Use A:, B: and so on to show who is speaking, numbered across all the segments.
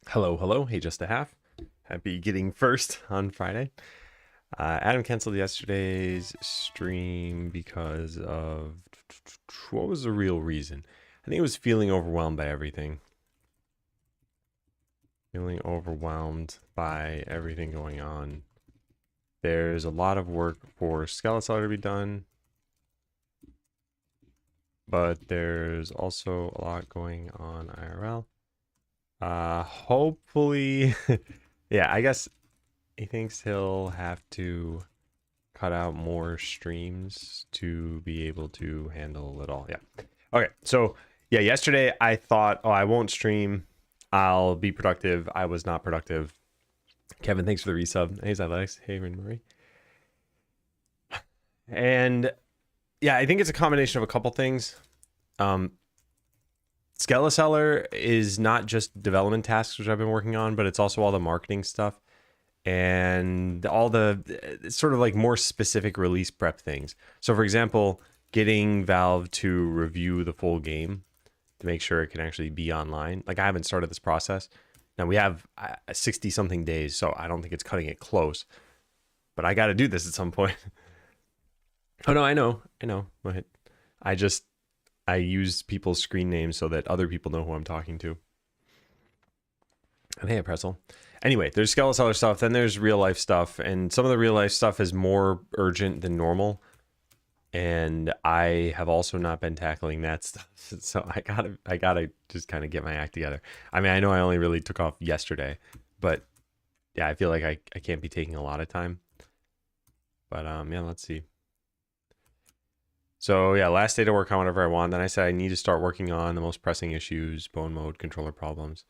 A: Hello, hello. Hey, just a half. Happy getting first on Friday. Adam canceled yesterday's stream because of what was the real reason? I think it was feeling overwhelmed by everything. Feeling overwhelmed by everything going on. There's a lot of work for Skeletor to be done, but there's also a lot going on IRL. Hopefully, yeah, I guess he thinks he'll have to cut out more streams to be able to handle it all. Yeah. Okay. So, yeah, yesterday I thought, oh, I won't stream. I'll be productive. I was not productive. Kevin, thanks for the resub. Hey, Alex. Hey, Rin Murray. And yeah, I think it's a combination of a couple things. Um, Skeleseller is not just development tasks, which I've been working on, but it's also all the marketing stuff and all the sort of like more specific release prep things. So, for example, getting Valve to review the full game to make sure it can actually be online. Like, I haven't started this process. Now, we have 60 something days, so I don't think it's cutting it close, but I got to do this at some point. Oh, no, I know. But I just, I use people's screen names so that other people know who I'm talking to. And hey, Pretzel. Anyway, there's Skeleseller stuff, then there's real life stuff, and some of the real life stuff is more urgent than normal. And I have also not been tackling that stuff. So I gotta just kind of get my act together. I mean, I know I only really took off yesterday, but yeah, I feel like I can't be taking a lot of time. But yeah, let's see. So yeah, last day to work on whatever I want. Then I said I need to start working on the most pressing issues, bone mode, controller problems.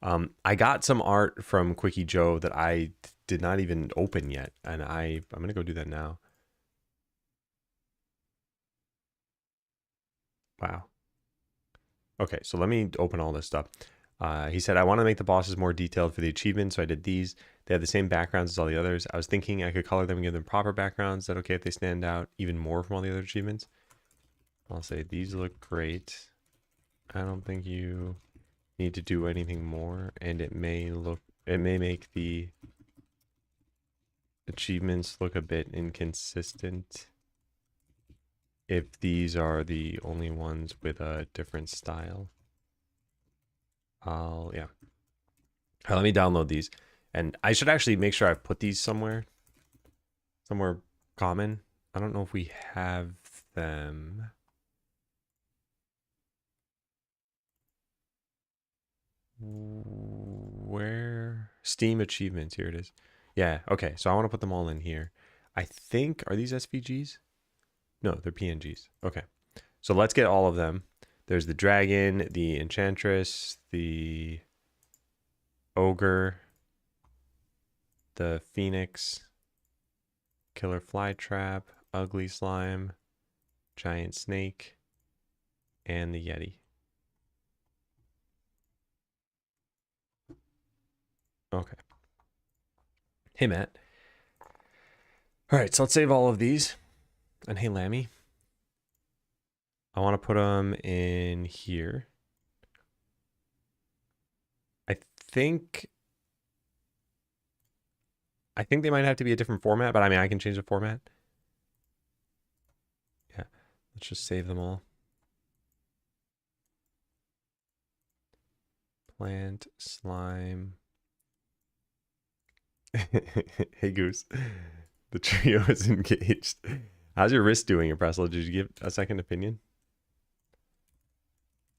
A: I got some art from Quickie Joe that I did not even open yet, and I'm gonna go do that now. Wow. Okay, so let me open all this stuff. He said, I want to make the bosses more detailed for the achievements, so I did these. They have the same backgrounds as all the others. I was thinking I could color them and give them proper backgrounds. Is that okay if they stand out even more from all the other achievements? I'll say, these look great. I don't think you need to do anything more, and it may make the achievements look a bit inconsistent if these are the only ones with a different style. Yeah. Let me download these. And I should actually make sure I've put these somewhere common. I don't know if we have them. Where? Steam achievements. Here it is. Yeah. Okay. So I want to put them all in here. I think, are these SVGs? No, they're PNGs. Okay. So let's get all of them. There's the dragon, the enchantress, the ogre, the phoenix, killer fly trap, ugly slime, giant snake, and the yeti. Okay. Hey, Matt. All right, so let's save all of these. And hey, Lammy. I want to put them in here. I think they might have to be a different format, but I mean, I can change the format. Yeah, let's just save them all. Plant, slime. Hey, Goose. The trio is engaged. How's your wrist doing, Impressel? Did you give a second opinion?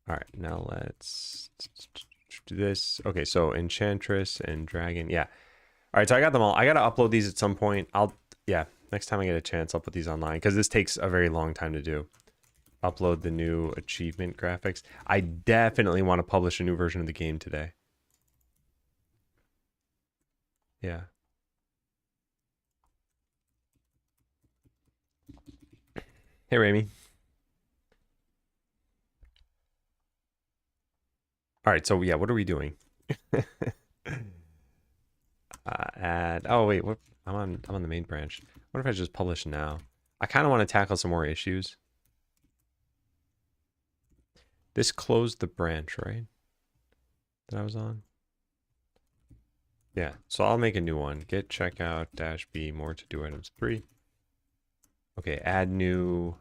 A: All right, now let's do this. Okay, so Enchantress and Dragon. Yeah. All right, so I got them all. I got to upload these at some point. Yeah, next time I get a chance, I'll put these online because this takes a very long time to do. Upload the new achievement graphics. I definitely want to publish a new version of the game today. Yeah. Hey, Rami. All right, so yeah, what are we doing? Oh wait, what? I'm on the main branch. What if I just publish now? I kind of want to tackle some more issues. This closed the branch, right? That I was on. Yeah, so I'll make a new one. Get checkout dash B more to do items 3. Okay, add new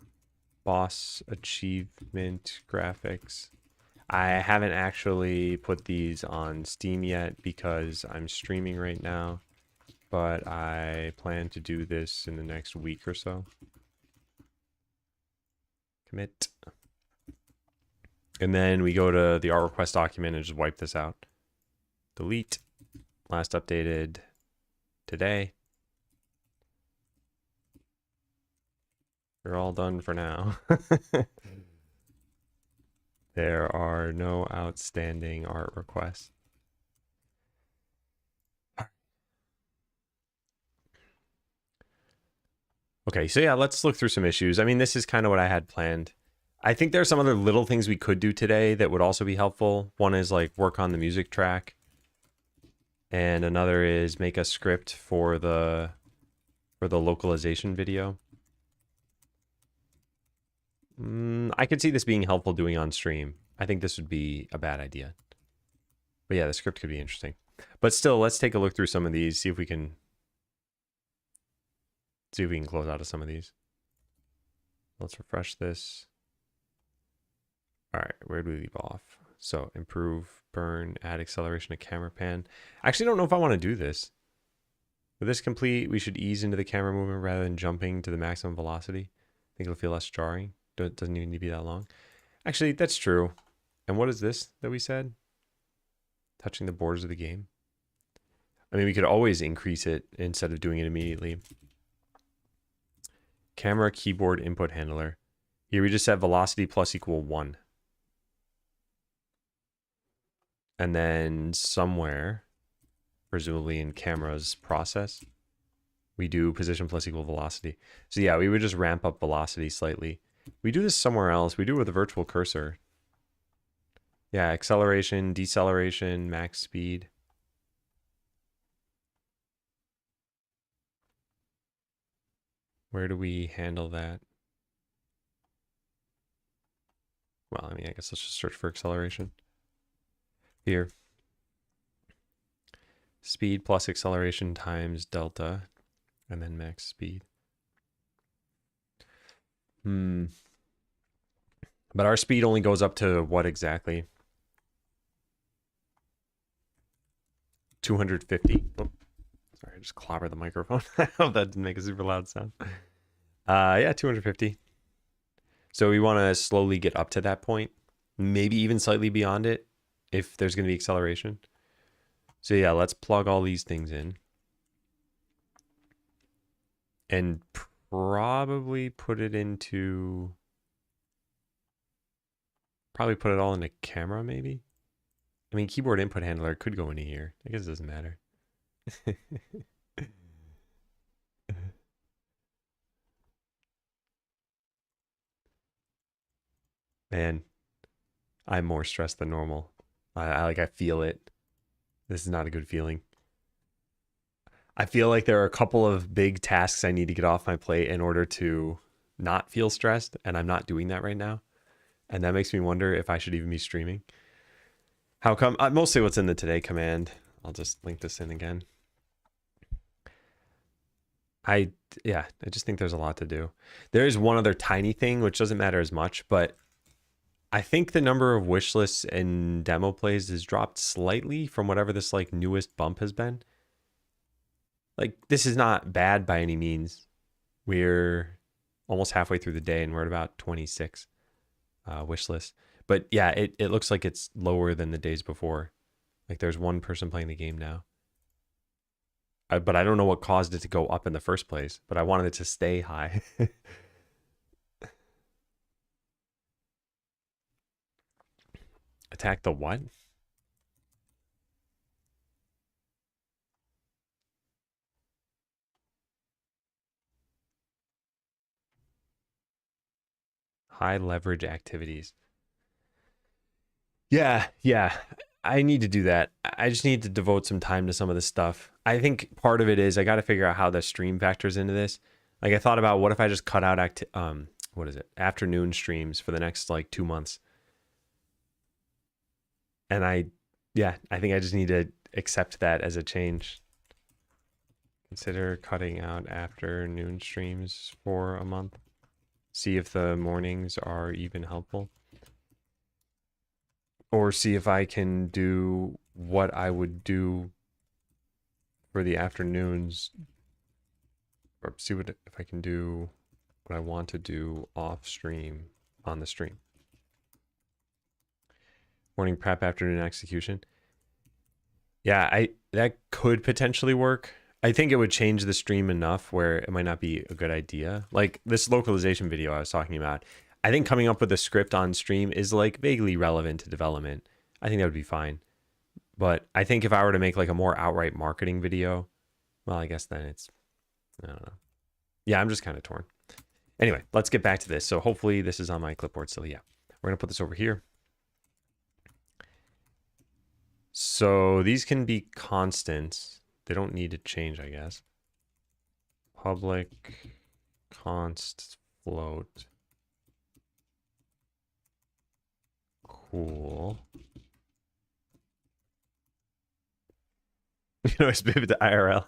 A: boss achievement graphics. I haven't actually put these on Steam yet because I'm streaming right now, but I plan to do this in the next week or so. Commit. And then we go to the art request document and just wipe this out. Delete. Last updated today. We're all done for now. There are no outstanding art requests. Okay, so yeah, let's look through some issues. I mean, this is kind of what I had planned. I think there are some other little things we could do today that would also be helpful. One is like work on the music track. And another is make a script for the localization video. I could see this being helpful doing on stream. I think this would be a bad idea. But yeah, the script could be interesting. But still, let's take a look through some of these, see if we can close out of some of these. Let's refresh this. All right, where do we leave off? So improve, burn, add acceleration to camera pan. I actually don't know if I want to do this. With this complete, we should ease into the camera movement rather than jumping to the maximum velocity. I think it'll feel less jarring. It doesn't even need to be that long. Actually, that's true. And what is this that we said? Touching the borders of the game. I mean, we could always increase it instead of doing it immediately. Camera keyboard input handler. Here we just set velocity plus equal 1. And then somewhere, presumably in camera's process, we do position plus equal velocity. So yeah, we would just ramp up velocity slightly. We do this somewhere else. We do it with a virtual cursor. Yeah, acceleration, deceleration, max speed. Where do we handle that? Well, I mean, I guess let's just search for acceleration. Here. Speed plus acceleration times delta, and then max speed. But our speed only goes up to what exactly? 250. Oh, sorry, I just clobbered the microphone. I hope that didn't make a super loud sound. Yeah, 250. So we want to slowly get up to that point, maybe even slightly beyond it if there's going to be acceleration. So yeah, let's plug all these things in. And probably put it into... Probably put it all into camera, maybe? I mean, keyboard input handler could go into here. I guess it doesn't matter. Man, I'm more stressed than normal. I feel it. This is not a good feeling. I feel like there are a couple of big tasks I need to get off my plate in order to not feel stressed, and I'm not doing that right now. And that makes me wonder if I should even be streaming. How come? Mostly what's in the today command. I'll just link this in again. I just think there's a lot to do. There is one other tiny thing, which doesn't matter as much, but I think the number of wish lists and demo plays has dropped slightly from whatever this like newest bump has been. Like, this is not bad by any means. We're almost halfway through the day and we're at about 26 wish lists. But yeah, it looks like it's lower than the days before. Like, there's one person playing the game now. But I don't know what caused it to go up in the first place, but I wanted it to stay high. Attack the what? High leverage activities. Yeah. I need to do that. I just need to devote some time to some of this stuff. I think part of it is I got to figure out how the stream factors into this. Like, I thought about what if I just cut out afternoon streams for the next like 2 months. And I think I just need to accept that as a change. Consider cutting out afternoon streams for a month. See if the mornings are even helpful. Or see if I can do what I would do for the afternoons. Or see what if I can do what I want to do off stream on the stream. Morning prep, afternoon execution. Yeah, that could potentially work. I think it would change the stream enough where it might not be a good idea. Like this localization video I was talking about, I think coming up with a script on stream is like vaguely relevant to development. I think that would be fine. But I think if I were to make like a more outright marketing video, well, I guess then it's, I don't know. Yeah, I'm just kind of torn. Anyway, let's get back to this. So hopefully this is on my clipboard still. Yeah, we're going to put this over here. So these can be constants. They don't need to change, I guess. Public const float. Cool. You know, it's pivot to IRL.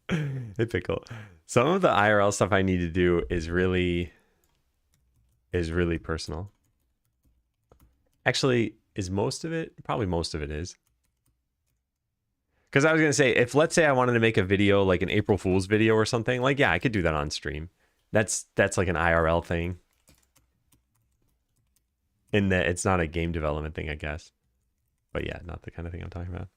A: Hey, Pickle. Some of the IRL stuff I need to do is really personal. Actually, is most of it? Probably most of it is. Because I was going to say, if let's say I wanted to make a video, like an April Fool's video or something, like, yeah, I could do that on stream. That's like an IRL thing. In that it's not a game development thing, I guess. But yeah, not the kind of thing I'm talking about.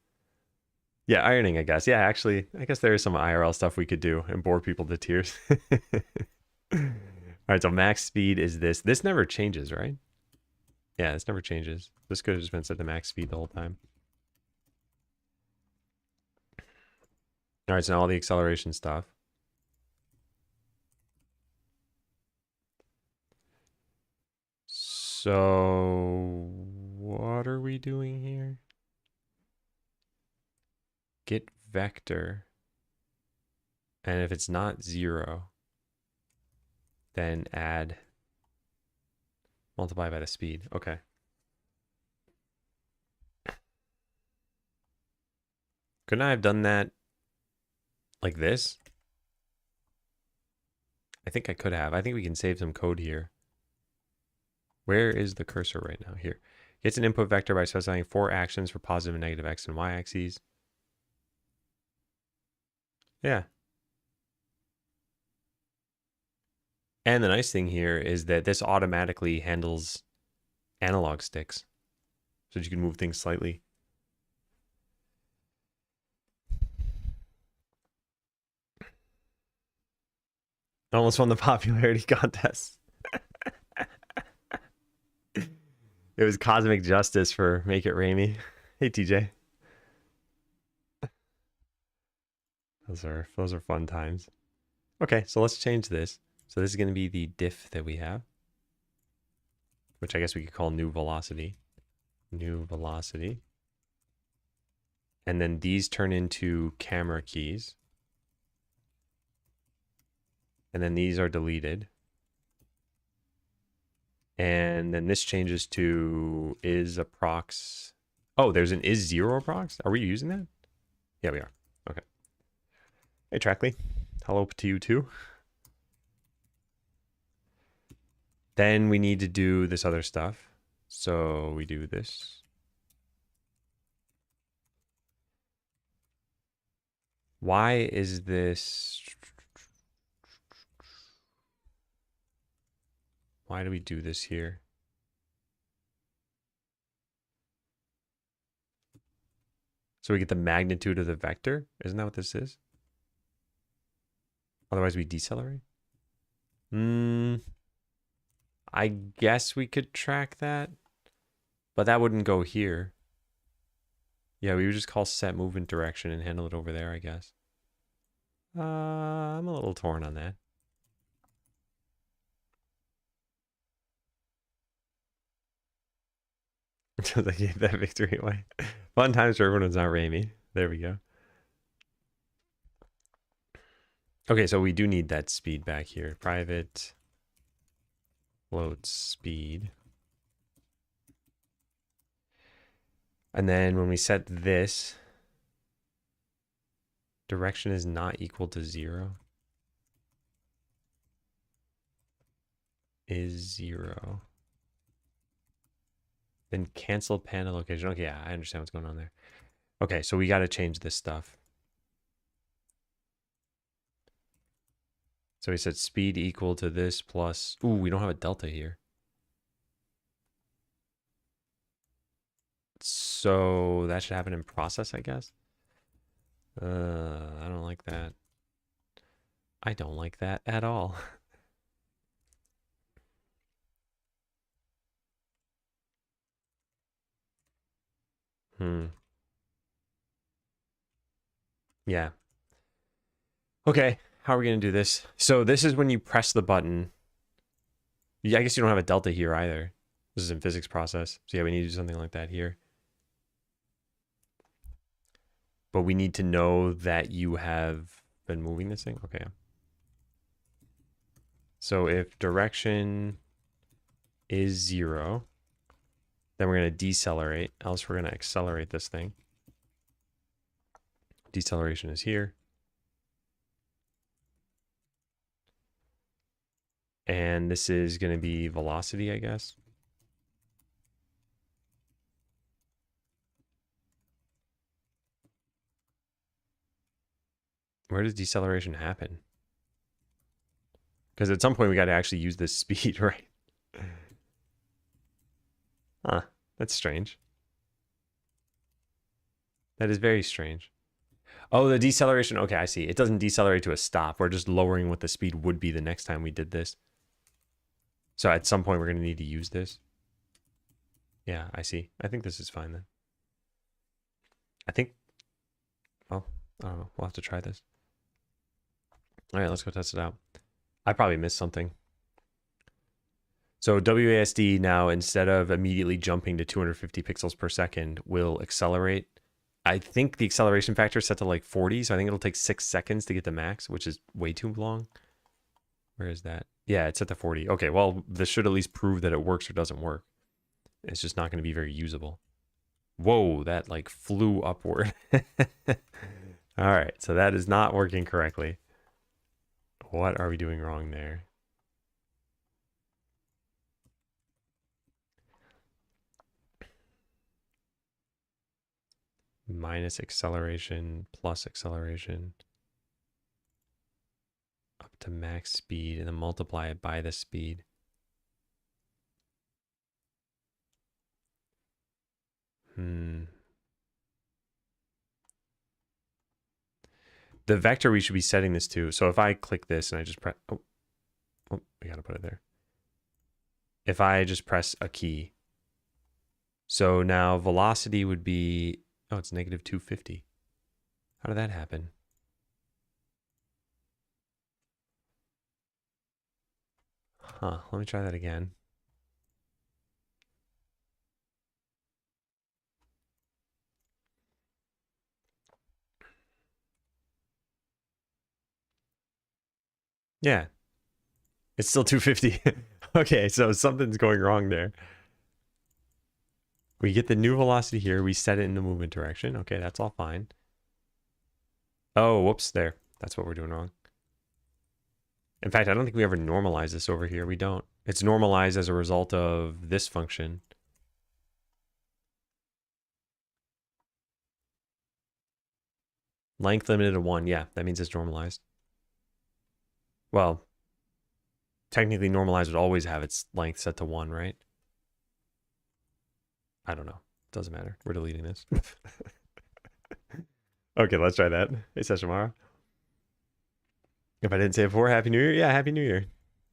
A: Yeah, ironing, I guess. Yeah, actually, I guess there is some IRL stuff we could do and bore people to tears. All right, so max speed is this. This never changes, right? Yeah, this never changes. This could have just been set to max speed the whole time. All right, so now all the acceleration stuff. So what are we doing here? Get vector. And if it's not 0, then add multiply by the speed. Okay. Couldn't I have done that like this? I think I could have. I think we can save some code here. Where is the cursor right now? Here. Gets an input vector by specifying 4 actions for positive and negative x and y axes. Yeah. And the nice thing here is that this automatically handles analog sticks. So you can move things slightly. Almost won the popularity contest. It was Cosmic Justice for Make It Rainy. Hey, TJ. Those are fun times. Okay, so let's change this. So this is going to be the diff that we have, which I guess we could call new velocity. New velocity. And then these turn into camera keys. And then these are deleted. And then this changes to is approx. Oh, there's an is 0 approx. Are we using that? Yeah, we are. Okay. Hey, Trackley. Hello to you too. Then we need to do this other stuff. So we do this. Why is this? Why do we do this here? So we get the magnitude of the vector. Isn't that what this is? Otherwise we decelerate. I guess we could track that, but that wouldn't go here. Yeah, we would just call set movement direction and handle it over there, I guess. I'm a little torn on that. I gave that victory away. Fun times for everyone who's not Raimi. There we go. Okay, so we do need that speed back here. Private float speed. And then when we set this, direction is not equal to 0. Is 0. Then cancel panda location. Okay, yeah, I understand what's going on there. Okay, so we got to change this stuff. So we said speed equal to this plus... Ooh, we don't have a delta here. So that should happen in process, I guess. I don't like that. I don't like that at all. Yeah. Okay, how are we going to do this? So this is when you press the button. Yeah, I guess you don't have a delta here either. This is in physics process. So yeah, we need to do something like that here. But we need to know that you have been moving this thing. Okay. So if direction is 0, then we're going to decelerate. Else we're going to accelerate this thing. Deceleration is here. And this is going to be velocity, I guess. Where does deceleration happen? Because at some point we got to actually use this speed, right? Huh, that's strange. That is very strange. Oh, the deceleration. Okay, I see. It doesn't decelerate to a stop. We're just lowering what the speed would be the next time we did this. So at some point we're going to need to use this. Yeah, I see. I think this is fine then. I think, well, I don't know. We'll have to try this. All right, let's go test it out. I probably missed something. So WASD now, instead of immediately jumping to 250 pixels per second, will accelerate. I think the acceleration factor is set to like 40, so I think it'll take 6 seconds to get to max, which is way too long. Where is that? Yeah, it's set to 40. Okay, well, this should at least prove that it works or doesn't work. It's just not going to be very usable. Whoa, that like flew upward. All right, so that is not working correctly. What are we doing wrong there? Minus acceleration plus acceleration up to max speed and then multiply it by the speed. The vector we should be setting this to. So if I click this and I just press, oh, we gotta put it there. If I just press a key, so now velocity would be, oh, it's negative 250. How did that happen? Huh, let me try that again. Yeah, it's still 250. Okay, so something's going wrong there. We get the new velocity here. We set it in the movement direction. Okay, that's all fine. Oh, whoops, there. That's what we're doing wrong. In fact, I don't think we ever normalize this over here. We don't. It's normalized as a result of this function. Length limited to 1. Yeah, that means it's normalized. Well, technically normalized would always have its length set to 1, right? I don't know. Doesn't matter. We're deleting this. Okay, let's try that. Hey, Seshamara. If I didn't say it before, Happy New Year. Yeah, Happy New Year.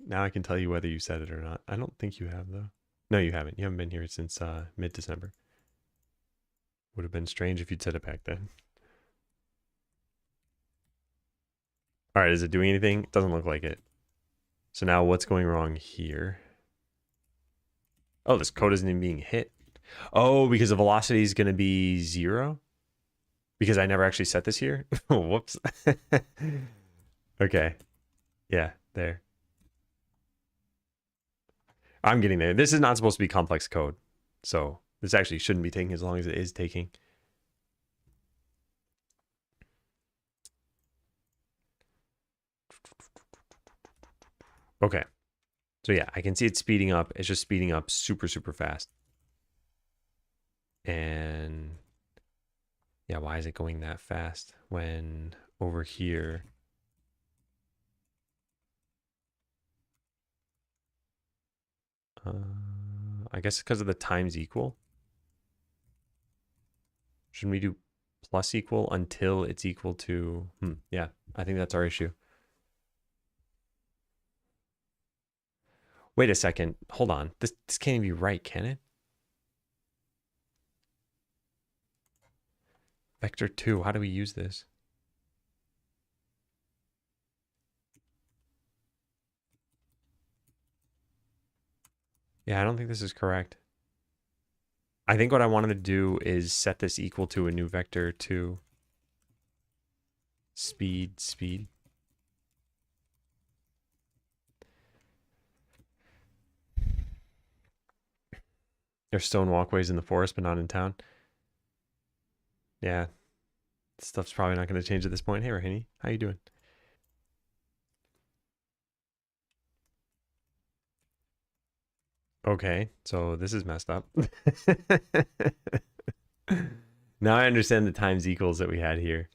A: Now I can tell you whether you said it or not. I don't think you have, though. No, you haven't. You haven't been here since mid-December. Would have been strange if you'd said it back then. All right, is it doing anything? It doesn't look like it. So now what's going wrong here? Oh, this code isn't even being hit. Oh, because the velocity is going to be 0? Because I never actually set this here? Whoops. Okay. Yeah, there. I'm getting there. This is not supposed to be complex code. So This actually shouldn't be taking as long as it is taking. Okay. So yeah, I can see it speeding up. It's just speeding up super, super fast. And yeah, why is it going that fast when over here? I guess because of the times equal. Shouldn't we do plus equal until it's equal to, yeah, I think that's our issue. Wait a second. Hold on. This can't even be right, can it? Vector 2, how do we use this? Yeah, I don't think this is correct. I think what I wanted to do is set this equal to a new vector 2. Speed. There's stone walkways in the forest, but not in town. Yeah. Stuff's probably not going to change at this point. Hey, Rahini. How you doing? Okay, so this is messed up. Now I understand the times equals that we had here.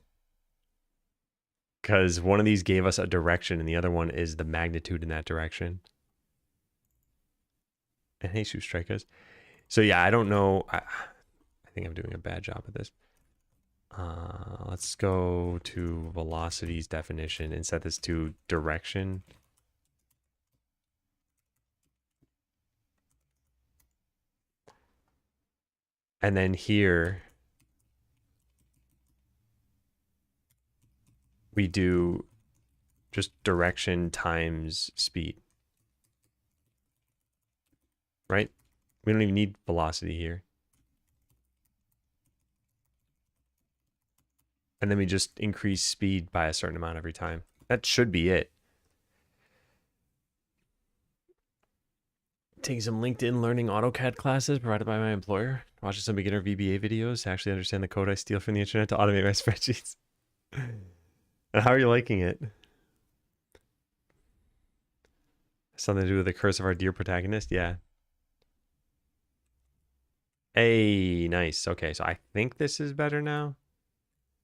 A: Because one of these gave us a direction and the other one is the magnitude in that direction. And hey, Shoe Strikers. So yeah, I don't know. I think I'm doing a bad job at this. Let's go to velocity's definition and set this to direction. And then here we do just direction times speed. Right? We don't even need velocity here. And then we just increase speed by a certain amount every time. That should be it. Taking some LinkedIn Learning AutoCAD classes provided by my employer. Watching some beginner VBA videos to actually understand the code I steal from the internet to automate my spreadsheets. And how are you liking it? Something to do with the curse of our dear protagonist? Yeah. Hey, nice. Okay, so I think this is better now.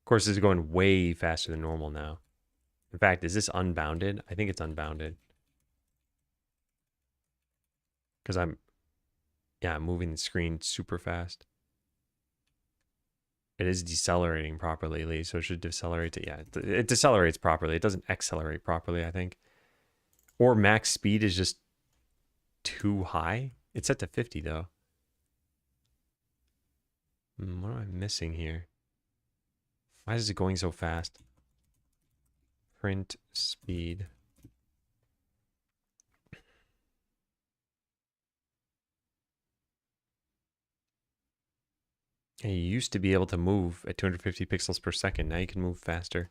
A: Of course, this is going way faster than normal now. In fact, is this unbounded? I think it's unbounded. Because I'm moving the screen super fast. It is decelerating properly, Lee, so it should decelerate to, yeah, it decelerates properly. It doesn't accelerate properly, I think. Or max speed is just too high. It's set to 50, though. What am I missing here? Why is it going so fast? Print speed. And you used to be able to move at 250 pixels per second. Now you can move faster.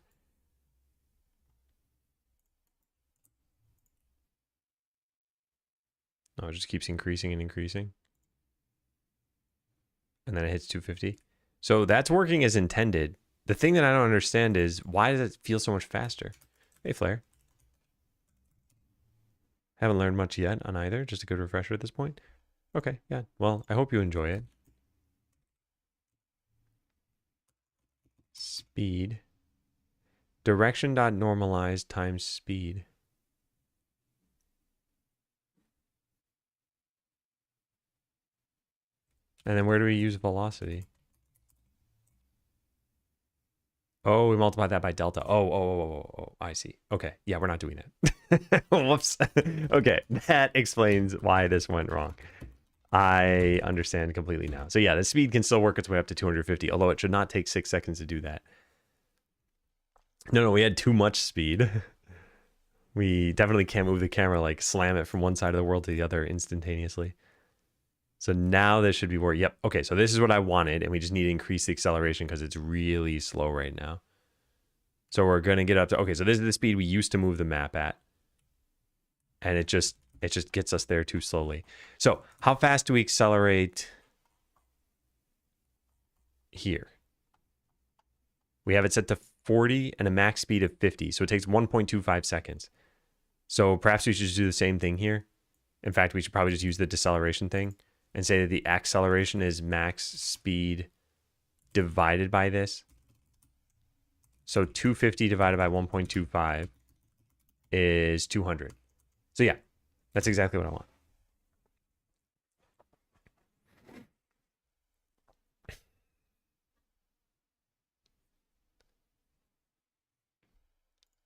A: No, it just keeps increasing and increasing. And then it hits 250. So that's working as intended. The thing that I don't understand is why does it feel so much faster? Hey, Flare. Haven't learned much yet on either. Just a good refresher at this point. Okay, yeah. Well, I hope you enjoy it. Speed. Direction.normalize times speed. And then where do we use velocity? Oh, we multiply that by delta. Oh, I see. Okay. Yeah, we're not doing that. Whoops. Okay, that explains why this went wrong. I understand completely now. So yeah, the speed can still work its way up to 250, although it should not take 6 seconds to do that. No, we had too much speed. We definitely can't move the camera, like slam it from one side of the world to the other instantaneously. So now this should be working. Yep. Okay, so this is what I wanted, and we just need to increase the acceleration because it's really slow right now. So we're going to get up to, okay, so this is the speed we used to move the map at. And it just gets us there too slowly. So how fast do we accelerate here. We have it set to 40 and a max speed of 50. So it takes 1.25 seconds. So perhaps we should just do the same thing here. In fact, we should probably just use the deceleration thing and say that the acceleration is max speed divided by this. So 250 divided by 1.25 is 200. So yeah, that's exactly what I want.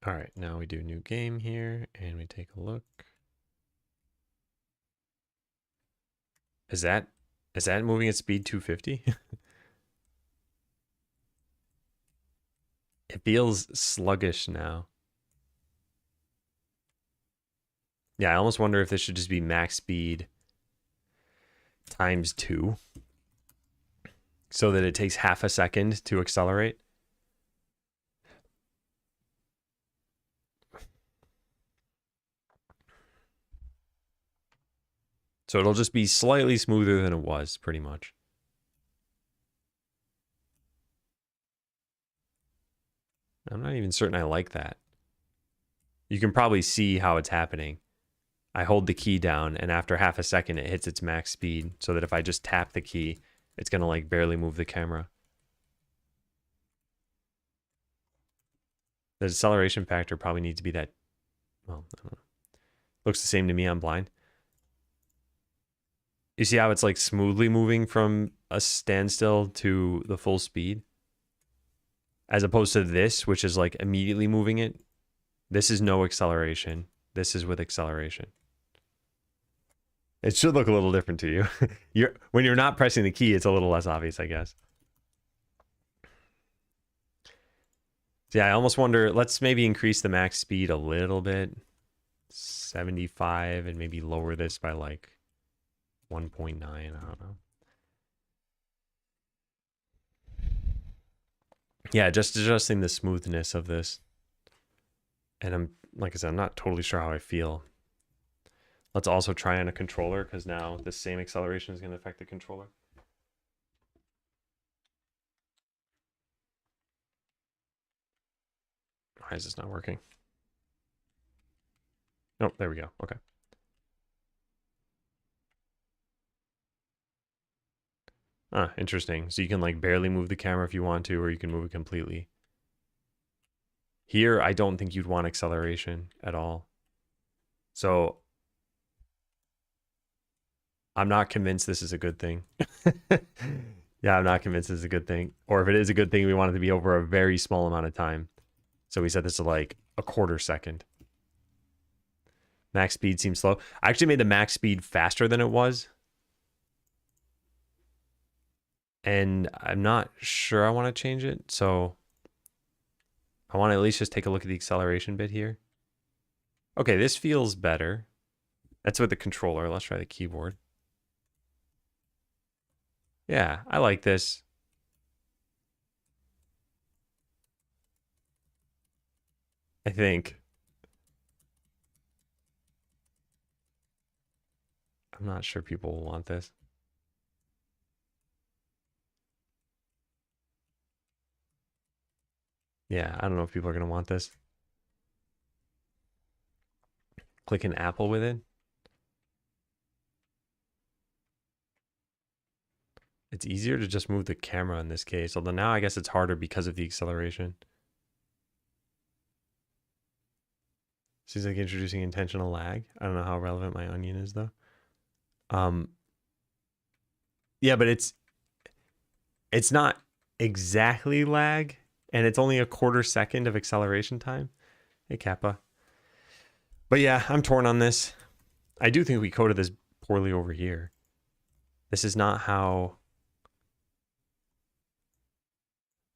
A: All right, now we do new game here and we take a look. Is that moving at speed 250? It feels sluggish now. Yeah, I almost wonder if this should just be max speed times 2 so that it takes half a second to accelerate. So it'll just be slightly smoother than it was, pretty much. I'm not even certain I like that. You can probably see how it's happening. I hold the key down, and after half a second, it hits its max speed, so that if I just tap the key, it's going to like barely move the camera. The acceleration factor probably needs to be that, well, I don't know. Looks the same to me, I'm blind. You see how it's like smoothly moving from a standstill to the full speed? As opposed to this, which is like immediately moving it. This is no acceleration. This is with acceleration. It should look a little different to you. When you're not pressing the key, it's a little less obvious, I guess. Yeah, I almost wonder, let's maybe increase the max speed a little bit. 75 and maybe lower this by like 1.9, I don't know. Yeah, just adjusting the smoothness of this. And I'm, like I said, I'm not totally sure how I feel. Let's also try on a controller, because now the same acceleration is going to affect the controller. Why is this not working? Oh, there we go. Okay. Ah, interesting. So you can like barely move the camera if you want to, or you can move it completely. Here, I don't think you'd want acceleration at all. So I'm not convinced this is a good thing. Yeah, I'm not convinced this is a good thing. Or if it is a good thing, we want it to be over a very small amount of time. So we set this to like a quarter second. Max speed seems slow. I actually made the max speed faster than it was. And I'm not sure I want to change it. So I want to at least just take a look at the acceleration bit here. Okay, this feels better. That's with the controller. Let's try the keyboard. Yeah, I like this. I think. I'm not sure people will want this. Yeah, I don't know if people are going to want this. Click an apple with it. It's easier to just move the camera in this case, although now I guess it's harder because of the acceleration. Seems like introducing intentional lag. I don't know how relevant my onion is though. Yeah, but it's not exactly lag, and it's only a quarter second of acceleration time. Hey, Kappa. But yeah, I'm torn on this. I do think we coded this poorly over here. This is not how...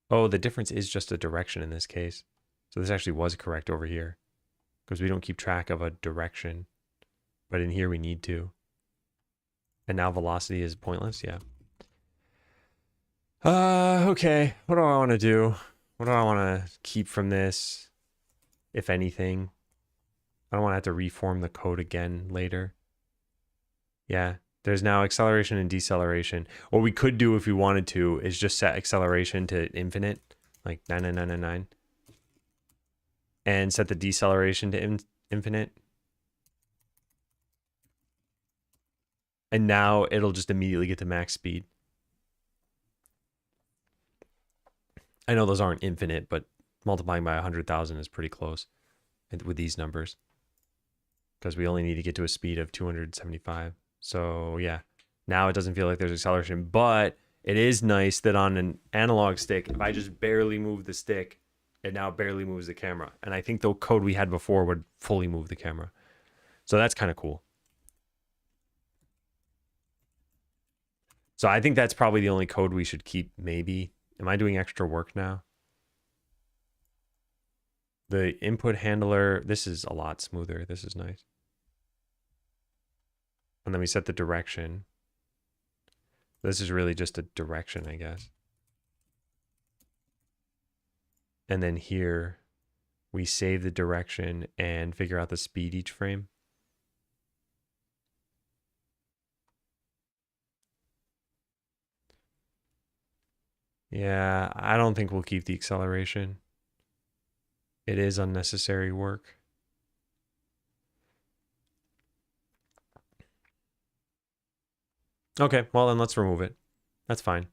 A: Oh, the difference is just a direction in this case. So this actually was correct over here, because we don't keep track of a direction. But in here we need to. And now velocity is pointless, yeah. Okay. What do I want to do? What do I want to keep from this, if anything? I don't want to have to reform the code again later. Yeah. There's now acceleration and deceleration. What we could do if we wanted to is just set acceleration to infinite, like 99999, and set the deceleration to infinite. And now it'll just immediately get to max speed. I know those aren't infinite, but multiplying by 100,000 is pretty close with these numbers, because we only need to get to a speed of 275. So yeah, now it doesn't feel like there's acceleration, but it is nice that on an analog stick, if I just barely move the stick, it now barely moves the camera. And I think the code we had before would fully move the camera. So that's kind of cool. So I think that's probably the only code we should keep, maybe. Am I doing extra work now? The input handler, this is a lot smoother. This is nice. And then we set the direction. This is really just a direction, I guess. And then here, we save the direction and figure out the speed each frame. Yeah, I don't think we'll keep the acceleration. It is unnecessary work. Okay, well then let's remove it. That's fine.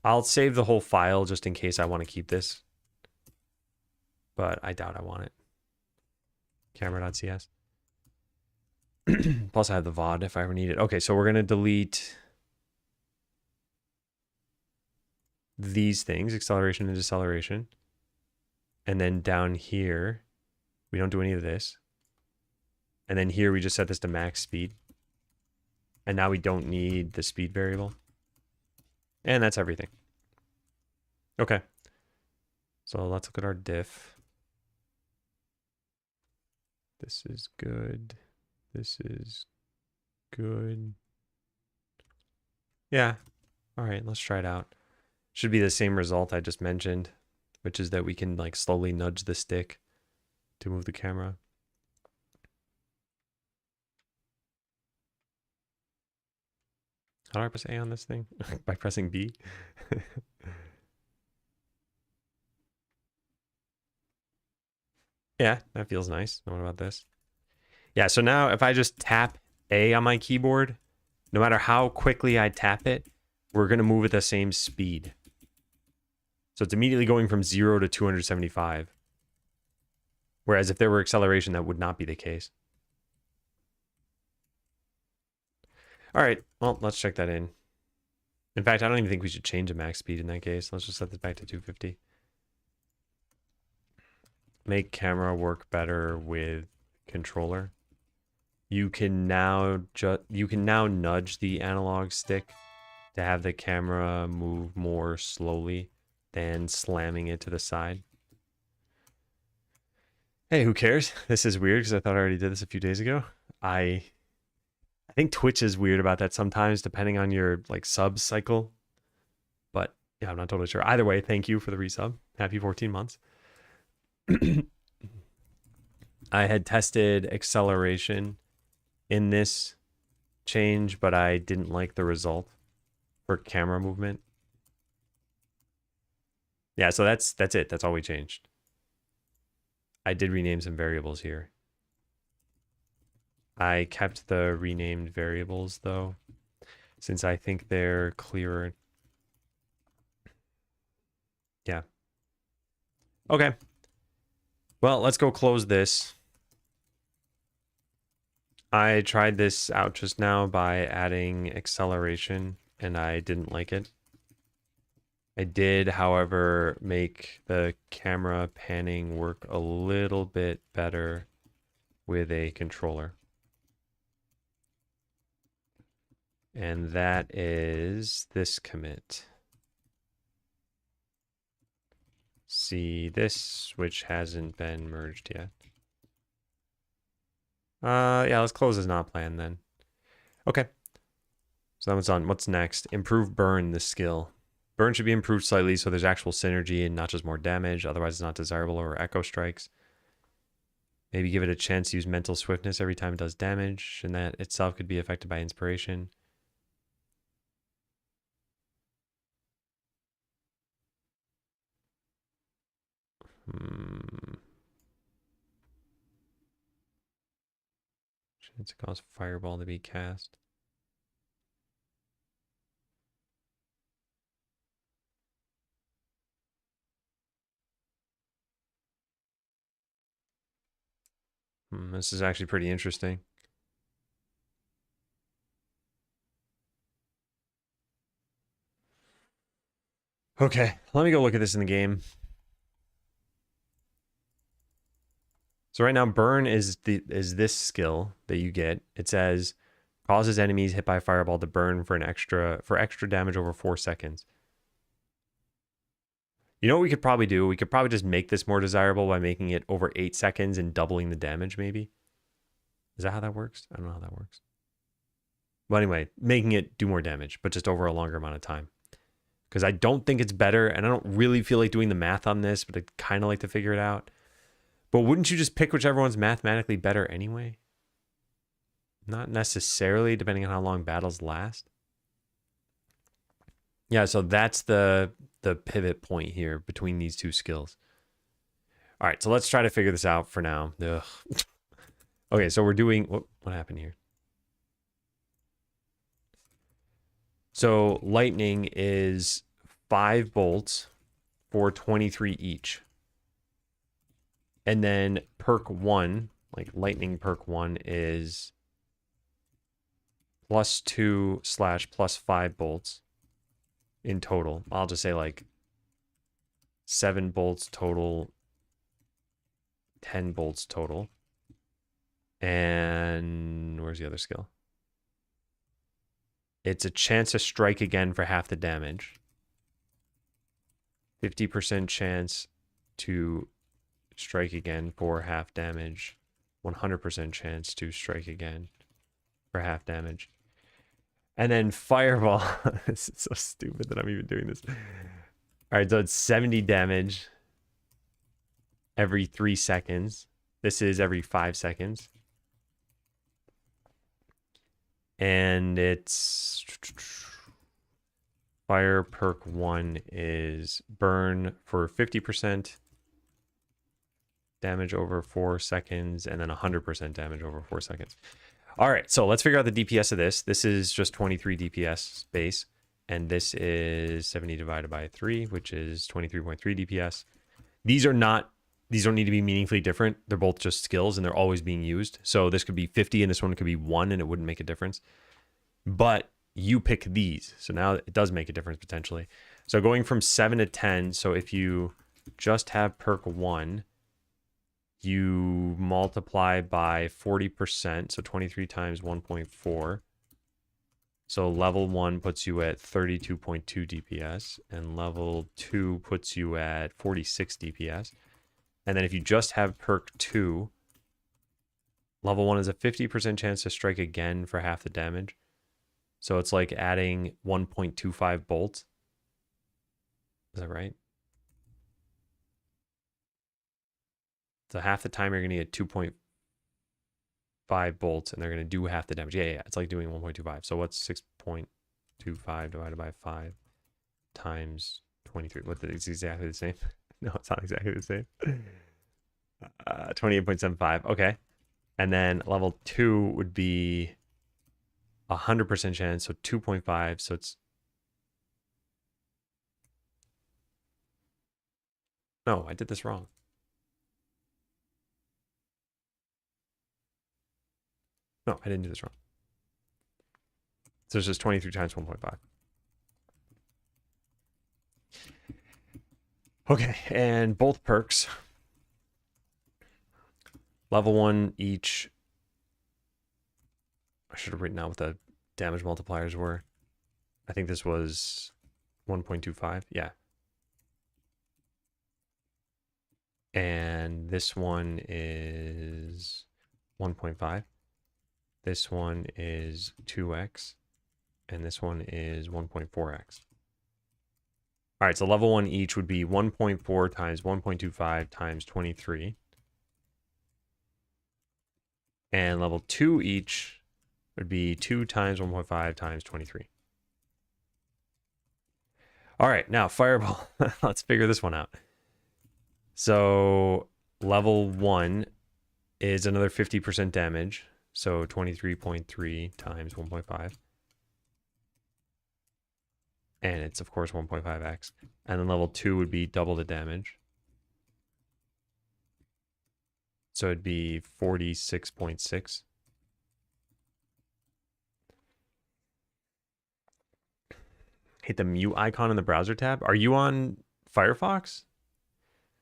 A: I'll save the whole file just in case I want to keep this. But I doubt I want it. Camera.cs. Plus I have the VOD if I ever need it. Okay, so we're going to delete these things, acceleration and deceleration. And then down here, we don't do any of this. And then here we just set this to max speed. And now we don't need the speed variable. And that's everything. Okay. So let's look at our diff. This is good. This is good. Yeah. All right, let's try it out. Should be the same result I just mentioned, which is that we can like slowly nudge the stick to move the camera. How do I press A on this thing? By pressing B? Yeah, that feels nice. What about this? Yeah, so now if I just tap A on my keyboard, no matter how quickly I tap it, we're going to move at the same speed. So it's immediately going from 0 to 275. Whereas if there were acceleration, that would not be the case. All right, well, let's check that in. In fact, I don't even think we should change the max speed in that case. Let's just set this back to 250. Make camera work better with controller. You can now nudge the analog stick to have the camera move more slowly than slamming it to the side. Hey, who cares? This is weird because I thought I already did this a few days ago. I think Twitch is weird about that sometimes, depending on your like sub cycle. But yeah, I'm not totally sure. Either way, thank you for the resub. Happy 14 months. I had tested acceleration in this change, but I didn't like the result for camera movement. Yeah, so that's it. That's all we changed. I did rename some variables here. I kept the renamed variables though, since I think they're clearer. Yeah. Okay. Well, let's go close this. I tried this out just now by adding acceleration, and I didn't like it. I did, however, make the camera panning work a little bit better with a controller. And that is this commit. See this, which hasn't been merged yet. Yeah, let's close as not planned then. Okay. So that one's on. What's next? Improve burn, the skill. Burn should be improved slightly so there's actual synergy and not just more damage. Otherwise, it's not desirable, or echo strikes. Maybe give it a chance to use mental swiftness every time it does damage, and that itself could be affected by inspiration. Chance to cause fireball to be cast. This is actually pretty interesting. Okay, let me go look at this in the game. So right now, burn is this skill that you get. It says causes enemies hit by a fireball to burn for extra damage over 4 seconds. You know what we could probably do? We could probably just make this more desirable by making it over 8 seconds and doubling the damage, maybe. Is that how that works? I don't know how that works. Well, anyway, making it do more damage, but just over a longer amount of time. Because I don't think it's better, and I don't really feel like doing the math on this, but I'd kind of like to figure it out. But wouldn't you just pick whichever one's mathematically better anyway? Not necessarily, depending on how long battles last. Yeah, so that's the pivot point here between these two skills. All right, so let's try to figure this out for now. Ugh. Okay, so we're doing... What happened here? So lightning is 5 bolts for 23 each. And then perk 1, like lightning perk 1, is +2/+5 bolts in total. I'll just say like 7 bolts total, 10 bolts total. And where's the other skill? It's a chance to strike again for half the damage. 50% chance to strike again for half damage. 100% chance to strike again for half damage. And then fireball. This is so stupid that I'm even doing this. All right, so it's 70 damage every 3 seconds. This is every 5 seconds. And it's fire perk 1 is burn for 50% damage over 4 seconds, and then 100% damage over 4 seconds. All right, so let's figure out the DPS of this. This is just 23 DPS base, and this is 70 divided by 3, which is 23.3 DPS. These don't need to be meaningfully different. They're both just skills, and they're always being used. So this could be 50, and this one could be 1, and it wouldn't make a difference. But you pick these, so now it does make a difference potentially. So going from 7 to 10, so if you just have perk 1, you multiply by 40%, so 23 times 1.4. So level 1 puts you at 32.2 DPS, and level 2 puts you at 46 DPS. And then if you just have perk 2, level 1 is a 50% chance to strike again for half the damage. So it's like adding 1.25 bolts. Is that right? So half the time you're going to get 2.5 bolts, and they're going to do half the damage. Yeah. It's like doing 1.25. So what's 6.25 divided by 5 times 23? It's exactly the same. No, it's not exactly the same. 28.75. Okay. And then level 2 would be 100% chance, so 2.5. So it's... No, I did this wrong. No, I didn't do this wrong. So it's just 23 times 1.5. Okay, and both perks. Level 1 each. I should have written out what the damage multipliers were. I think this was 1.25. Yeah. And this one is 1.5. This one is 2x. And this one is 1.4x. All right, so level 1 each would be 1.4 times 1.25 times 23. And level 2 each would be 2 times 1.5 times 23. All right, now Fireball. Let's figure this one out. So level 1 is another 50% damage. So 23.3 times 1.5. And it's, of course, 1.5x. And then level 2 would be double the damage. So it'd be 46.6. Hit the mute icon in the browser tab. Are you on Firefox?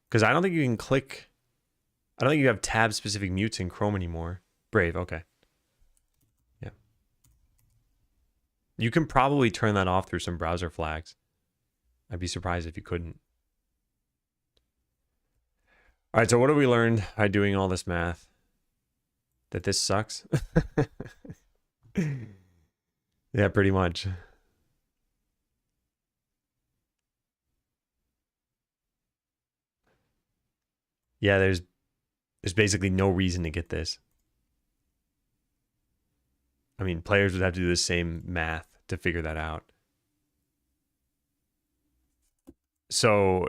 A: Because I don't think you can click. I don't think you have tab specific mutes in Chrome anymore. Brave, okay. Yeah. You can probably turn that off through some browser flags. I'd be surprised if you couldn't. All right, so what have we learned by doing all this math? That this sucks? Yeah, pretty much. Yeah, there's basically no reason to get this. I mean, players would have to do the same math to figure that out. So,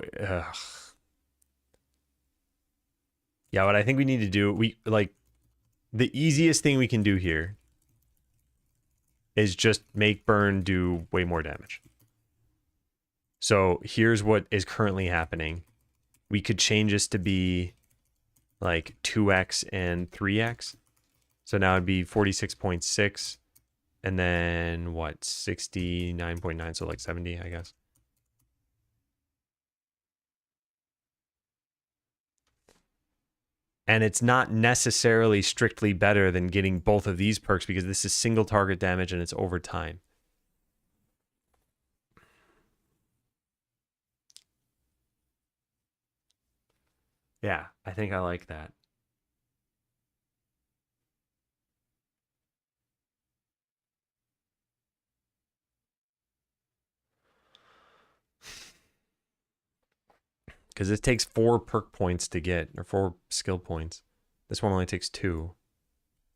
A: yeah, what I think we need to do, the easiest thing we can do here is just make burn do way more damage. So here's what is currently happening. We could change this to be like 2x and 3x. So now it'd be 46.6 and then what, 69.9, so like 70, I guess. And it's not necessarily strictly better than getting both of these perks because this is single target damage and it's over time. Yeah, I think I like that. Because it takes 4 perk points to get, or 4 skill points. This one only takes 2.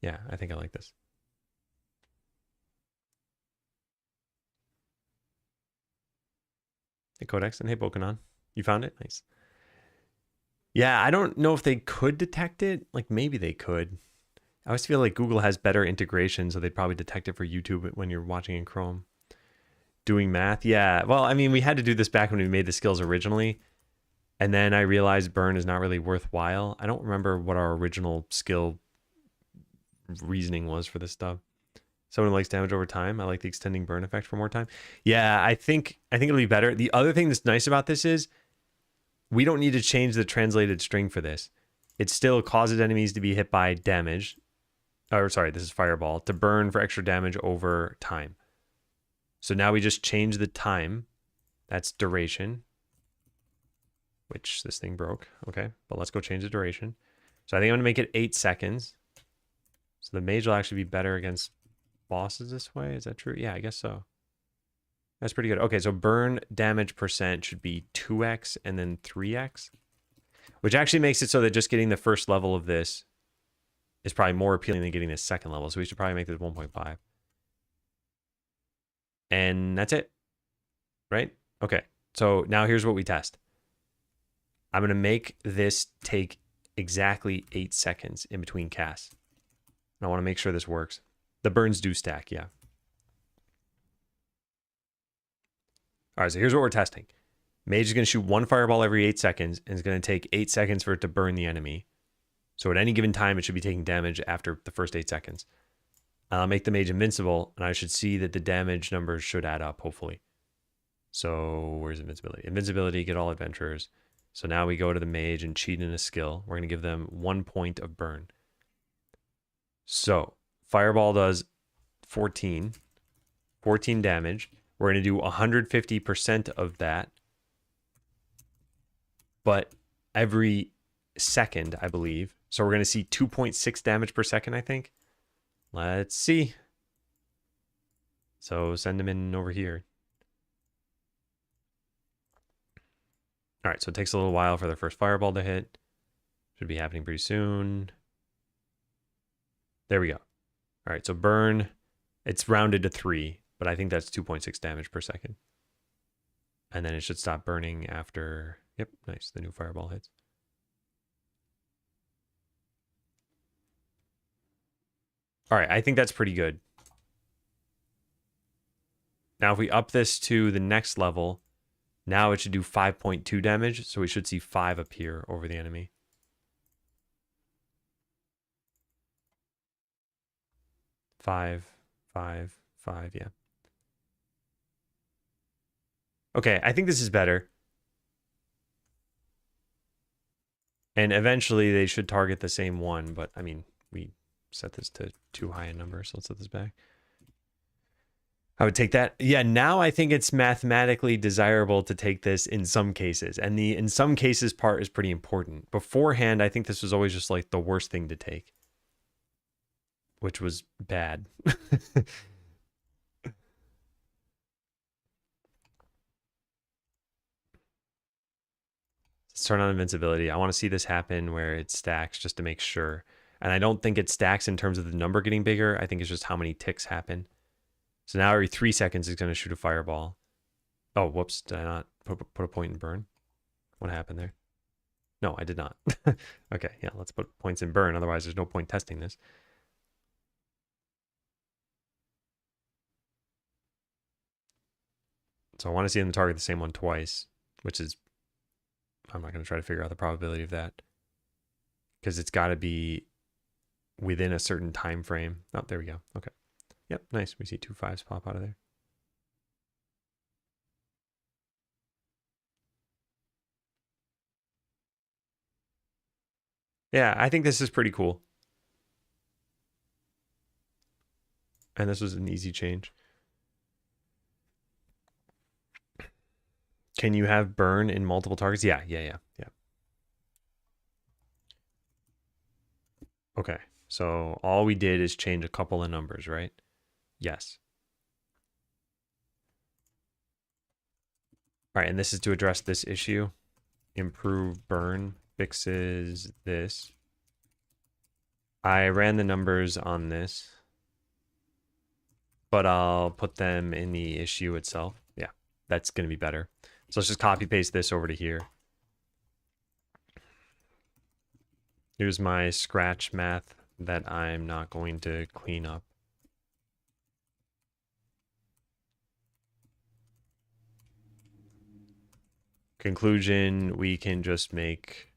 A: Yeah, I think I like this. Hey, Codex, and hey, Bokanon. You found it? Nice. Yeah, I don't know if they could detect it. Like, maybe they could. I always feel like Google has better integration, so they'd probably detect it for YouTube when you're watching in Chrome. Doing math? Yeah. Well, I mean, we had to do this back when we made the skills originally. And then I realized burn is not really worthwhile. I don't remember what our original skill reasoning was for this stuff. Someone who likes damage over time. I like the extending burn effect for more time. Yeah, I think it'll be better. The other thing that's nice about this is we don't need to change the translated string for this. It still causes enemies to be hit by damage. Or sorry, this is Fireball. To burn for extra damage over time. So now we just change the time. That's duration. Which this thing broke. Okay, but let's go change the duration. So I think I'm going to make it 8 seconds. So the mage will actually be better against bosses this way. Is that true? Yeah, I guess so. That's pretty good. Okay, so burn damage percent should be 2x and then 3x. Which actually makes it so that just getting the first level of this is probably more appealing than getting the second level. So we should probably make this 1.5. And that's it. Right? Okay, so now here's what we test. I'm going to make this take exactly 8 seconds in between casts. And I want to make sure this works. The burns do stack, yeah. All right, so here's what we're testing. Mage is going to shoot 1 fireball every 8 seconds, and it's going to take 8 seconds for it to burn the enemy. So at any given time, it should be taking damage after the first 8 seconds. I'll make the mage invincible, and I should see that the damage numbers should add up, hopefully. So where's invincibility? Invincibility, get all adventurers. So now we go to the mage and cheat in a skill. We're going to give them 1 point of burn. So fireball does 14 damage. We're going to do 150% of that, but every second, I believe. So we're going to see 2.6 damage per second, I think. Let's see. So send them in over here. All right, so it takes a little while for the first fireball to hit. Should be happening pretty soon. There we go. All right, so burn, it's rounded to 3, but I think that's 2.6 damage per second. And then it should stop burning after, yep, nice, the new fireball hits. All right, I think that's pretty good. Now if we up this to the next level, now it should do 5.2 damage, so we should see 5 appear over the enemy. Five, yeah. Okay, I think this is better. And eventually they should target the same one, but I mean, we set this to too high a number, so let's set this back. I would take that. Yeah, now I think it's mathematically desirable to take this in some cases. And the in some cases part is pretty important. Beforehand, I think this was always just like the worst thing to take, which was bad. Let's turn on invincibility. I want to see this happen where it stacks just to make sure. And I don't think it stacks in terms of the number getting bigger. I think it's just how many ticks happen. So now every 3 seconds it's going to shoot a fireball. Oh, whoops. Did I not put a point in burn? What happened there? No, I did not. Okay, yeah, let's put points in burn. Otherwise, there's no point testing this. So I want to see them target the same one twice, which is, I'm not going to try to figure out the probability of that, because it's got to be within a certain time frame. Oh, there we go. Okay. Yep, nice. We see 2 5s pop out of there. Yeah, I think this is pretty cool. And this was an easy change. Can you have burn in multiple targets? Yeah. Okay, so all we did is change a couple of numbers, right? Yes. All right, and this is to address this issue. Improve burn fixes this. I ran the numbers on this, but I'll put them in the issue itself. Yeah, that's going to be better. So let's just copy paste this over to here. Here's my scratch math that I'm not going to clean up. Conclusion, we can just make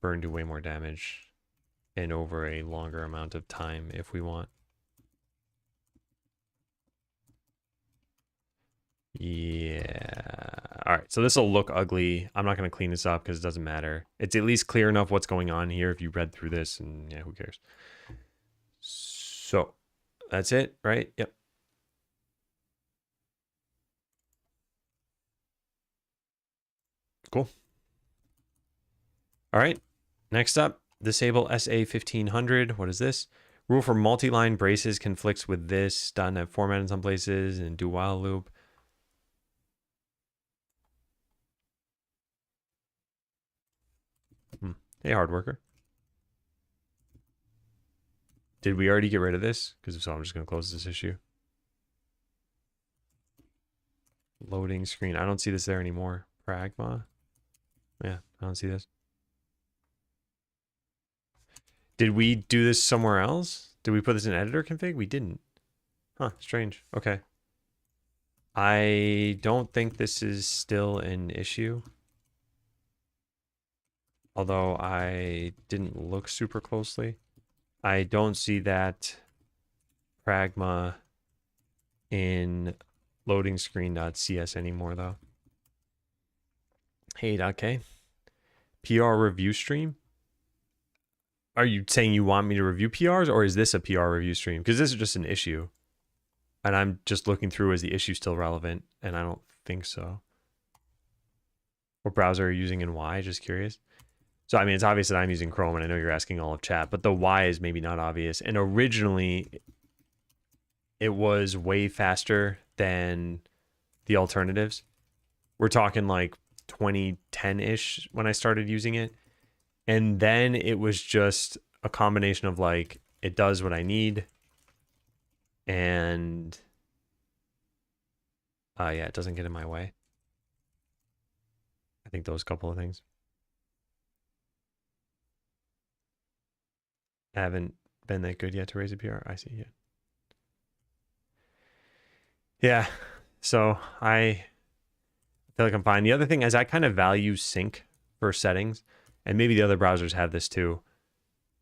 A: burn do way more damage and over a longer amount of time if we want. Yeah. All right, so this will look ugly. I'm not going to clean this up because it doesn't matter. It's at least clear enough what's going on here if you read through this, and yeah, who cares? So that's it, right? Yep. Cool. All right, next up, disable SA1500. What is this? Rule for multi-line braces conflicts with this. .NET format in some places and do while loop. Hey, hard worker. Did we already get rid of this? Because if so, I'm just going to close this issue. Loading screen. I don't see this there anymore. Pragma. Yeah, I don't see this. Did we do this somewhere else? Did we put this in editor config? We didn't. Huh, strange. Okay. I don't think this is still an issue. Although I didn't look super closely. I don't see that pragma in loading screen.cs anymore though. Hey.k. PR review stream? Are you saying you want me to review PRs, or is this a PR review stream? Because this is just an issue. And I'm just looking through, is the issue still relevant? And I don't think so. What browser are you using and why? Just curious. So, I mean, it's obvious that I'm using Chrome, and I know you're asking all of chat, but the why is maybe not obvious. And originally, it was way faster than the alternatives. We're talking like 2010-ish when I started using it. And then it was just a combination of like it does what I need. And yeah, it doesn't get in my way. I think those couple of things. I haven't been that good yet to raise a PR. I see. Yeah. So I feel like I'm fine. The other thing is I kind of value sync for settings, and maybe the other browsers have this too,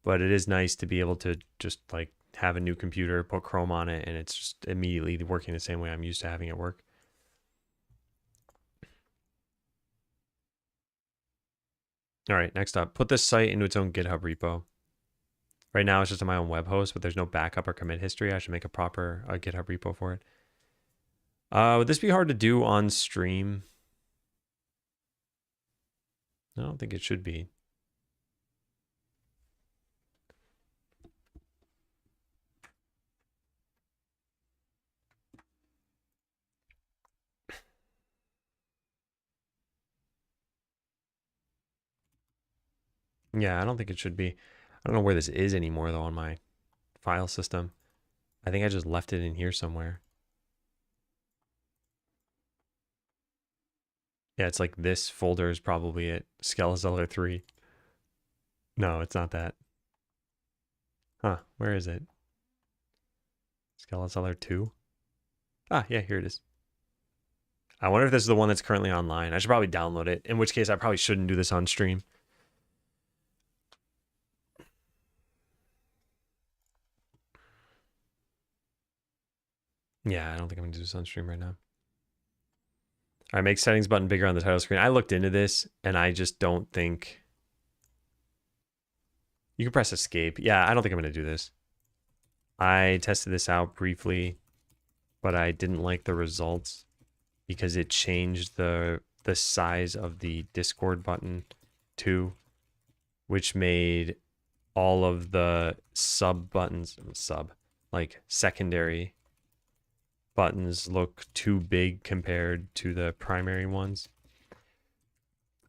A: but it is nice to be able to just like have a new computer, put Chrome on it, and it's just immediately working the same way I'm used to having it work. All right, next up, put this site into its own GitHub repo. Right now it's just on my own web host, but there's no backup or commit history. I should make a proper GitHub repo for it. Would this be hard to do on stream? I don't think it should be. Yeah, I don't think it should be. I don't know where this is anymore though on my file system. I think I just left it in here somewhere. Yeah, it's like this folder is probably it. Skelezeller 3. No, it's not that. Huh, where is it? Skelezeller 2? Ah, yeah, here it is. I wonder if this is the one that's currently online. I should probably download it, in which case I probably shouldn't do this on stream. Yeah, I don't think I'm going to do this on stream right now. All right, make settings button bigger on the title screen. I looked into this, and I just don't think... You can press escape. Yeah, I don't think I'm going to do this. I tested this out briefly, but I didn't like the results because it changed the size of the Discord button too, which made all of the like secondary buttons look too big compared to the primary ones.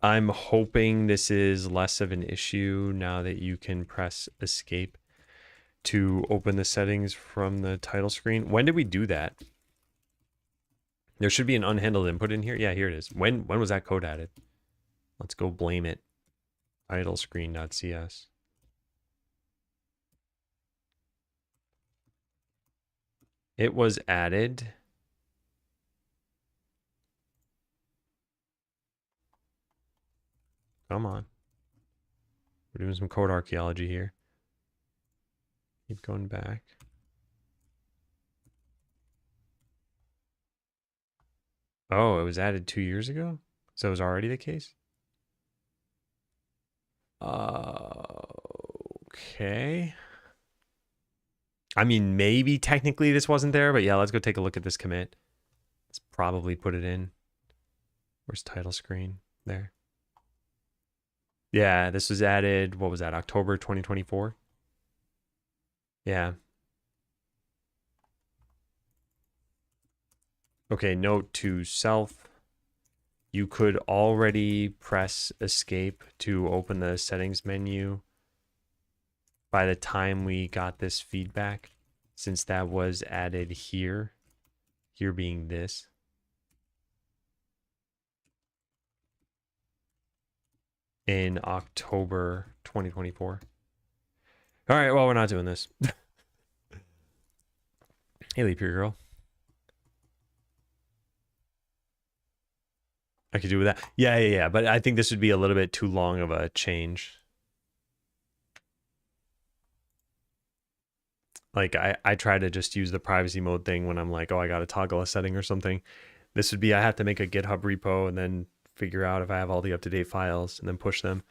A: I'm hoping this is less of an issue now that you can press escape to open the settings from the title screen. When did we do that? There should be an unhandled input in here. Yeah, here it is. When was that code added? Let's go blame it. Title screen.cs. It was added. Come on. We're doing some code archaeology here. Keep going back. Oh, it was added 2 years ago? So it was already the case? Okay. I mean, maybe technically this wasn't there, but yeah, let's go take a look at this commit. Let's probably put it in. Where's title screen? There. Yeah, this was added, what was that, October 2024? Yeah. Okay, note to self. You could already press escape to open the settings menu by the time we got this feedback, since that was added here being this. In October 2024. All right, well, we're not doing this. Hey, Leap Year Girl. I could do with that. Yeah. But I think this would be a little bit too long of a change. Like, I try to just use the privacy mode thing when I'm like, oh, I got to toggle a setting or something. This would be, I have to make a GitHub repo and then figure out if I have all the up-to-date files and then push them.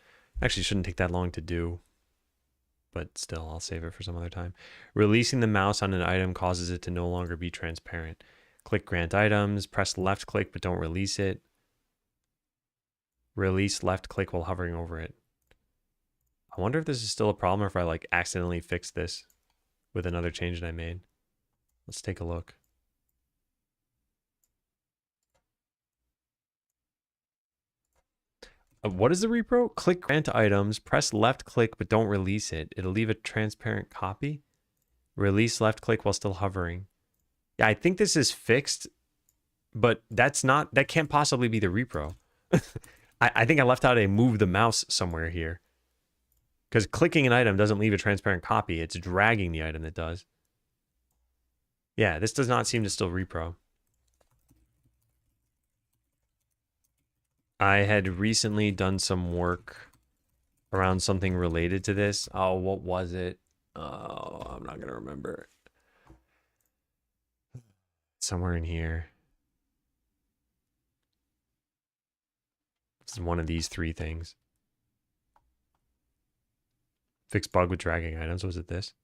A: Actually, shouldn't take that long to do. But still, I'll save it for some other time. Releasing the mouse on an item causes it to no longer be transparent. Click grant items, press left click, but don't release it. Release left click while hovering over it. I wonder if this is still a problem or if I like accidentally fixed this with another change that I made. Let's take a look. What is the repro? Click grant items, press left click, but don't release it. It'll leave a transparent copy. Release left click while still hovering. Yeah, I think this is fixed, but that can't possibly be the repro. I think I left out a move the mouse somewhere here. Because clicking an item doesn't leave a transparent copy. It's dragging the item that does. Yeah, this does not seem to still repro. I had recently done some work around something related to this. Oh, what was it? Oh, I'm not going to remember. Somewhere in here. This is one of these three things. Fix bug with dragging items. Was it this?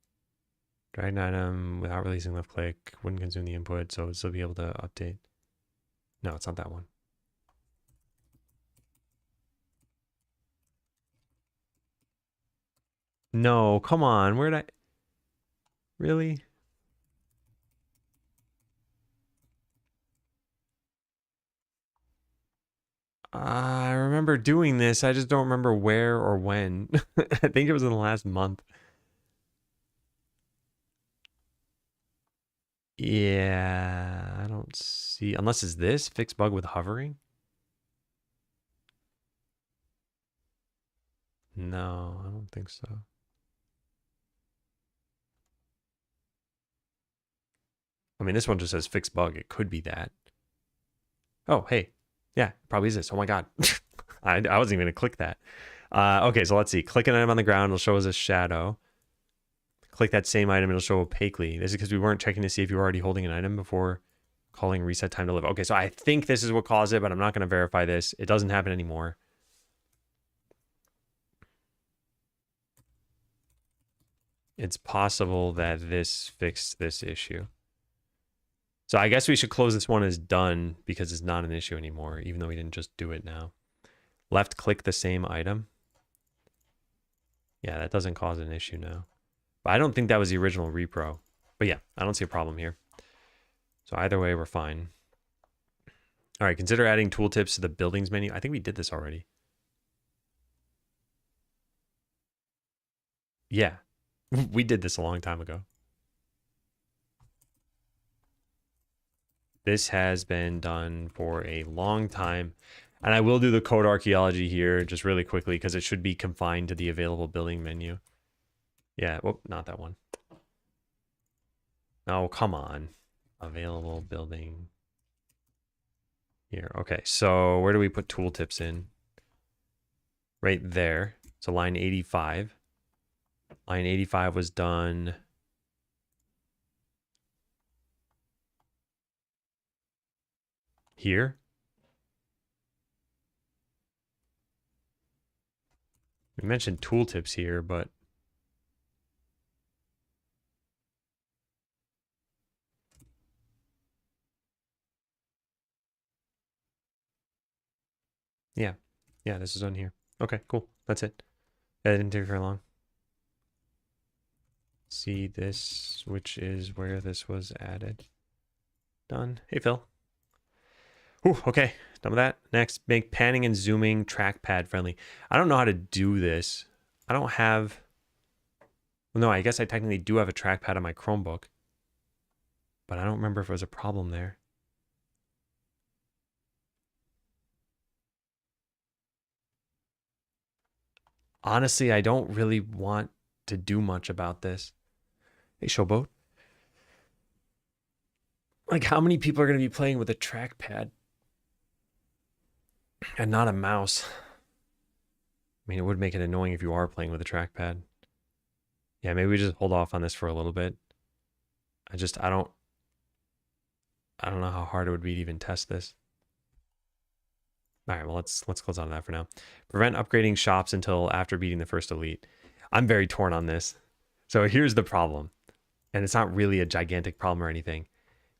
A: Drag an item without releasing left click. Wouldn't consume the input, so it'll still be able to update. No, it's not that one. No, come on. Where'd I... Really? I remember doing this. I just don't remember where or when. I think it was in the last month. Yeah, I don't see... Unless it's this? Fix bug with hovering? No, I don't think so. I mean, this one just says fix bug. It could be that. Oh, hey. Yeah, probably is this. Oh my God. I wasn't even going to click that. Okay, so let's see. Click an item on the ground. It'll show as a shadow. Click that same item. It'll show opaquely. This is because we weren't checking to see if you were already holding an item before calling reset time to live. Okay, so I think this is what caused it, but I'm not going to verify this. It doesn't happen anymore. It's possible that this fixed this issue. So I guess we should close this one as done because it's not an issue anymore, even though we didn't just do it now. Left click the same item. Yeah, that doesn't cause an issue now. But I don't think that was the original repro. But yeah, I don't see a problem here. So either way, we're fine. All right, consider adding tooltips to the buildings menu. I think we did this already. Yeah, we did this a long time ago. This has been done for a long time. And I will do the code archaeology here just really quickly because it should be confined to the available building menu. Yeah, well, not that one. Oh, come on. Available building. Here, okay. So where do we put tooltips in? Right there. So line 85. Line 85 was done... here. We mentioned tooltips here, but yeah, this is on here. Okay, cool. That's it. That didn't take very long. See this, which is where this was added. Done. Hey, Phil. Ooh, okay, done with that. Next, make panning and zooming trackpad friendly. I don't know how to do this. I don't have... Well, no, I guess I technically do have a trackpad on my Chromebook. But I don't remember if there was a problem there. Honestly, I don't really want to do much about this. Hey, Showboat. Like, how many people are going to be playing with a trackpad? And not a mouse. I mean, it would make it annoying if you are playing with a trackpad. Yeah, maybe we just hold off on this for a little bit. I don't know how hard it would be to even test this. All right, well, let's close on that for now. Prevent upgrading shops until after beating the first elite. I'm very torn on this. So here's the problem. And it's not really a gigantic problem or anything.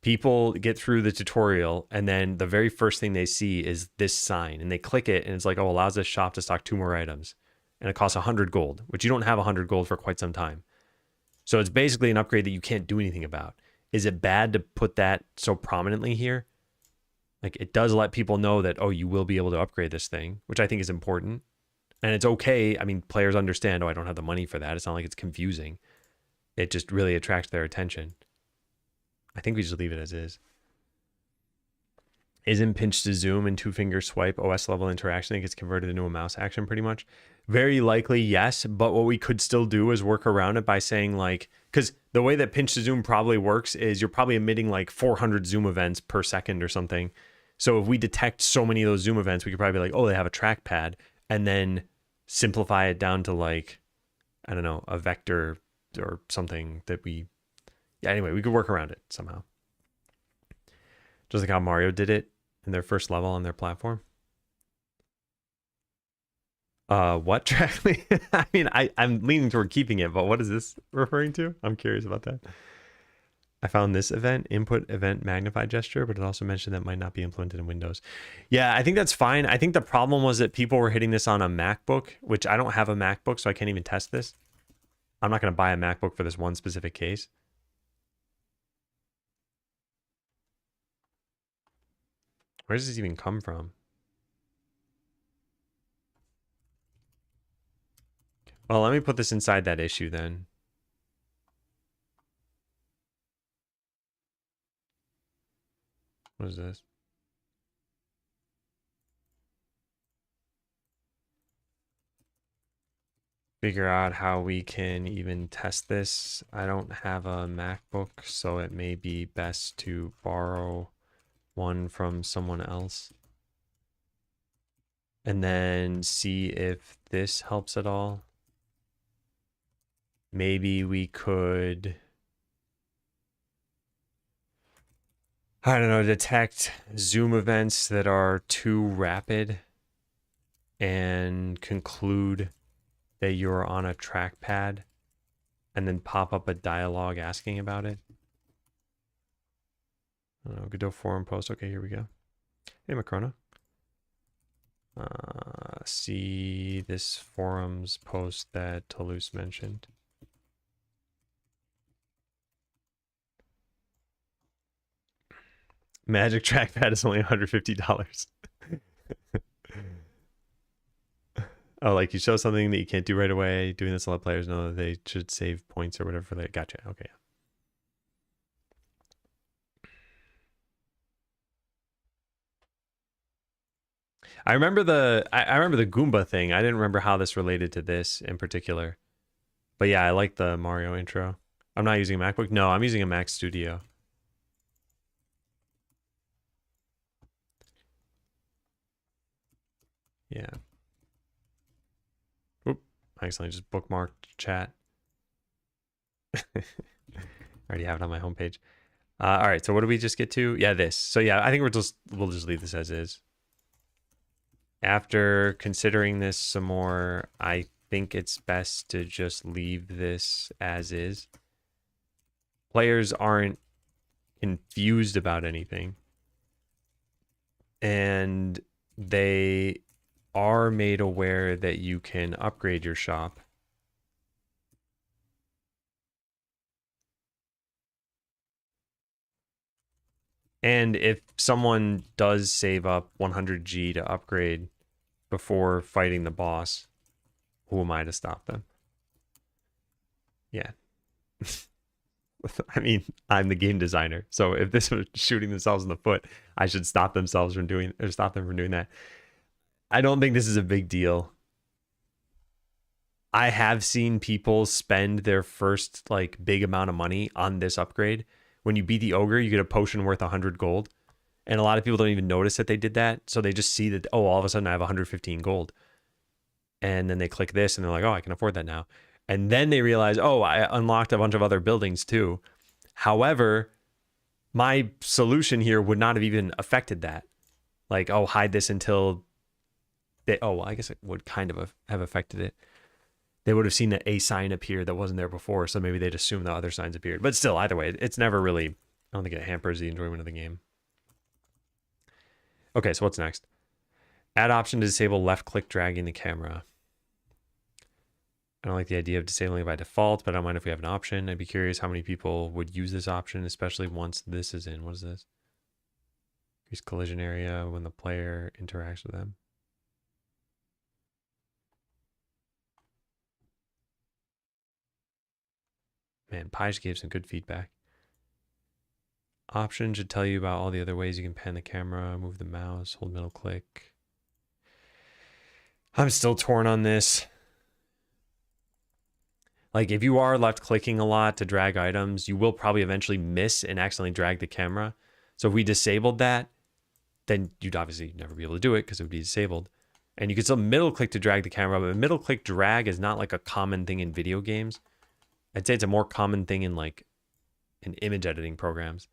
A: People get through the tutorial and then the very first thing they see is this sign and they click it and it's like, oh, allows this shop to stock 2 more items. And it costs 100 gold, which you don't have 100 gold for quite some time. So it's basically an upgrade that you can't do anything about. Is it bad to put that so prominently here? Like, it does let people know that, oh, you will be able to upgrade this thing, which I think is important. And it's okay. I mean, players understand, oh, I don't have the money for that. It's not like it's confusing. it just really attracts their attention. I think we just leave it as is. Isn't pinch to zoom and two-finger swipe OS level interaction that gets converted into a mouse action pretty much? Very likely, yes. But what we could still do is work around it by saying like, because the way that pinch to zoom probably works is you're probably emitting like 400 zoom events per second or something. So if we detect so many of those zoom events, we could probably be like, oh, they have a trackpad, and then simplify it down to like, I don't know, a vector or something that we, yeah, anyway, we could work around it somehow. Just like how Mario did it in their first level on their platform. What track? I mean, I'm leaning toward keeping it, but what is this referring to? I'm curious about that. I found this event, input event magnified gesture, but it also mentioned that might not be implemented in Windows. Yeah, I think that's fine. I think the problem was that people were hitting this on a MacBook, which I don't have a MacBook, so I can't even test this. I'm not going to buy a MacBook for this one specific case. Where does this even come from? Well, let me put this inside that issue then. What is this? Figure out how we can even test this. I don't have a MacBook, so it may be best to borrow one from someone else. And then see if this helps at all. Maybe we could, I don't know, detect zoom events that are too rapid and conclude that you're on a trackpad and then pop up a dialogue asking about it. I don't know, Godot forum post. Okay, here we go. Hey, Macrona. See this forums post that Toulouse mentioned. Magic Trackpad is only $150. Oh, like you show something that you can't do right away. Doing this, to let players know that they should save points or whatever. They gotcha. Okay. I remember the Goomba thing. I didn't remember how this related to this in particular. But yeah, I like the Mario intro. I'm not using a MacBook. No, I'm using a Mac Studio. Yeah. Oop. I accidentally just bookmarked chat. I already have it on my homepage. All right, so what do we just get to? Yeah, this. So yeah, I think we'll just leave this as is. After considering this some more, I think it's best to just leave this as is. Players aren't confused about anything. And they are made aware that you can upgrade your shop. And if someone does save up 100G to upgrade before fighting the boss, who am I to stop them? Yeah. I mean, I'm the game designer. So if this was shooting themselves in the foot, I should stop them from doing that. I don't think this is a big deal. I have seen people spend their first like big amount of money on this upgrade. When you beat the ogre, you get a potion worth 100 gold. And a lot of people don't even notice that they did that. So they just see that, oh, all of a sudden I have 115 gold. And then they click this and they're like, oh, I can afford that now. And then they realize, oh, I unlocked a bunch of other buildings too. However, my solution here would not have even affected that. Like, oh, hide this until they, oh, well, I guess it would kind of have affected it. They would have seen a sign appear that wasn't there before. So maybe they'd assume the other signs appeared. But still, either way, it's never really, I don't think it hampers the enjoyment of the game. Okay, so what's next? Add option to disable left click dragging the camera. I don't like the idea of disabling it by default, but I don't mind if we have an option. I'd be curious how many people would use this option, especially once this is in. What is this? Increase collision area when the player interacts with them. Man, Pige gave some good feedback. Option should tell you about all the other ways you can pan the camera, move the mouse, hold middle click. I'm still torn on this. Like, if you are left clicking a lot to drag items, you will probably eventually miss and accidentally drag the camera. So if we disabled that, then you'd obviously never be able to do it because it would be disabled. And you could still middle click to drag the camera, but middle click drag is not like a common thing in video games. I'd say it's a more common thing in like in image editing programs.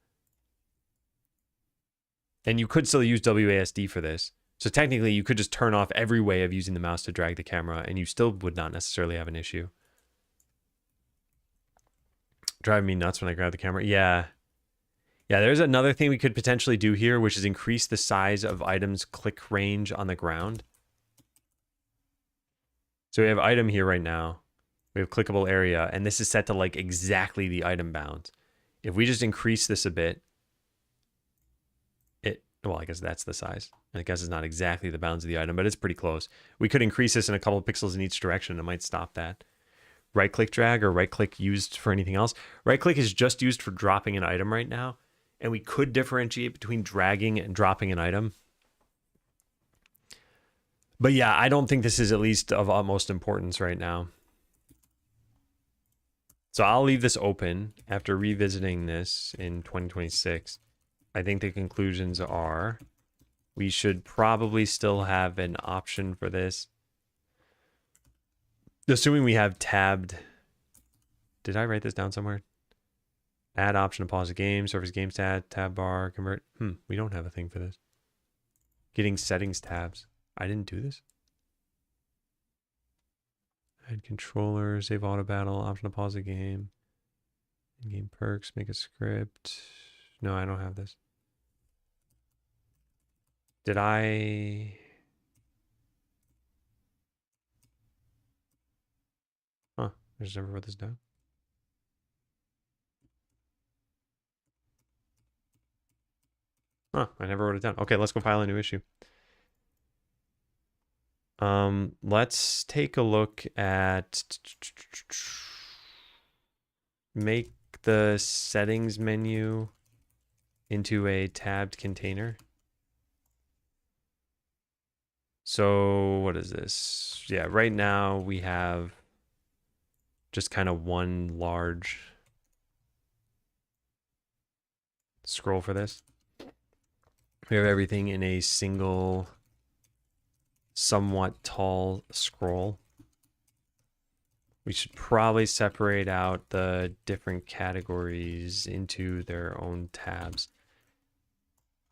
A: And you could still use WASD for this. So technically you could just turn off every way of using the mouse to drag the camera and you still would not necessarily have an issue. Driving me nuts when I grab the camera. Yeah. Yeah, there's another thing we could potentially do here, which is increase the size of items' click range on the ground. So we have item here right now. We have clickable area, and this is set to like exactly the item bounds. If we just increase this a bit, well, I guess that's the size. I guess it's not exactly the bounds of the item, but it's pretty close. We could increase this in a couple of pixels in each direction. It might stop that. Right click drag or right click used for anything else. Right click is just used for dropping an item right now. And we could differentiate between dragging and dropping an item. But yeah, I don't think this is at least of utmost importance right now. So I'll leave this open after revisiting this in 2026. I think the conclusions are we should probably still have an option for this. Assuming we have tabbed. Did I write this down somewhere? Add option to pause the game, surface game stat, tab bar, convert. We don't have a thing for this. Getting settings tabs. I didn't do this. Add controller, save auto battle, option to pause the game. In-game perks, make a script. No, I don't have this. Did I? Huh, I just never wrote this down. Huh, I never wrote it down. Okay, let's go file a new issue. Let's take a look at make the settings menu into a tabbed container. So what is this? Yeah, right now we have just kind of one large scroll for this. We have everything in a single, somewhat tall scroll. We should probably separate out the different categories into their own tabs.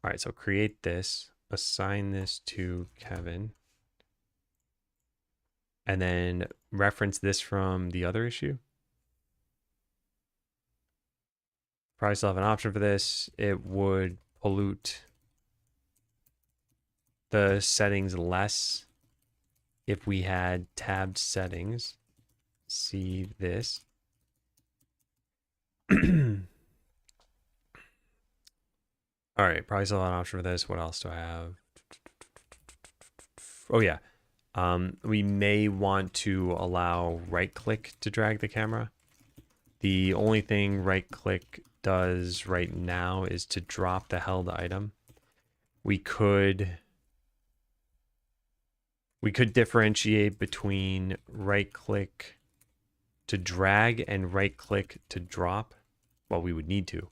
A: All right, so create this, assign this to Kevin, and then reference this from the other issue. Probably still have an option for this. It would pollute the settings less if we had tabbed settings. See this. All right, probably still have an option for this. What else do I have? Oh yeah, we may want to allow right click to drag the camera. The only thing right click does right now is to drop the held item. We could differentiate between right click to drag and right click to drop. Well, we would need to.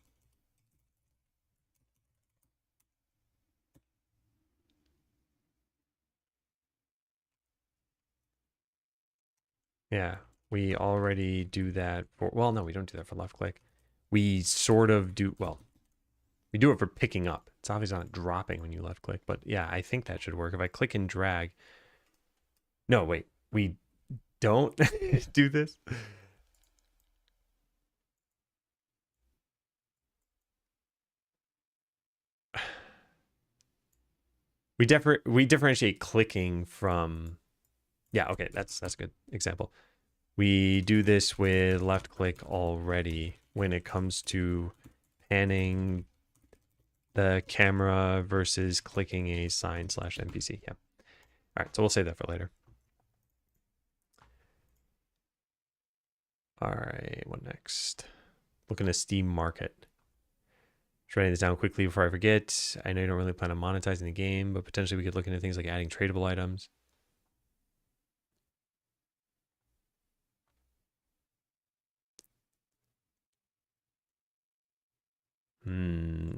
A: Yeah, we already do that for, well, no, we don't do that for left click. We sort of do, well, we do it for picking up. It's obviously not dropping when you left click, but yeah, I think that should work. If I click and drag, no, wait, we don't do this. We differentiate clicking from, yeah, okay, that's a good example. We do this with left click already when it comes to panning the camera versus clicking a sign / NPC. Yeah. All right, so we'll save that for later. All right, what next? Looking at Steam Market. Just writing this down quickly before I forget. I know you don't really plan on monetizing the game, but potentially we could look into things like adding tradable items.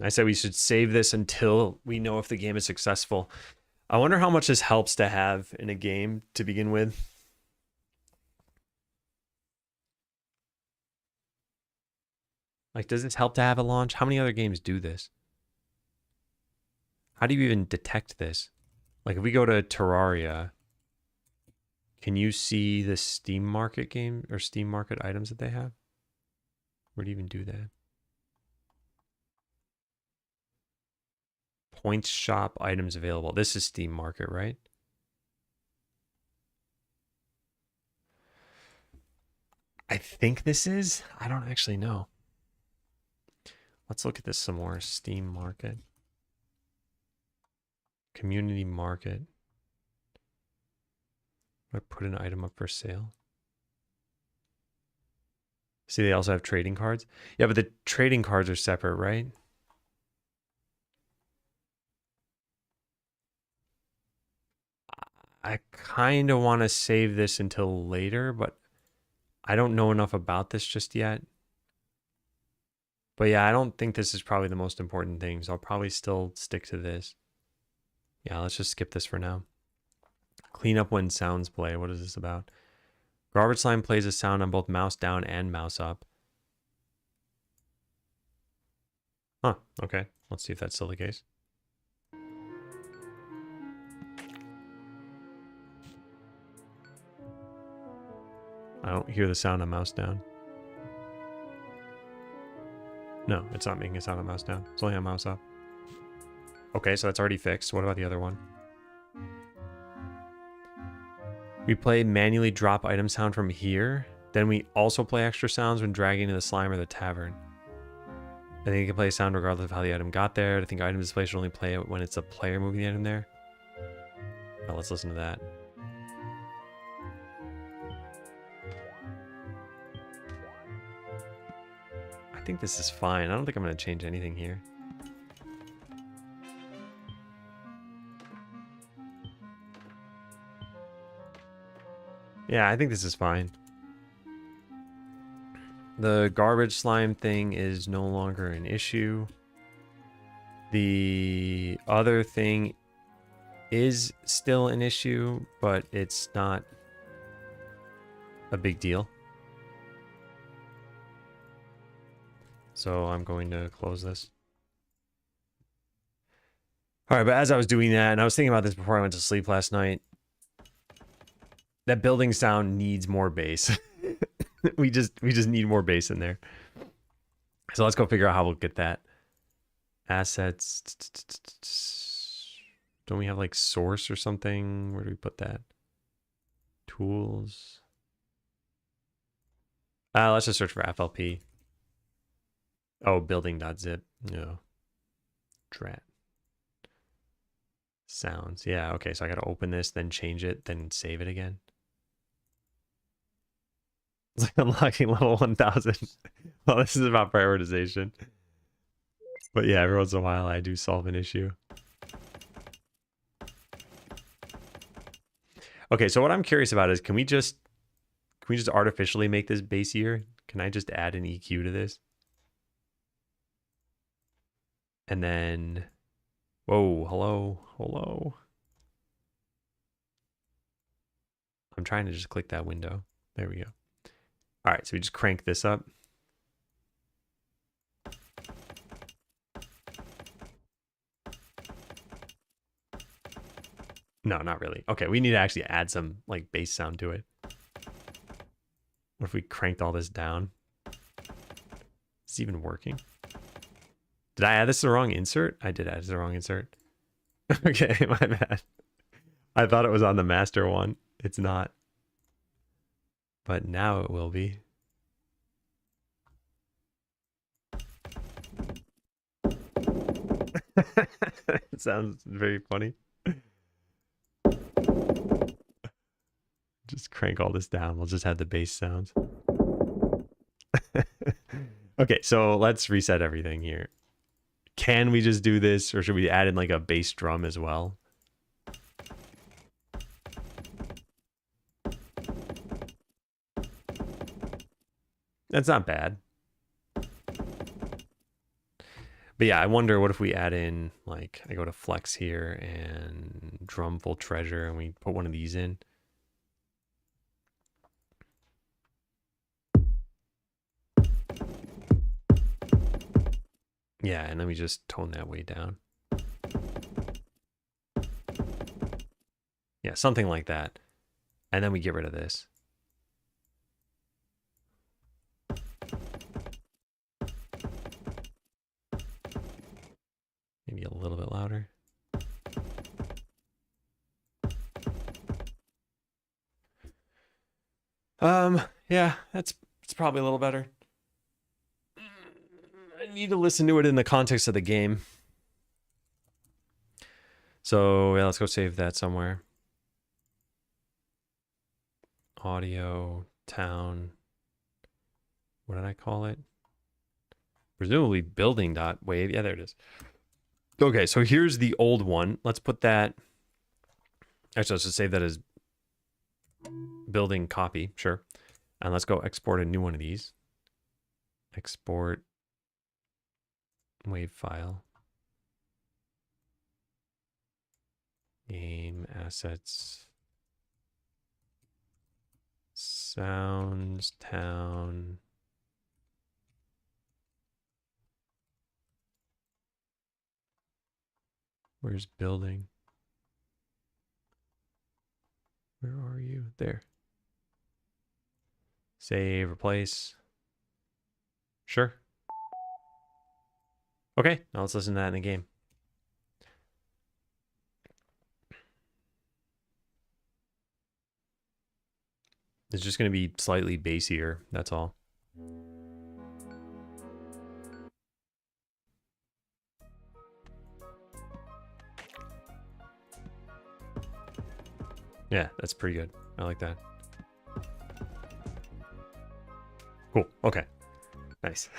A: I said we should save this until we know if the game is successful. I wonder how much this helps to have in a game to begin with. Like, does this help to have a launch? How many other games do this? How do you even detect this? Like, if we go to Terraria, can you see the Steam Market game or Steam Market items that they have? Where do you even do that? Points shop items available. This is Steam Market, right? I think this is. I don't actually know. Let's look at this some more. Steam Market. Community Market. I put an item up for sale. See, they also have trading cards. Yeah, but the trading cards are separate, right? I kind of want to save this until later, but I don't know enough about this just yet. But yeah, I don't think this is probably the most important thing, so I'll probably still stick to this. Yeah, let's just skip this for now. Clean up when sounds play. What is this about? Garbage Slime plays a sound on both mouse down and mouse up. Huh, okay. Let's see if that's still the case. I don't hear the sound on mouse down. No, it's not making a sound on mouse down. It's only on mouse up. Okay, so that's already fixed. What about the other one? We play manually drop item sound from here. Then we also play extra sounds when dragging to the slime or the tavern. I think you can play a sound regardless of how the item got there. I think item display should only play it when it's a player moving the item there. Now let's listen to that. I think this is fine. I don't think I'm going to change anything here. Yeah, I think this is fine. The garbage slime thing is no longer an issue. The other thing is still an issue, but it's not a big deal. So I'm going to close this. All right, but as I was doing that, and I was thinking about this before I went to sleep last night, that building sound needs more bass. we just need more bass in there. So let's go figure out how we'll get that. Assets. Don't we have like source or something? Where do we put that? Tools. Let's just search for FLP. Oh, building.zip. No. Drat. Sounds. Yeah, okay, so I gotta open this, then change it, then save it again. It's like unlocking level 1000. Well, this is about prioritization. But yeah, every once in a while I do solve an issue. Okay, so what I'm curious about is can we just artificially make this bassier? Can I just add an EQ to this? And then, whoa, hello. I'm trying to just click that window. There we go. All right, so we just crank this up. No, not really. Okay, we need to actually add some like bass sound to it. What if we cranked all this down? Is it even working? Did I add this to the wrong insert? I did add the wrong insert. Okay, my bad. I thought it was on the master one. It's not. But now it will be. It sounds very funny. Just crank all this down. We'll just have the bass sounds. Okay, so let's reset everything here. Can we just do this, or should we add in like a bass drum as well? That's not bad. But yeah, I wonder what if we add in, like, I go to flex here and drum full treasure and we put one of these in. Yeah, and then we just tone that way down. Yeah, something like that. And then we get rid of this. Maybe a little bit louder. Yeah, it's probably a little better. I need to listen to it in the context of the game. So yeah, let's go save that somewhere. Audio, town. What did I call it? Presumably building.wave. Yeah, there it is. Okay, so here's the old one. Let's put that. Actually, let's just save that as building copy. Sure. And let's go export a new one of these. Export wave file. Game assets. Sounds town. Where's building? Where are you? There. Save, replace. Sure. Okay, now let's listen to that in the game. It's just going to be slightly bassier, that's all. Yeah, that's pretty good. I like that. Cool. Okay. Nice.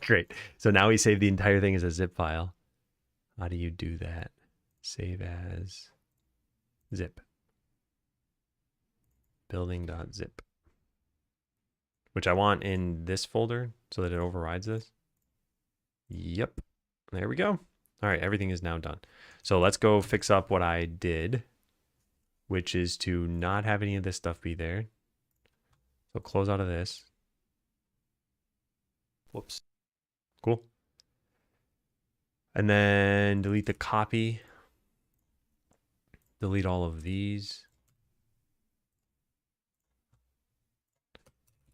A: Great. So now we save the entire thing as a zip file. How do you do that? Save as zip. Building.zip. Which I want in this folder so that it overrides this. Yep. There we go. All right, everything is now done. So let's go fix up what I did, which is to not have any of this stuff be there. So close out of this. Whoops. Cool. And then delete the copy. Delete all of these.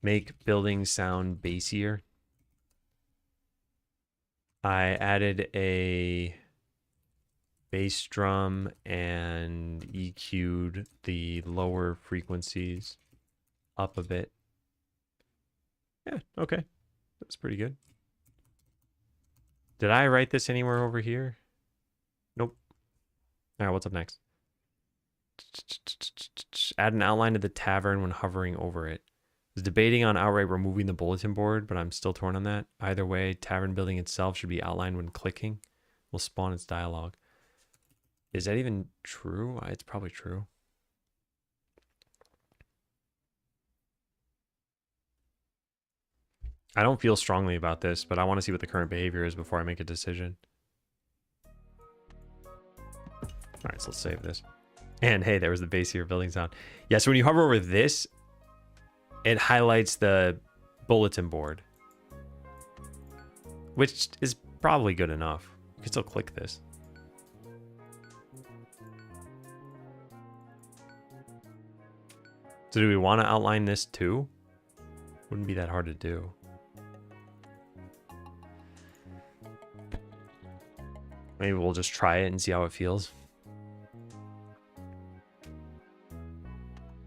A: Make building sound bassier. I added a bass drum and EQ'd the lower frequencies up a bit. Yeah, okay. That's pretty good. Did I write this anywhere over here? Nope. All right, what's up next? Add an outline to the tavern when hovering over it. I was debating on outright removing the bulletin board, but I'm still torn on that. Either way, tavern building itself should be outlined when clicking. Will spawn its dialogue. Is that even true? It's probably true. I don't feel strongly about this, but I want to see what the current behavior is before I make a decision. All right, so let's save this. And hey, there was the bassier building sound. Yeah, so when you hover over this, it highlights the bulletin board, which is probably good enough. You can still click this. So do we want to outline this too? Wouldn't be that hard to do. Maybe we'll just try it and see how it feels.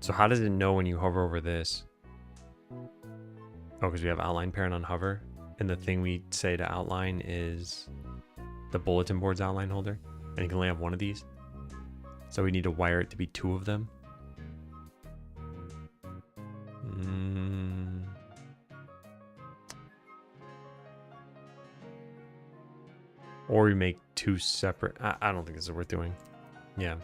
A: So how does it know when you hover over this? Oh, because we have outline parent on hover. And the thing we say to outline is the bulletin board's outline holder. And you can only have one of these. So we need to wire it to be two of them. Or we make two separate. I don't think this is worth doing. Yeah.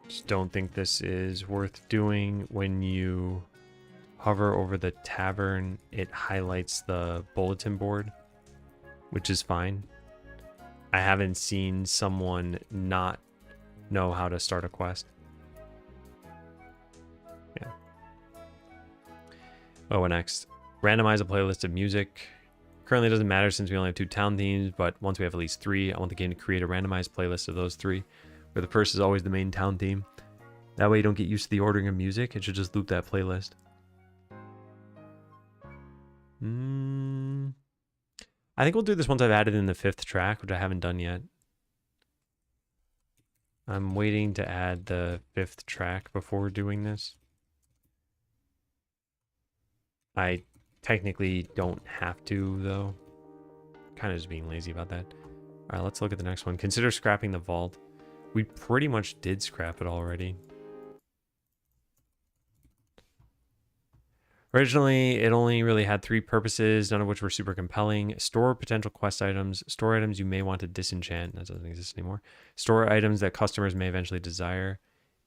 A: Just don't think this is worth doing. When you hover over the tavern, it highlights the bulletin board, which is fine. I haven't seen someone not know how to start a quest. Yeah. Oh, what next? Randomize a playlist of music. Currently, it doesn't matter since we only have 2 town themes, but once we have at least 3, I want the game to create a randomized playlist of those 3, where the first is always the main town theme. That way you don't get used to the ordering of music. It should just loop that playlist. I think we'll do this once I've added in the 5th track, which I haven't done yet. I'm waiting to add the 5th track before doing this. I technically don't have to, though. Kind of just being lazy about that. All right, let's look at the next one. Consider scrapping the vault. We pretty much did scrap it already. Originally, it only really had 3 purposes, none of which were super compelling. Store potential quest items. Store items you may want to disenchant. That doesn't exist anymore. Store items that customers may eventually desire.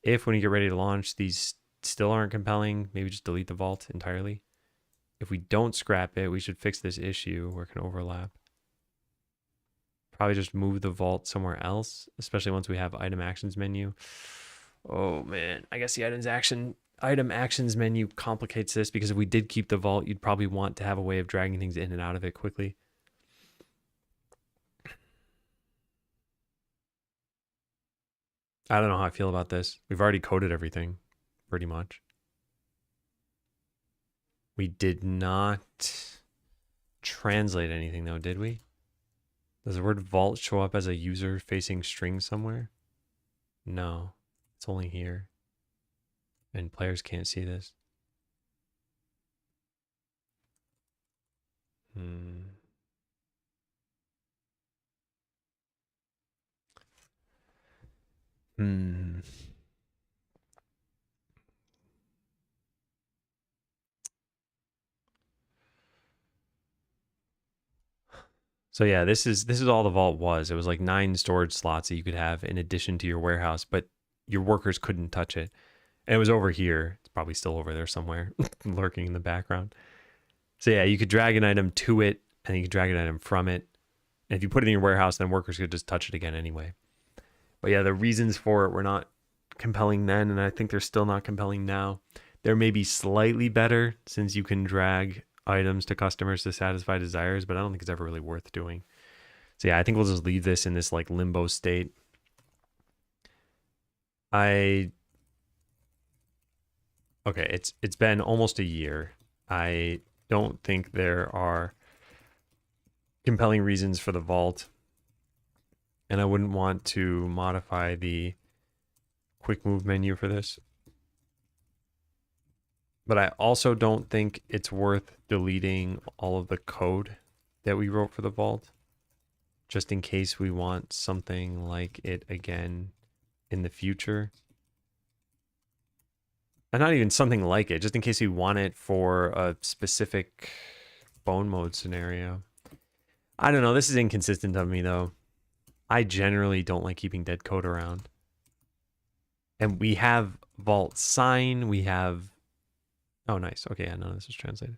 A: If, when you get ready to launch, these still aren't compelling, maybe just delete the vault entirely. If we don't scrap it, we should fix this issue where it can overlap. Probably just move the vault somewhere else, especially once we have item actions menu. Oh man, I guess the item actions menu complicates this, because if we did keep the vault, you'd probably want to have a way of dragging things in and out of it quickly. I don't know how I feel about this. We've already coded everything, pretty much. We did not translate anything though, did we? Does the word vault show up as a user-facing string somewhere? No, it's only here. And players can't see this. So yeah, this is all the vault was. It was like 9 storage slots that you could have in addition to your warehouse, but your workers couldn't touch it. And it was over here. It's probably still over there somewhere, lurking in the background. So yeah, you could drag an item to it, and you could drag an item from it. And if you put it in your warehouse, then workers could just touch it again anyway. But yeah, the reasons for it were not compelling then, and I think they're still not compelling now. They're maybe slightly better since you can drag items to customers to satisfy desires, but I don't think it's ever really worth doing. So yeah, I think we'll just leave this in this like limbo state. Okay, it's been almost a year. I don't think there are compelling reasons for the vault, and I wouldn't want to modify the quick move menu for this. But I also don't think it's worth deleting all of the code that we wrote for the vault, just in case we want something like it again in the future. And not even something like it, just in case we want it for a specific bone mode scenario. I don't know, this is inconsistent of me though. I generally don't like keeping dead code around. And we have vault sign, we have... Oh, nice. Okay, yeah, none of this is translated.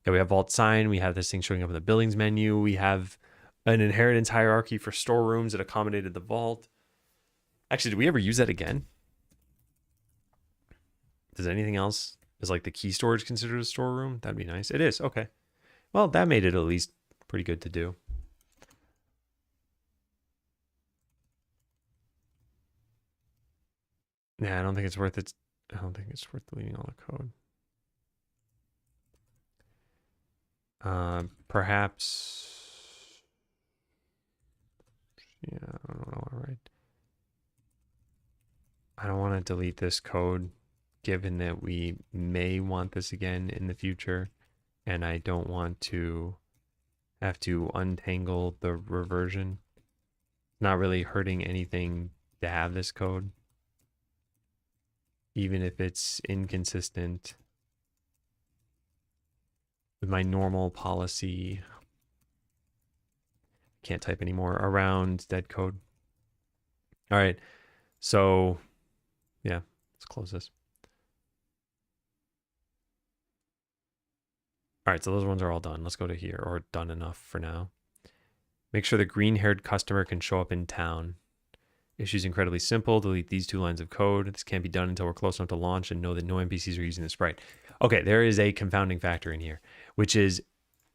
A: Yeah, we have vault sign. We have this thing showing up in the buildings menu. We have an inheritance hierarchy for storerooms that accommodated the vault. Actually, did we ever use that again? Does anything else? Is like the key storage considered a storeroom? That'd be nice. It is. Okay. Well, that made it at least pretty good to do. Yeah, I don't think it's worth it. I don't think it's worth deleting all the code. Perhaps, yeah, I don't know, all right. I don't want to delete this code, given that we may want this again in the future, and I don't want to have to untangle the reversion. Not really hurting anything to have this code, even if it's inconsistent with my normal policy Can't type anymore. Around dead code. All right. So yeah, let's close this. All right, so those ones are all done. Let's go to here, or done enough for now. Make sure the green-haired customer can show up in town. Issue's incredibly simple. Delete these 2 lines of code. This can't be done until we're close enough to launch and know that no NPCs are using the sprite. Okay, there is a confounding factor in here, which is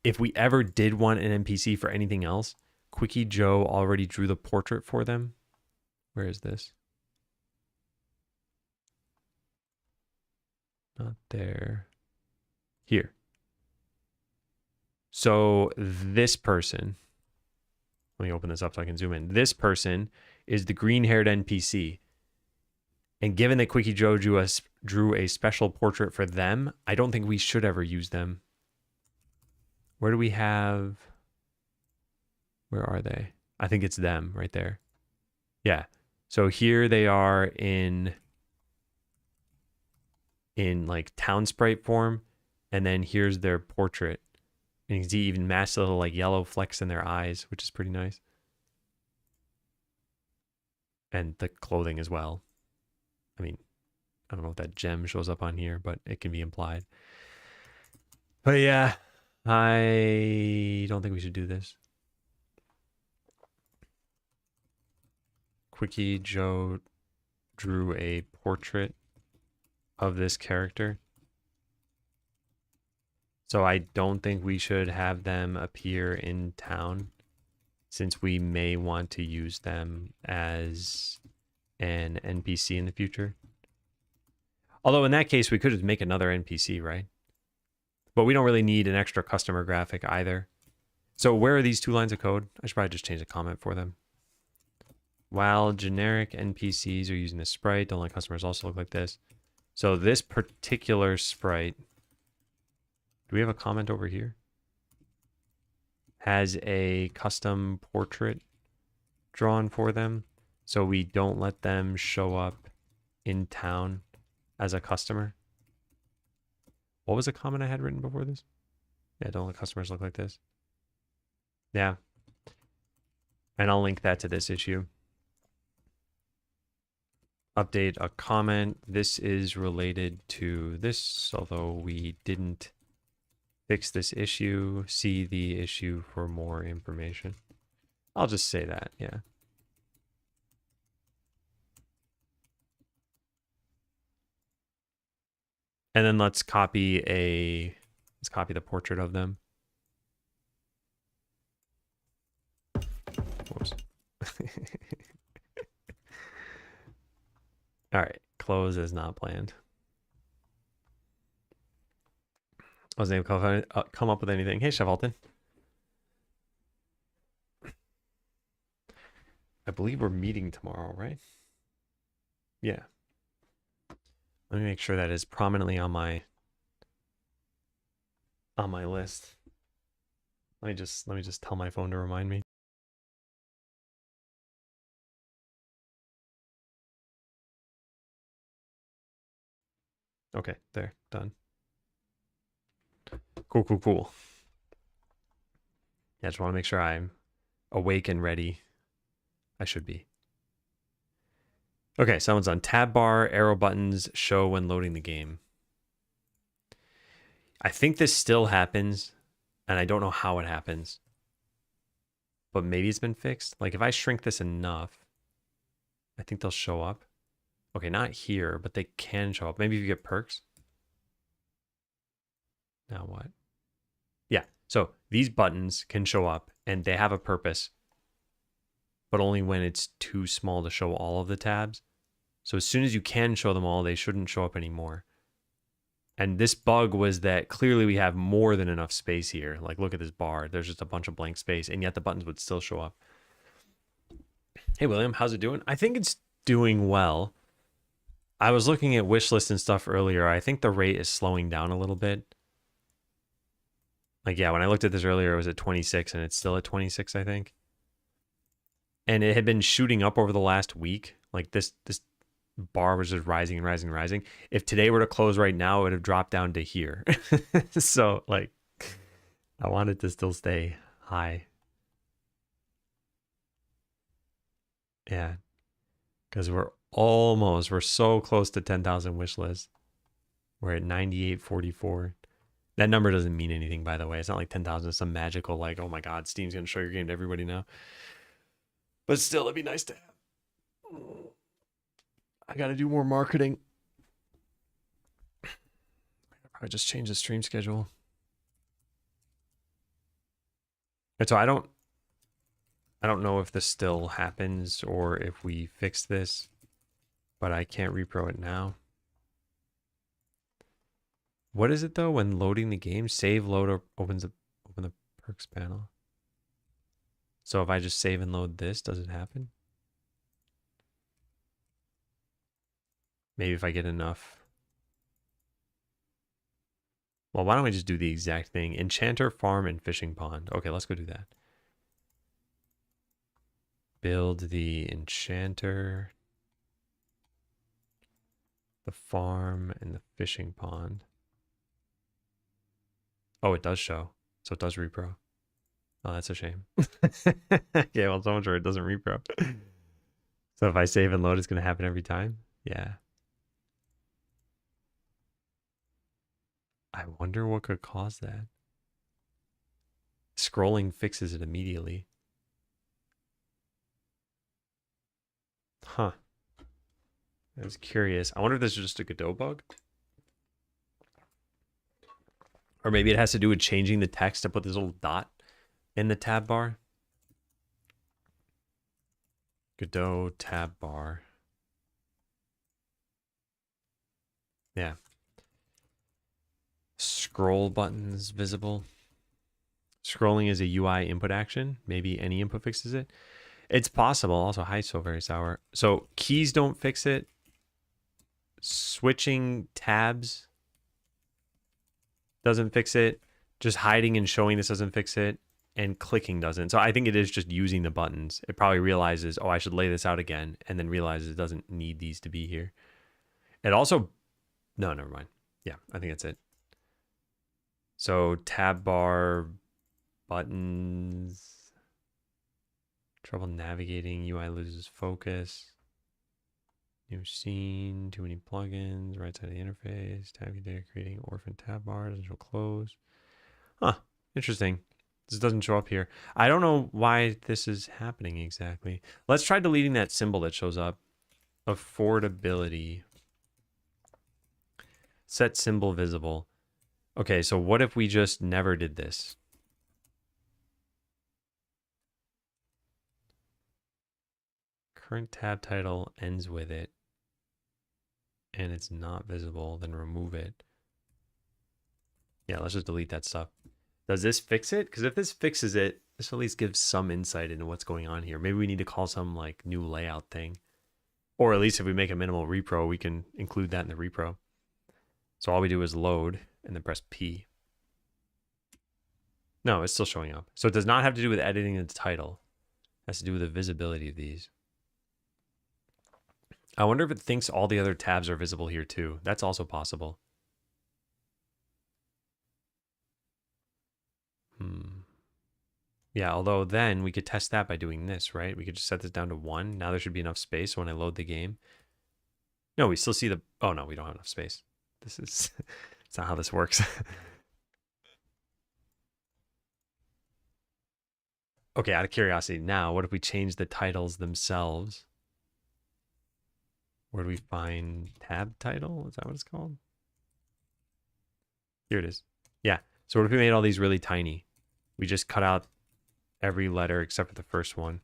A: if we ever did want an NPC for anything else, Quickie Joe already drew the portrait for them. Where is this? Not there. Here. So this person, let me open this up so I can zoom in. This person is the green-haired NPC. And given that Quickie Joe drew a special portrait for them, I don't think we should ever use them. Where do we have... Where are they? I think it's them right there. Yeah. So here they are in like town sprite form. And then here's their portrait. And you can see even match the little like yellow flecks in their eyes, which is pretty nice. And the clothing as well. I mean, I don't know if that gem shows up on here, but it can be implied. But yeah, I don't think we should do this. Quickie Joe drew a portrait of this character. So I don't think we should have them appear in town, since we may want to use them as an NPC in the future. Although in that case, we could just make another NPC, right? But we don't really need an extra customer graphic either. So where are these 2 lines of code? I should probably just change a comment for them. While generic NPCs are using the sprite, don't let customers also look like this. So this particular sprite, do we have a comment over here? Has a custom portrait drawn for them, so we don't let them show up in town as a customer. What was the comment I had written before this? Yeah, don't let customers look like this. Yeah. And I'll link that to this issue. Update a comment. This is related to this, although we didn't fix this issue. See the issue for more information. I'll just say that, yeah. And then let's copy the portrait of them. Whoops. All right, close is not planned. I wasn't able to come up with anything. Hey, Chef Alton. I believe we're meeting tomorrow, right? Yeah. Let me make sure that is prominently on my list. Let me just tell my phone to remind me. Okay, there, done. Cool. Yeah, I just want to make sure I'm awake and ready. I should be. Okay, someone's on tab bar, arrow buttons show when loading the game. I think this still happens, and I don't know how it happens. But maybe it's been fixed. Like if I shrink this enough, I think they'll show up. Okay, not here, but they can show up. Maybe if you get perks. Now what? Yeah, so these buttons can show up, and they have a purpose, but only when it's too small to show all of the tabs. So as soon as you can show them all, they shouldn't show up anymore. And this bug was that clearly we have more than enough space here. Like, look at this bar. There's just a bunch of blank space, and yet the buttons would still show up. Hey, William, how's it doing? I think it's doing well. I was looking at wishlist and stuff earlier. I think the rate is slowing down a little bit. Like, yeah, when I looked at this earlier, it was at 26, and it's still at 26, I think. And it had been shooting up over the last week. Like, this bar was just rising and rising and rising. If today were to close right now, it would have dropped down to here. So, like, I wanted to still stay high. Yeah, because we're so close to 10,000 wish lists. We're at 9844. That number doesn't mean anything, by the way. It's not like 10,000 is some magical, like, oh my God, Steam's going to show your game to everybody now. But still, it'd be nice to have. I got to do more marketing. I just change the stream schedule. And so I don't know if this still happens or if we fix this, but I can't repro it now. What is it though when loading the game? Save load or open the perks panel. So if I just save and load this, does it happen? Maybe if I get enough. Well, why don't we just do the exact thing? Enchanter, farm, and fishing pond. Okay, let's go do that. Build the enchanter, the farm, and the fishing pond. Oh, it does show. So it does repro. Oh, that's a shame. Yeah, well, so much for it doesn't repro. So if I save and load, it's going to happen every time? Yeah. I wonder what could cause that. Scrolling fixes it immediately. Huh. I was curious. I wonder if this is just a Godot bug. Or maybe it has to do with changing the text to put this little dot in the tab bar. Godot tab bar. Yeah. Scroll buttons visible. Scrolling is a UI input action. Maybe any input fixes it. It's possible. Also, hi, so very sour. So keys don't fix it. Switching tabs doesn't fix it. Just hiding and showing this doesn't fix it. And clicking doesn't. So I think it is just using the buttons. It probably realizes, oh, I should lay this out again. And then realizes it doesn't need these to be here. It also, no, never mind. Yeah, I think that's it. So tab bar, buttons, trouble navigating, UI loses focus. New scene, too many plugins, right side of the interface, tab data creating orphan tab bar, doesn't show close. Huh, interesting. This doesn't show up here. I don't know why this is happening exactly. Let's try deleting that symbol that shows up. Affordability. Set symbol visible. Okay, so what if we just never did this? Current tab title ends with it. And it's not visible, then remove it. Yeah, let's just delete that stuff. Does this fix it? Because if this fixes it, this at least gives some insight into what's going on here. Maybe we need to call some like new layout thing. Or at least if we make a minimal repro, we can include that in the repro. So all we do is load and then press P. No, it's still showing up. So it does not have to do with editing the title. It has to do with the visibility of these. I wonder if it thinks all the other tabs are visible here too. That's also possible. Yeah, although then we could test that by doing this, right? We could just set this down to 1. Now there should be enough space when I load the game. No, we still see the... Oh, no, we don't have enough space. This is... It's not how this works. Okay, out of curiosity, now, what if we change the titles themselves? Where do we find tab title? Is that what it's called? Here it is. Yeah, so what if we made all these really tiny? We just cut out every letter except for the first one.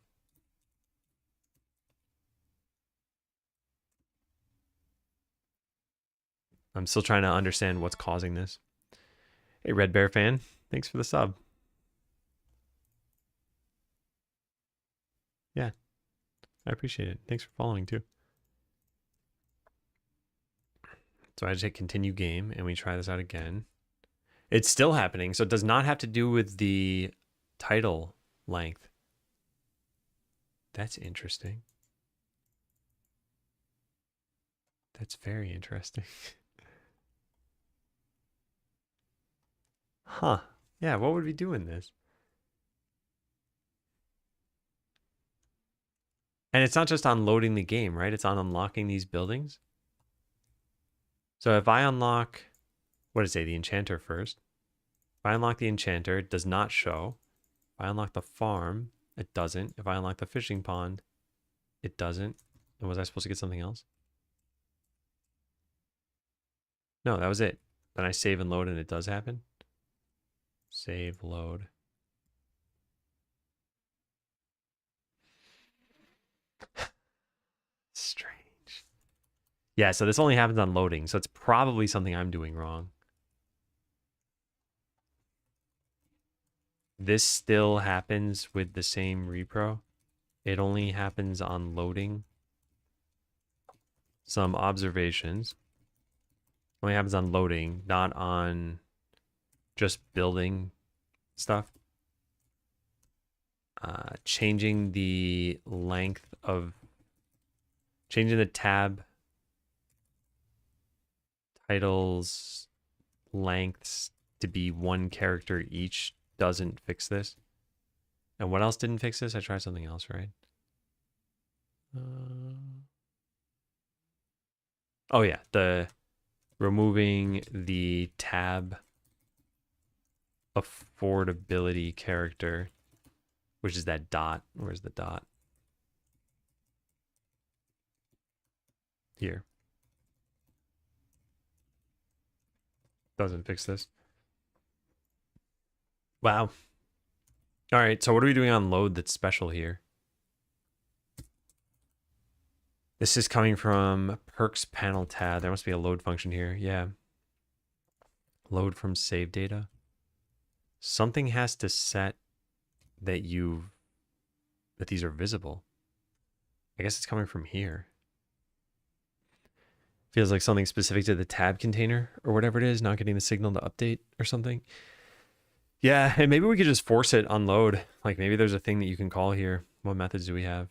A: I'm still trying to understand what's causing this. Hey, Red Bear fan, thanks for the sub. Yeah, I appreciate it. Thanks for following too. So I just hit continue game and we try this out again. It's still happening, so it does not have to do with the title length. That's interesting. That's very interesting. Huh. Yeah, what would we do in this? And it's not just on loading the game, right? It's on unlocking these buildings. So if I unlock, what did it say, the enchanter first? If I unlock the enchanter, it does not show. If I unlock the farm, it doesn't. If I unlock the fishing pond, it doesn't. And was I supposed to get something else? No, that was it. Then I save and load and it does happen. Save, load. Strange. Yeah, so this only happens on loading, so it's probably something I'm doing wrong. This still happens with the same repro. It only happens on loading. Some observations. Only happens on loading, not on just building stuff. Changing the length of, changing the tab titles lengths to be 1 character each doesn't fix this. And what else didn't fix this? I tried something else, right? Oh yeah, the removing the tab affordability character, which is that dot. Where's the dot? Here. Doesn't fix this. Wow. All right, so what are we doing on load that's special here? This is coming from perks panel tab. There must be a load function here. Yeah. Load from save data. Something has to set that these are visible. I guess it's coming from here. Feels like something specific to the tab container or whatever it is, not getting the signal to update or something. Yeah, and maybe we could just force it on load. Like maybe there's a thing that you can call here. What methods do we have?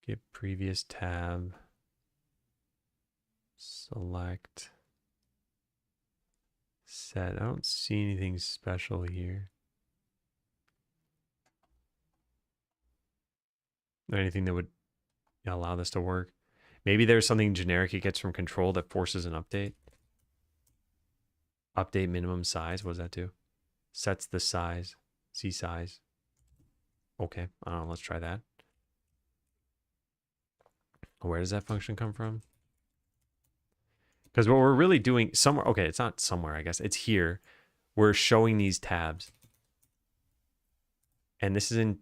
A: Get previous tab. Select. Set. I don't see anything special here. Or anything that would allow this to work. Maybe there's something generic it gets from control that forces an update. Update minimum size. What does that do? Sets the size. See size. Okay. I don't know. Let's try that. Where does that function come from? Because what we're really doing somewhere. Okay, it's not somewhere, I guess. It's here. We're showing these tabs. And this is in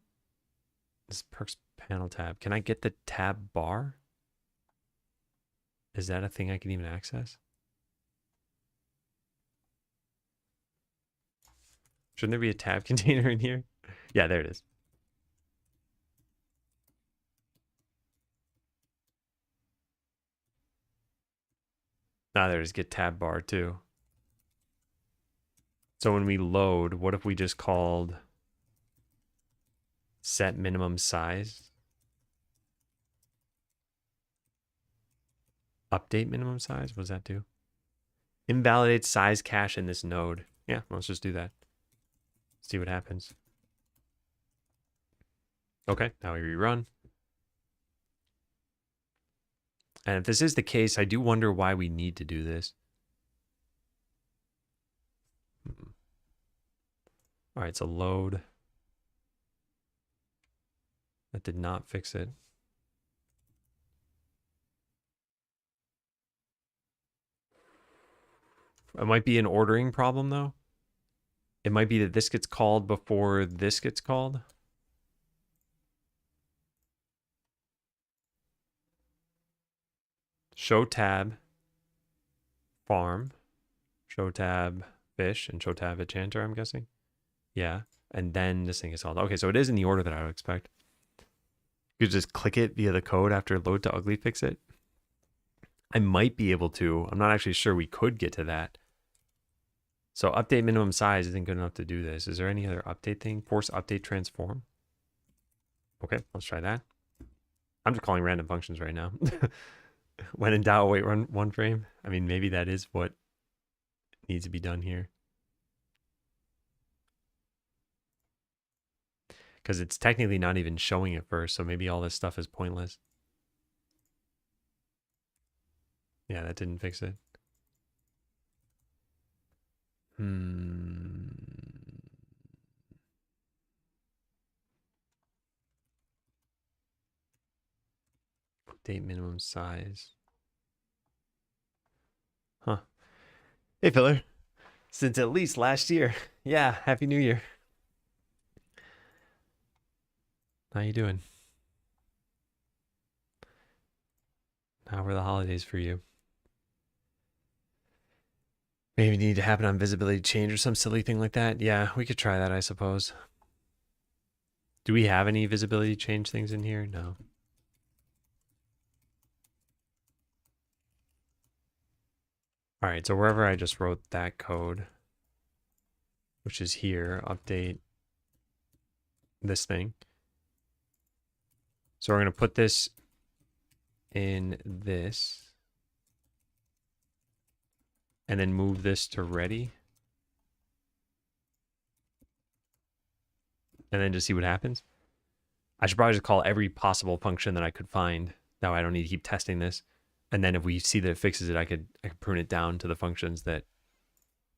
A: this perks panel tab. Can I get the tab bar? Is that a thing I can even access? Shouldn't there be a tab container in here? Yeah, there it is. Ah, there it is. Get tab bar too. So when we load, what if we just called set minimum size? Update minimum size? What does that do? Invalidate size cache in this node. Yeah, let's just do that. See what happens. Okay, now we rerun. And if this is the case, I do wonder why we need to do this. All right, so load. That did not fix it. It might be an ordering problem, though. It might be that this gets called before this gets called. Show tab farm, show tab fish, and show tab enchanter, I'm guessing. Yeah, and then this thing is called. Okay, so it is in the order that I would expect. You could just click it via the code after load to ugly fix it. I might be able to. I'm not actually sure we could get to that. So update minimum size isn't good enough to do this. Is there any other update thing? Force update transform. Okay, let's try that. I'm just calling random functions right now. When in doubt, wait, run one frame. I mean, maybe that is what needs to be done here. Because it's technically not even showing it first, so maybe all this stuff is pointless. Yeah, that didn't fix it. Date minimum size. Huh. Hey, Filler. Since at least last year. Yeah, Happy New Year. How you doing? How were the holidays for you? Maybe need to happen on visibility change or some silly thing like that. Yeah, we could try that, I suppose. Do we have any visibility change things in here? No. All right, so wherever I just wrote that code, which is here, update this thing. So we're going to put this in this and then move this to ready. And then just see what happens. I should probably just call every possible function that I could find. That way I don't need to keep testing this. And then if we see that it fixes it, I could prune it down to the functions that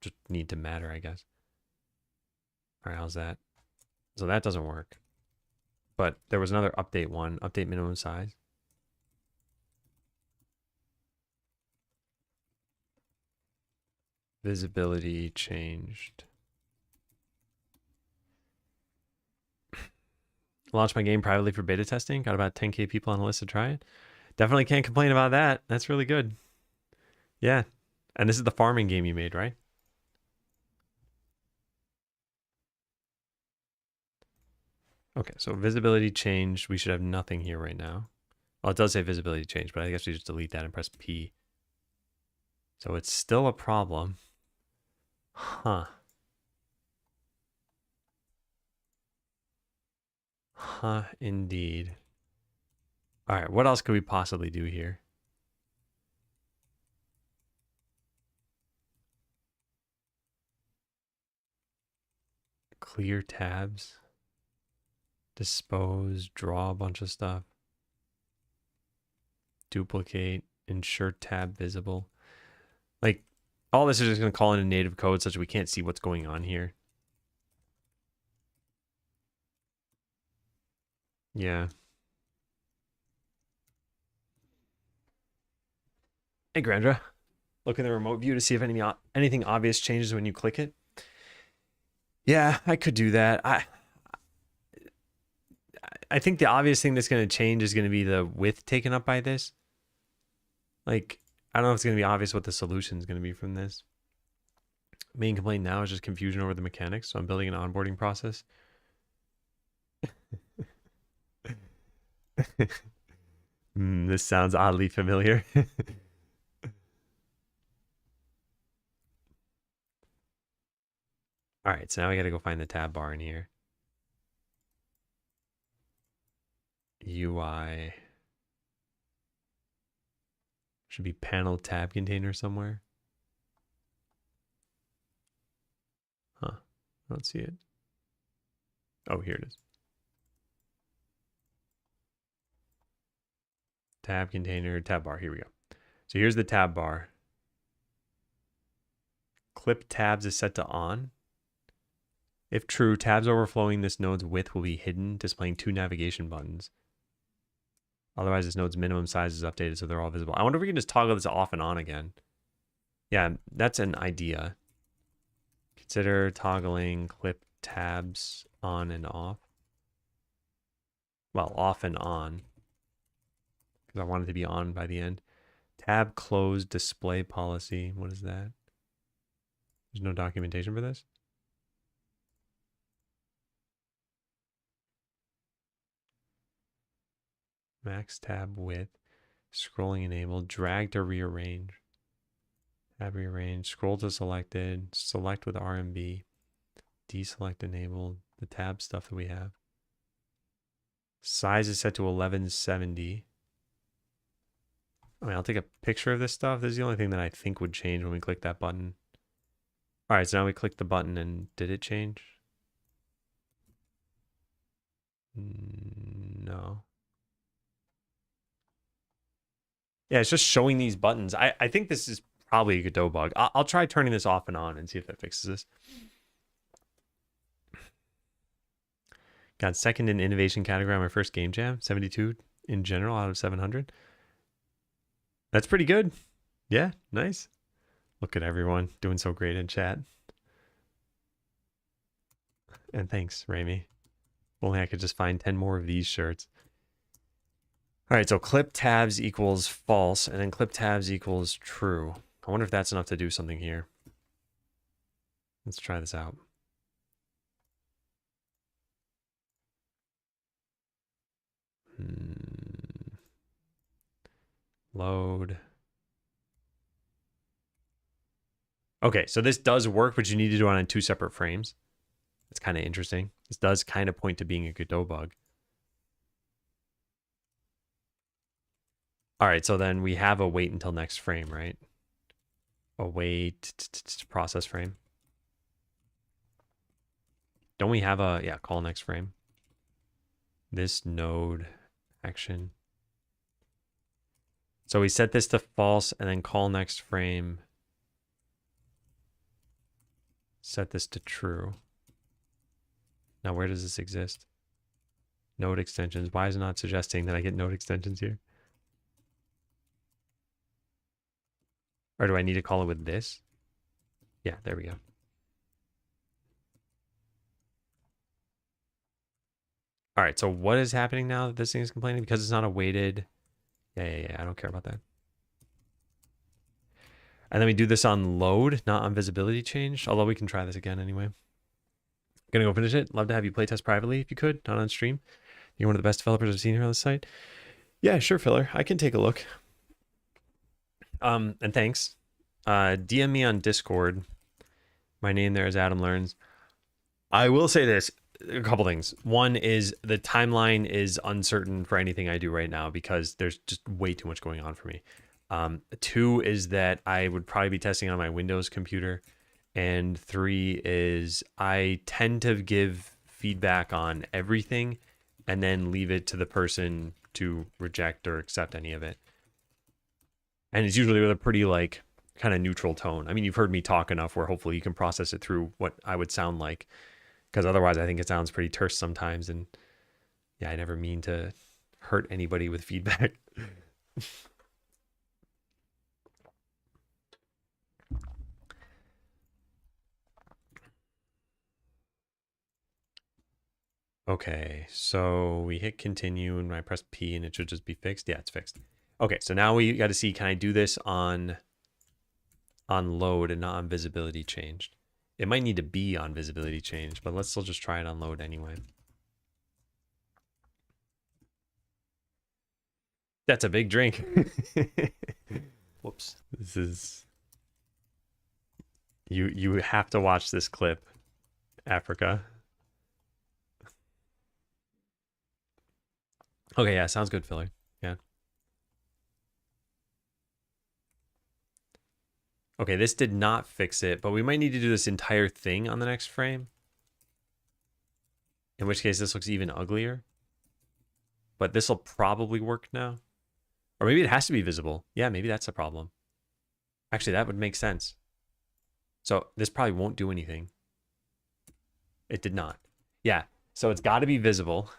A: just need to matter, I guess. All right, how's that? So that doesn't work. But there was another update one, update minimum size. Visibility changed. Launched my game privately for beta testing. Got about 10K people on the list to try it. Definitely can't complain about that. That's really good. Yeah. And this is the farming game you made, right? Okay, so visibility changed. We should have nothing here right now. Well, it does say visibility change, but I guess we just delete that and press P. So it's still a problem. Huh. Huh, indeed. All right, what else could we possibly do here? Clear tabs. Dispose, draw a bunch of stuff. Duplicate, insert tab visible. Like, all this is just going to call in a native code such that we can't see what's going on here. Yeah. Hey, Grandra. Look in the remote view to see if anything obvious changes when you click it. Yeah, I could do that. I think the obvious thing that's going to change is going to be the width taken up by this. Like, I don't know if it's going to be obvious what the solution is going to be from this. Main complaint now is just confusion over the mechanics, so I'm building an onboarding process. This sounds oddly familiar. All right, so now I got to go find the tab bar in here. UI. Should be panel tab container somewhere. Huh. I don't see it. Oh, here it is. Tab container, tab bar. Here we go. So here's the tab bar. Clip tabs is set to on. If true, tabs overflowing this node's width will be hidden, displaying 2 navigation buttons. Otherwise, this node's minimum size is updated so they're all visible. I wonder if we can just toggle this off and on again. Yeah, that's an idea. Consider toggling clip tabs on and off. Well, off and on. Because I want it to be on by the end. Tab close display policy. What is that? There's no documentation for this? Max tab width. Scrolling enabled. Drag to rearrange. Tab rearrange. Scroll to selected. Select with RMB. Deselect enabled. The tab stuff that we have. Size is set to 1170. I mean, I'll take a picture of this stuff. This is the only thing that I think would change when we click that button. All right, so now we click the button and did it change? No. Yeah, it's just showing these buttons. I think this is probably a Godot bug. I'll try turning this off and on and see if that fixes this. Got second in innovation category on my first game jam. 72 in general out of 700. That's pretty good. Yeah, nice. Look at everyone doing so great in chat. And thanks, Rami. Only I could just find 10 more of these shirts. All right, so clip tabs equals false, and then clip tabs equals true. I wonder if that's enough to do something here. Let's try this out. Load. Okay, so this does work, but you need to do it on 2 separate frames. It's kind of interesting. This does kind of point to being a Godot bug. All right, so then we have a wait until next frame, right? A wait process frame. Don't we have a, yeah, call next frame? This node action. So we set this to false and then call next frame. Set this to true. Now, where does this exist? Node extensions. Why is it not suggesting that I get node extensions here? Or do I need to call it with this? Yeah, there we go. All right, so what is happening now that this thing is complaining? Because it's not a weighted... Yeah, I don't care about that. And then we do this on load, not on visibility change. Although we can try this again anyway. Gonna go finish it. Love to have you playtest privately if you could, not on stream. You're one of the best developers I've seen here on the site. Yeah, sure, Filler. I can take a look. And thanks. DM me on Discord. My name there is Adam Learns. I will say this. A couple things. One is the timeline is uncertain for anything I do right now because there's just way too much going on for me. 2 is that I would probably be testing on my Windows computer. And 3 is I tend to give feedback on everything and then leave it to the person to reject or accept any of it. And it's usually with a pretty like kind of neutral tone. I mean, you've heard me talk enough where hopefully you can process it through what I would sound like. Because otherwise I think it sounds pretty terse sometimes. And yeah, I never mean to hurt anybody with feedback. Okay, so we hit continue and I press P and it should just be fixed. Yeah, it's fixed. Okay, so now we got to see, can I do this on load and not on visibility changed? It might need to be on visibility changed, but let's still just try it on load anyway. That's a big drink. Whoops. This is... You have to watch this clip, Africa. Okay, yeah, sounds good, Filler. Yeah. Okay, this did not fix it, but we might need to do this entire thing on the next frame. In which case, this looks even uglier. But this will probably work now. Or maybe it has to be visible. Yeah, maybe that's the problem. Actually, that would make sense. So this probably won't do anything. It did not. Yeah, so it's got to be visible.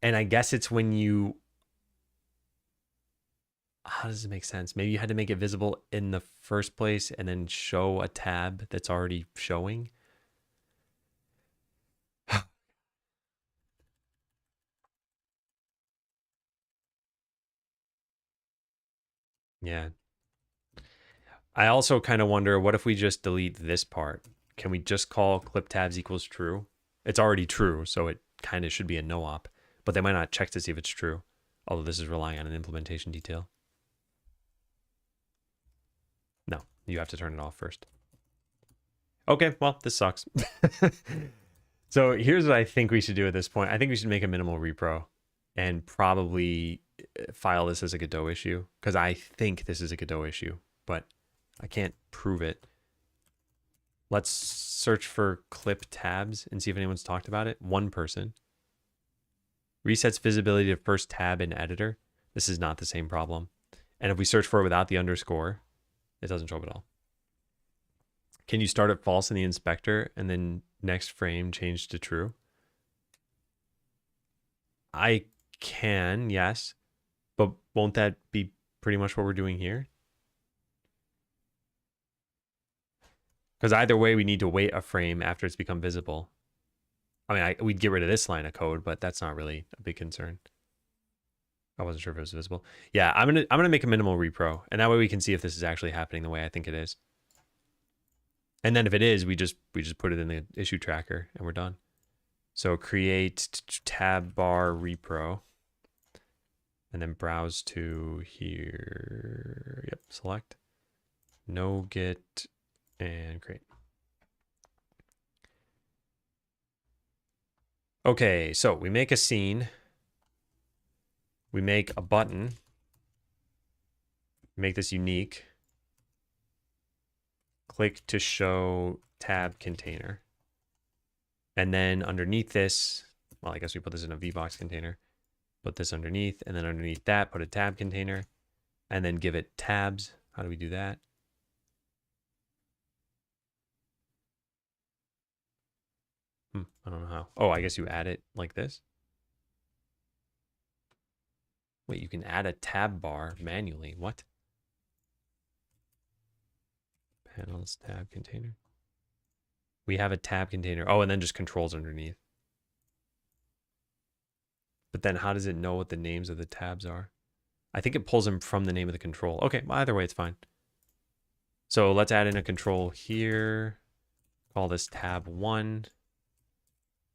A: And I guess it's when you... How does it make sense? Maybe you had to make it visible in the first place and then show a tab that's already showing. Yeah. I also kind of wonder, what if we just delete this part? Can we just call clip tabs equals true? It's already true, so it kind of should be a no-op. But they might not check to see if it's true. Although this is relying on an implementation detail. No, you have to turn it off first. Okay, well, this sucks. So here's what I think we should do at this point. I think we should make a minimal repro and probably file this as a Godot issue, because I think this is a Godot issue, but I can't prove it. Let's search for clip tabs and see if anyone's talked about it. One person. Resets visibility to first tab in editor. This is not the same problem. And if we search for it without the underscore, it doesn't show up at all. Can you start at false in the inspector and then next frame change to true? I can, yes. But won't that be pretty much what we're doing here? Because either way, we need to wait a frame after it's become visible. I mean, we'd get rid of this line of code, but that's not really a big concern. I wasn't sure if it was visible. Yeah, I'm gonna make a minimal repro, and that way we can see if this is actually happening the way I think it is. And then if it is, we just put it in the issue tracker and we're done. So create tab bar repro, and then browse to here. Yep, select no git and create. Okay, so we make a scene. We make a button. Make this unique. Click to show tab container. And then underneath this, well, I guess we put this in a VBox container. Put this underneath, and then underneath that, put a tab container, and then give it tabs. How do we do that? I don't know how. Oh, I guess you add it like this. Wait, you can add a tab bar manually. What? Panels, tab container. We have a tab container. Oh, and then just controls underneath. But then how does it know what the names of the tabs are? I think it pulls them from the name of the control. Okay, well, either way, it's fine. So let's add in a control here. Call this tab 1,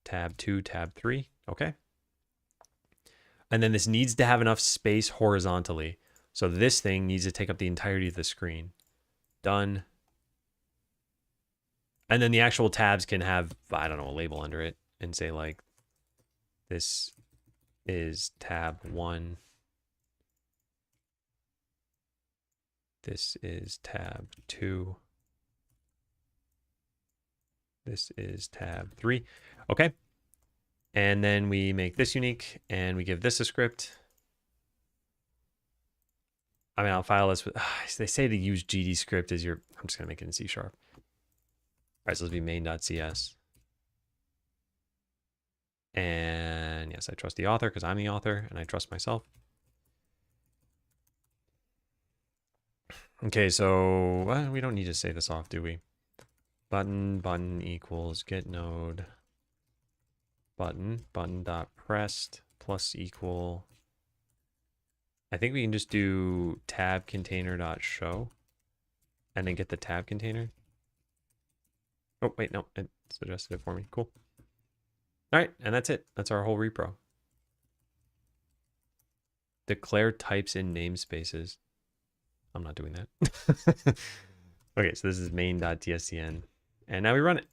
A: tab 2, tab 3. Okay. And then this needs to have enough space horizontally. So this thing needs to take up the entirety of the screen. Done. And then the actual tabs can have, I don't know, a label under it and say like, this is tab 1. This is tab 2. This is tab 3. Okay. And then we make this unique and we give this a script. I mean, I'll file this with, they say to use GD script as your, I'm just going to make it in C#. All right, so let's be main.cs. And yes, I trust the author because I'm the author and I trust myself. Okay, so we don't need to say this off, do we? Button equals get node button dot pressed plus equal. I think we can just do tab container dot show and then get the tab container. Oh, wait, no, it suggested it for me. Cool. All right, and that's it. That's our whole repro. Declare types in namespaces. I'm not doing that. Okay, so this is main.tscn. And now we run it.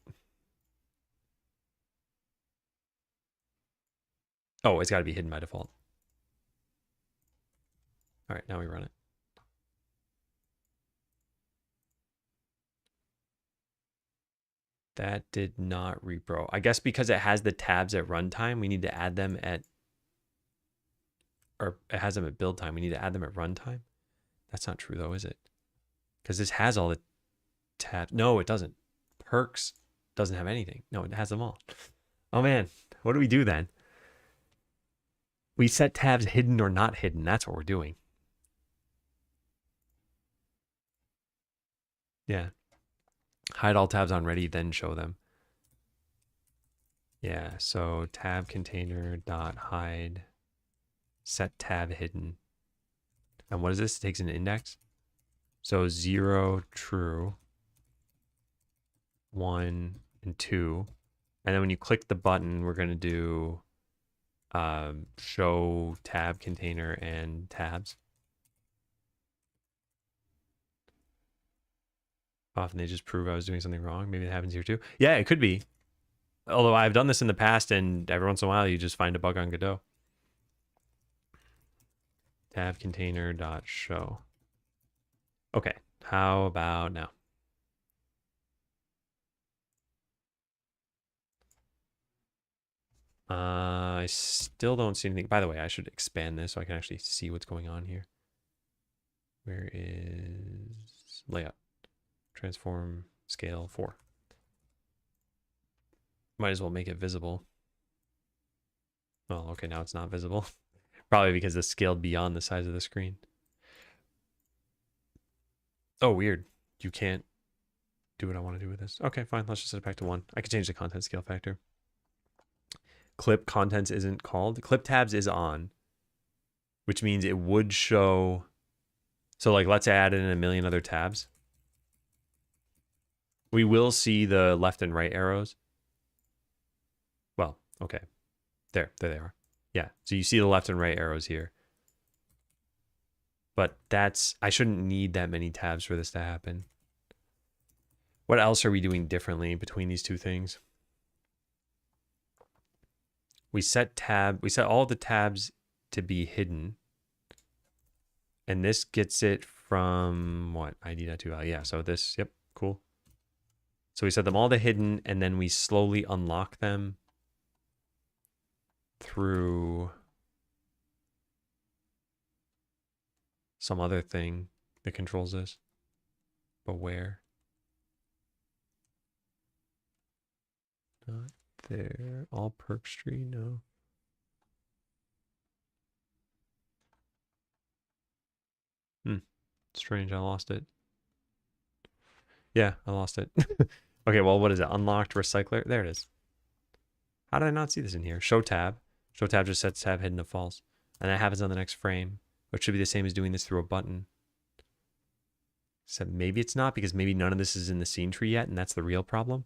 A: Oh, it's got to be hidden by default. All right, now we run it. That did not repro. I guess because it has the tabs at runtime, we need to add them at, or it has them at build time. We need to add them at runtime. That's not true though, is it? Because this has all the tabs. No, it doesn't. Perks doesn't have anything. No, it has them all. Oh man, what do we do then? We set tabs hidden or not hidden. That's what we're doing. Yeah. Hide all tabs on ready, then show them. Yeah, so tab container dot hide set tab hidden. And what is this? It takes an index. So 0, true, 1, and 2. And then when you click the button, we're going to do show tab container and tabs. Often they just prove I was doing something wrong. Maybe it happens here too. Yeah, it could be. Although I've done this in the past, and every once in a while you just find a bug on Godot. Tab container dot show. Okay, how about now? I still don't see anything. By the way, I should expand this so I can actually see what's going on here. Where is layout? Transform scale 4. Might as well make it visible. Well, okay, now it's not visible. Probably because it's scaled beyond the size of the screen. Oh, weird. You can't do what I want to do with this. Okay, fine. Let's just set it back to 1. I can change the content scale factor. Clip contents isn't called. Clip tabs is on, which means it would show. So like, let's add in a million other tabs. We will see the left and right arrows. Well, okay. There they are. Yeah, so you see the left and right arrows here. But I shouldn't need that many tabs for this to happen. What else are we doing differently between these two things? We set all the tabs to be hidden. And this gets it from what? ID.2. Yeah, so this, yep, cool. So we set them all to hidden, and then we slowly unlock them through some other thing that controls this. But where? Not there. All perk tree, no. Strange, I lost it. Yeah, I lost it. Okay, well, what is it? Unlocked recycler? There it is. How did I not see this in here? Show tab. Show tab just sets tab hidden to false. And that happens on the next frame, which should be the same as doing this through a button. Except maybe it's not, because maybe none of this is in the scene tree yet, and that's the real problem.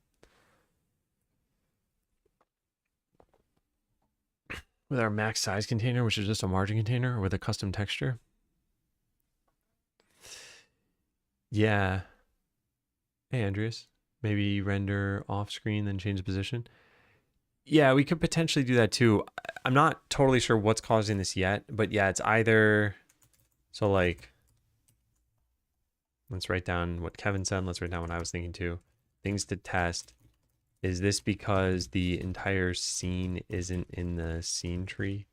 A: With our max size container, which is just a margin container, or with a custom texture. Yeah. Hey, Andreas. Maybe render off screen, then change the position. Yeah, we could potentially do that too. I'm not totally sure what's causing this yet, but yeah, it's either, so like, let's write down what Kevin said. Let's write down what I was thinking too. Things to test. Is this because the entire scene isn't in the scene tree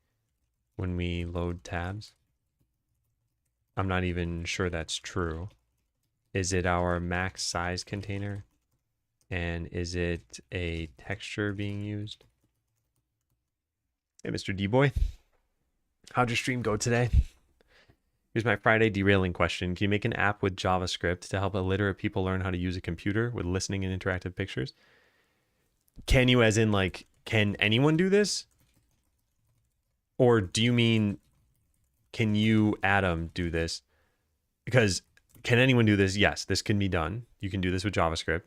A: when we load tabs? I'm not even sure that's true. Is it our max size container? And is it a texture being used? Hey, Mr. D-Boy. How'd your stream go today? Here's my Friday derailing question. Can you make an app with JavaScript to help illiterate people learn how to use a computer with listening and interactive pictures? Can you, as in like, can anyone do this? Or do you mean, can you, Adam, do this? Because can anyone do this? Yes, this can be done. You can do this with JavaScript.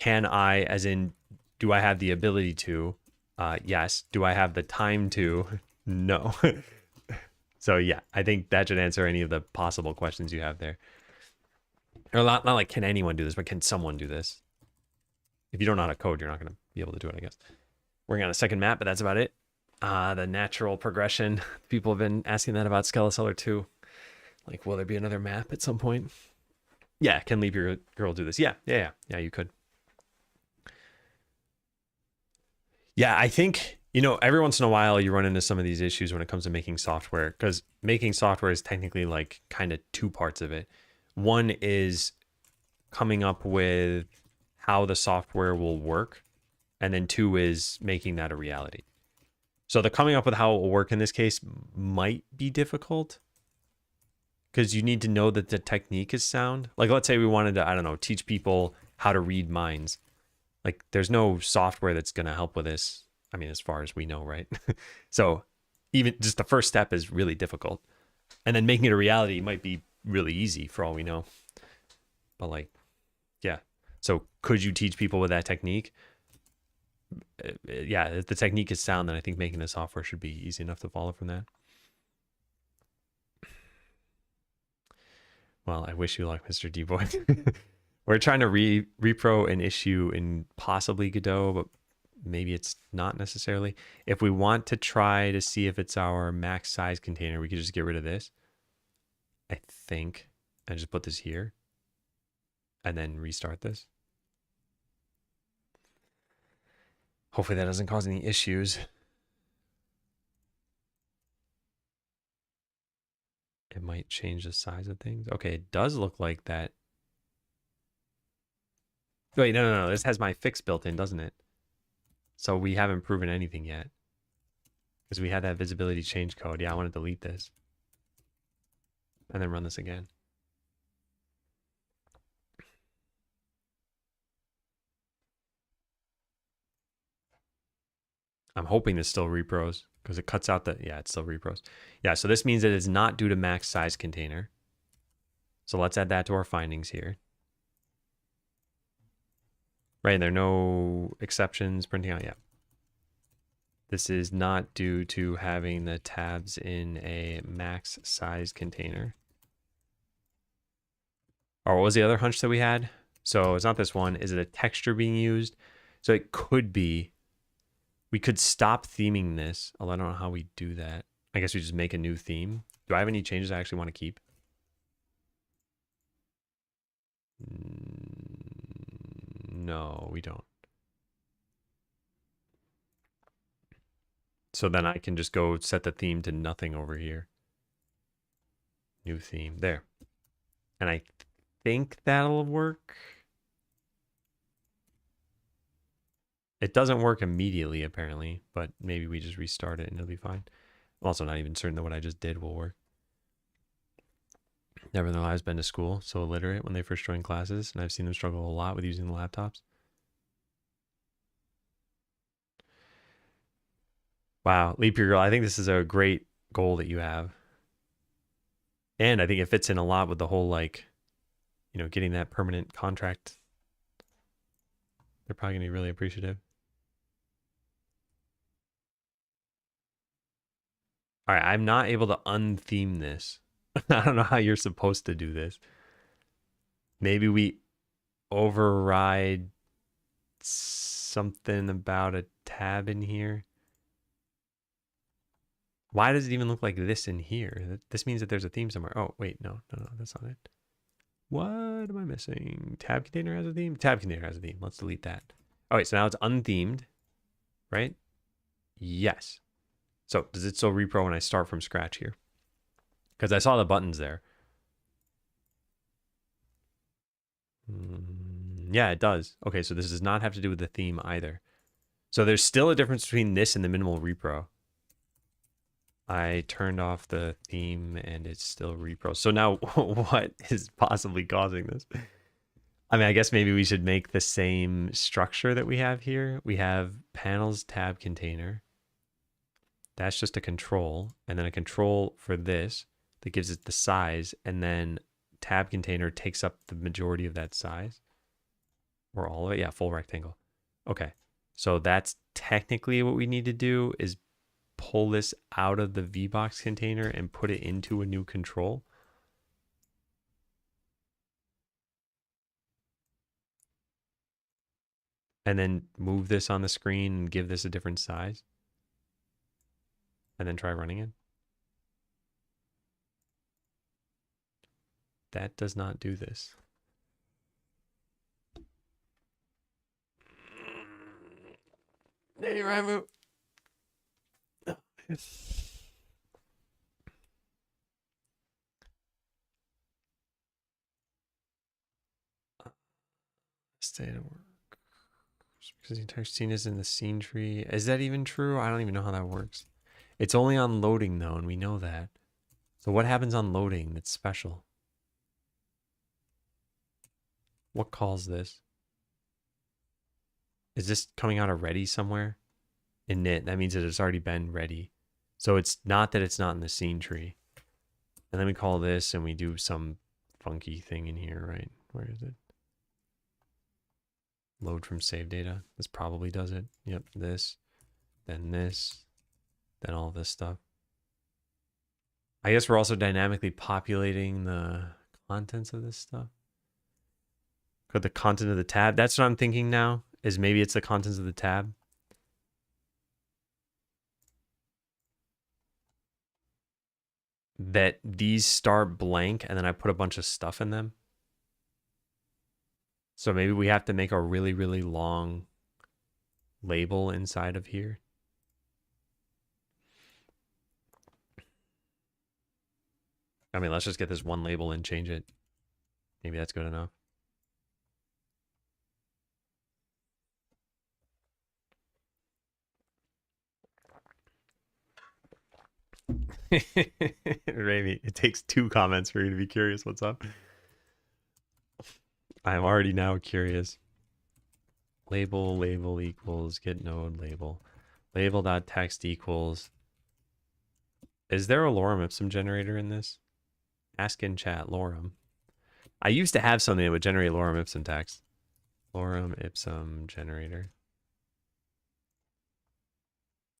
A: Can I, as in, do I have the ability to? Yes. Do I have the time to? No. So yeah, I think that should answer any of the possible questions you have there. Or not like, can anyone do this, but can someone do this? If you don't know how to code, you're not going to be able to do it, I guess. Working on a second map, but that's about it. The natural progression. People have been asking that about Skeleseller too. Like, will there be another map at some point? Yeah, can Leave Your Girl do this? Yeah, you could. Yeah, I think, you know, every once in a while you run into some of these issues when it comes to making software, because making software is technically like kind of two parts of it. One is coming up with how the software will work, and then two is making that a reality. So the coming up with how it will work in this case might be difficult, because you need to know that the technique is sound. Like, let's say we wanted to, I don't know, teach people how to read minds. Like, there's no software that's going to help with this. I mean, as far as we know, right? So even just the first step is really difficult. And then making it a reality might be really easy for all we know. But like, yeah. So could you teach people with that technique? Yeah, if the technique is sound, then I think making the software should be easy enough to follow from that. Well, I wish you luck, Mr. D-Boy. We're trying to repro an issue in possibly Godot, but maybe it's not necessarily. If we want to try to see if it's our max size container, we could just get rid of this, I think, and just put this here and then restart this. Hopefully that doesn't cause any issues. It might change the size of things. Okay, it does look like that. Wait, no. This has my fix built in, doesn't it? So we haven't proven anything yet. Because we had that visibility change code. Yeah, I want to delete this. And then run this again. I'm hoping this still repros because it cuts out the, yeah, it's still repros. Yeah, so this means that it's not due to max size container. So let's add that to our findings here. Right, there are no exceptions printing out yet. This is not due to having the tabs in a max size container. Or what was the other hunch that we had? So it's not this one. Is it a texture being used? So it could be. We could stop theming this. I don't know how we do that. I guess we just make a new theme. Do I have any changes I actually want to keep? No, we don't. So then I can just go set the theme to nothing over here. New theme. There. And I think that'll work. It doesn't work immediately, apparently, but maybe we just restart it and it'll be fine. I'm also not even certain that what I just did will work. Never in their lives been to school, so illiterate when they first joined classes, and I've seen them struggle a lot with using the laptops. Wow, Leap Year Girl, I think this is a great goal that you have. And I think it fits in a lot with the whole, like, you know, getting that permanent contract. They're probably gonna be really appreciative. All right, I'm not able to untheme this. I don't know how you're supposed to do this. Maybe we override something about a tab in here. Why does it even look like this in here? This means that there's a theme somewhere. Oh, wait, no, that's not it. What am I missing? Tab container has a theme? Tab container has a theme. Let's delete that. Oh, wait, so now it's unthemed, right? Yes. So does it still repro when I start from scratch here? Because I saw the buttons there. Yeah, it does. Okay, so this does not have to do with the theme either. So there's still a difference between this and the minimal repro. I turned off the theme and it's still repro. So now what is possibly causing this? I mean, I guess maybe we should make the same structure that we have here. We have panels tab container. That's just a control. And then a control for this that gives it the size. And then tab container takes up the majority of that size. Or all of it. Yeah, full rectangle. Okay. So that's technically what we need to do is pull this out of the VBox container and put it into a new control. And then move this on the screen and give this a different size. And then try running it. That does not do this. Hey, Ramu. State of work. Because the entire scene is in the scene tree. Is that even true? I don't even know how that works. It's only on loading though, and we know that. So what happens on loading that's special? What calls this? Is this coming out already somewhere? Init, that means that it's already been ready. So it's not that it's not in the scene tree. And then we call this and we do some funky thing in here, right? Where is it? Load from save data. This probably does it. Yep, this, then all this stuff. I guess we're also dynamically populating the contents of this stuff. Could the content of the tab, that's what I'm thinking now, is maybe it's the contents of the tab. That these start blank and then I put a bunch of stuff in them. So maybe we have to make a really, really long label inside of here. I mean, let's just get this one label and change it. Maybe that's good enough. Raimi, it takes 2 comments for you to be curious what's up. I'm already now curious. Label equals get node label. Label.text equals. Is there a lorem ipsum generator in this? Ask in chat, lorem. I used to have something that would generate lorem ipsum text. Lorem ipsum generator.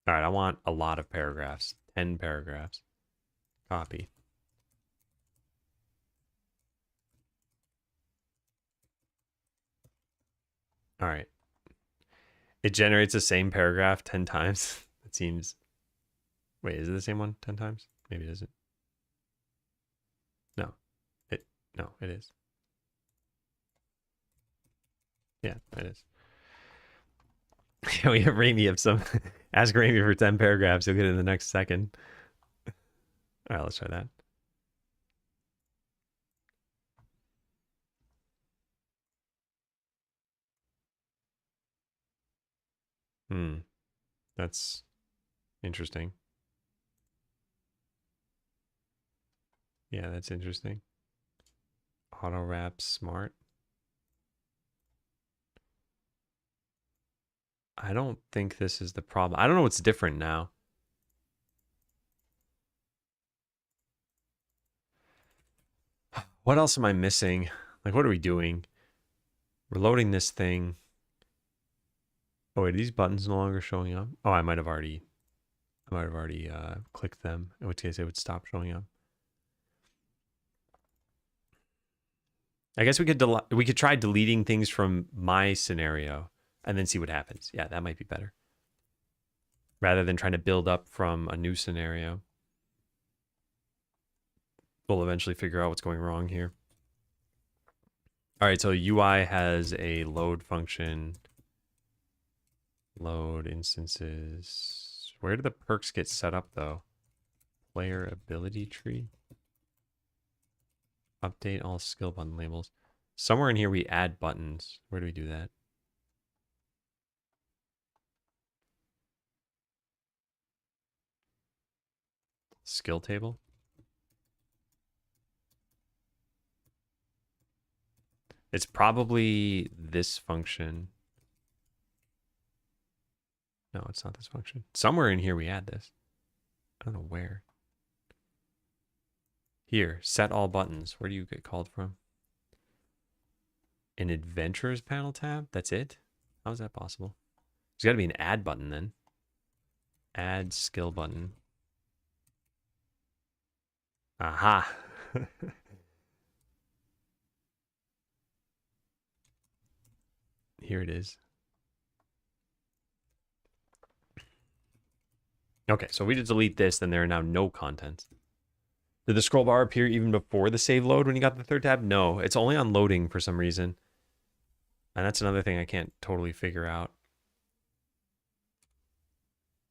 A: All right, I want a lot of paragraphs. 10 paragraphs. Copy. All right. It generates the same paragraph 10 times. It seems... Wait, is it the same one 10 times? Maybe it isn't. No, it is. Yeah, it is. We have Raimi ipsum. Ask Raimi for 10 paragraphs. You'll get it in the next second. All right, let's try that. That's interesting. Yeah, that's interesting. Auto wrap smart. I don't think this is the problem. I don't know what's different now. What else am I missing? Like, what are we doing? We're loading this thing. Oh, wait, are these buttons no longer showing up? Oh, I might have already clicked them, in which case it would stop showing up. I guess we could try deleting things from my scenario and then see what happens. Yeah, that might be better. Rather than trying to build up from a new scenario. We'll eventually figure out what's going wrong here. All right, so UI has a load function. Load instances. Where do the perks get set up, though? Player ability tree. Update all skill button labels. Somewhere in here we add buttons. Where do we do that? Skill table. It's probably this function. No, it's not this function. Somewhere in here we add this. I don't know where. Here, set all buttons. Where do you get called from? An adventures panel tab? That's it? How is that possible? There's got to be an add button then. Add skill button. Aha. Here it is. Okay, so we just delete this, then there are now no contents. Did the scroll bar appear even before the save load when you got the third tab? No, it's only on loading for some reason. And that's another thing I can't totally figure out.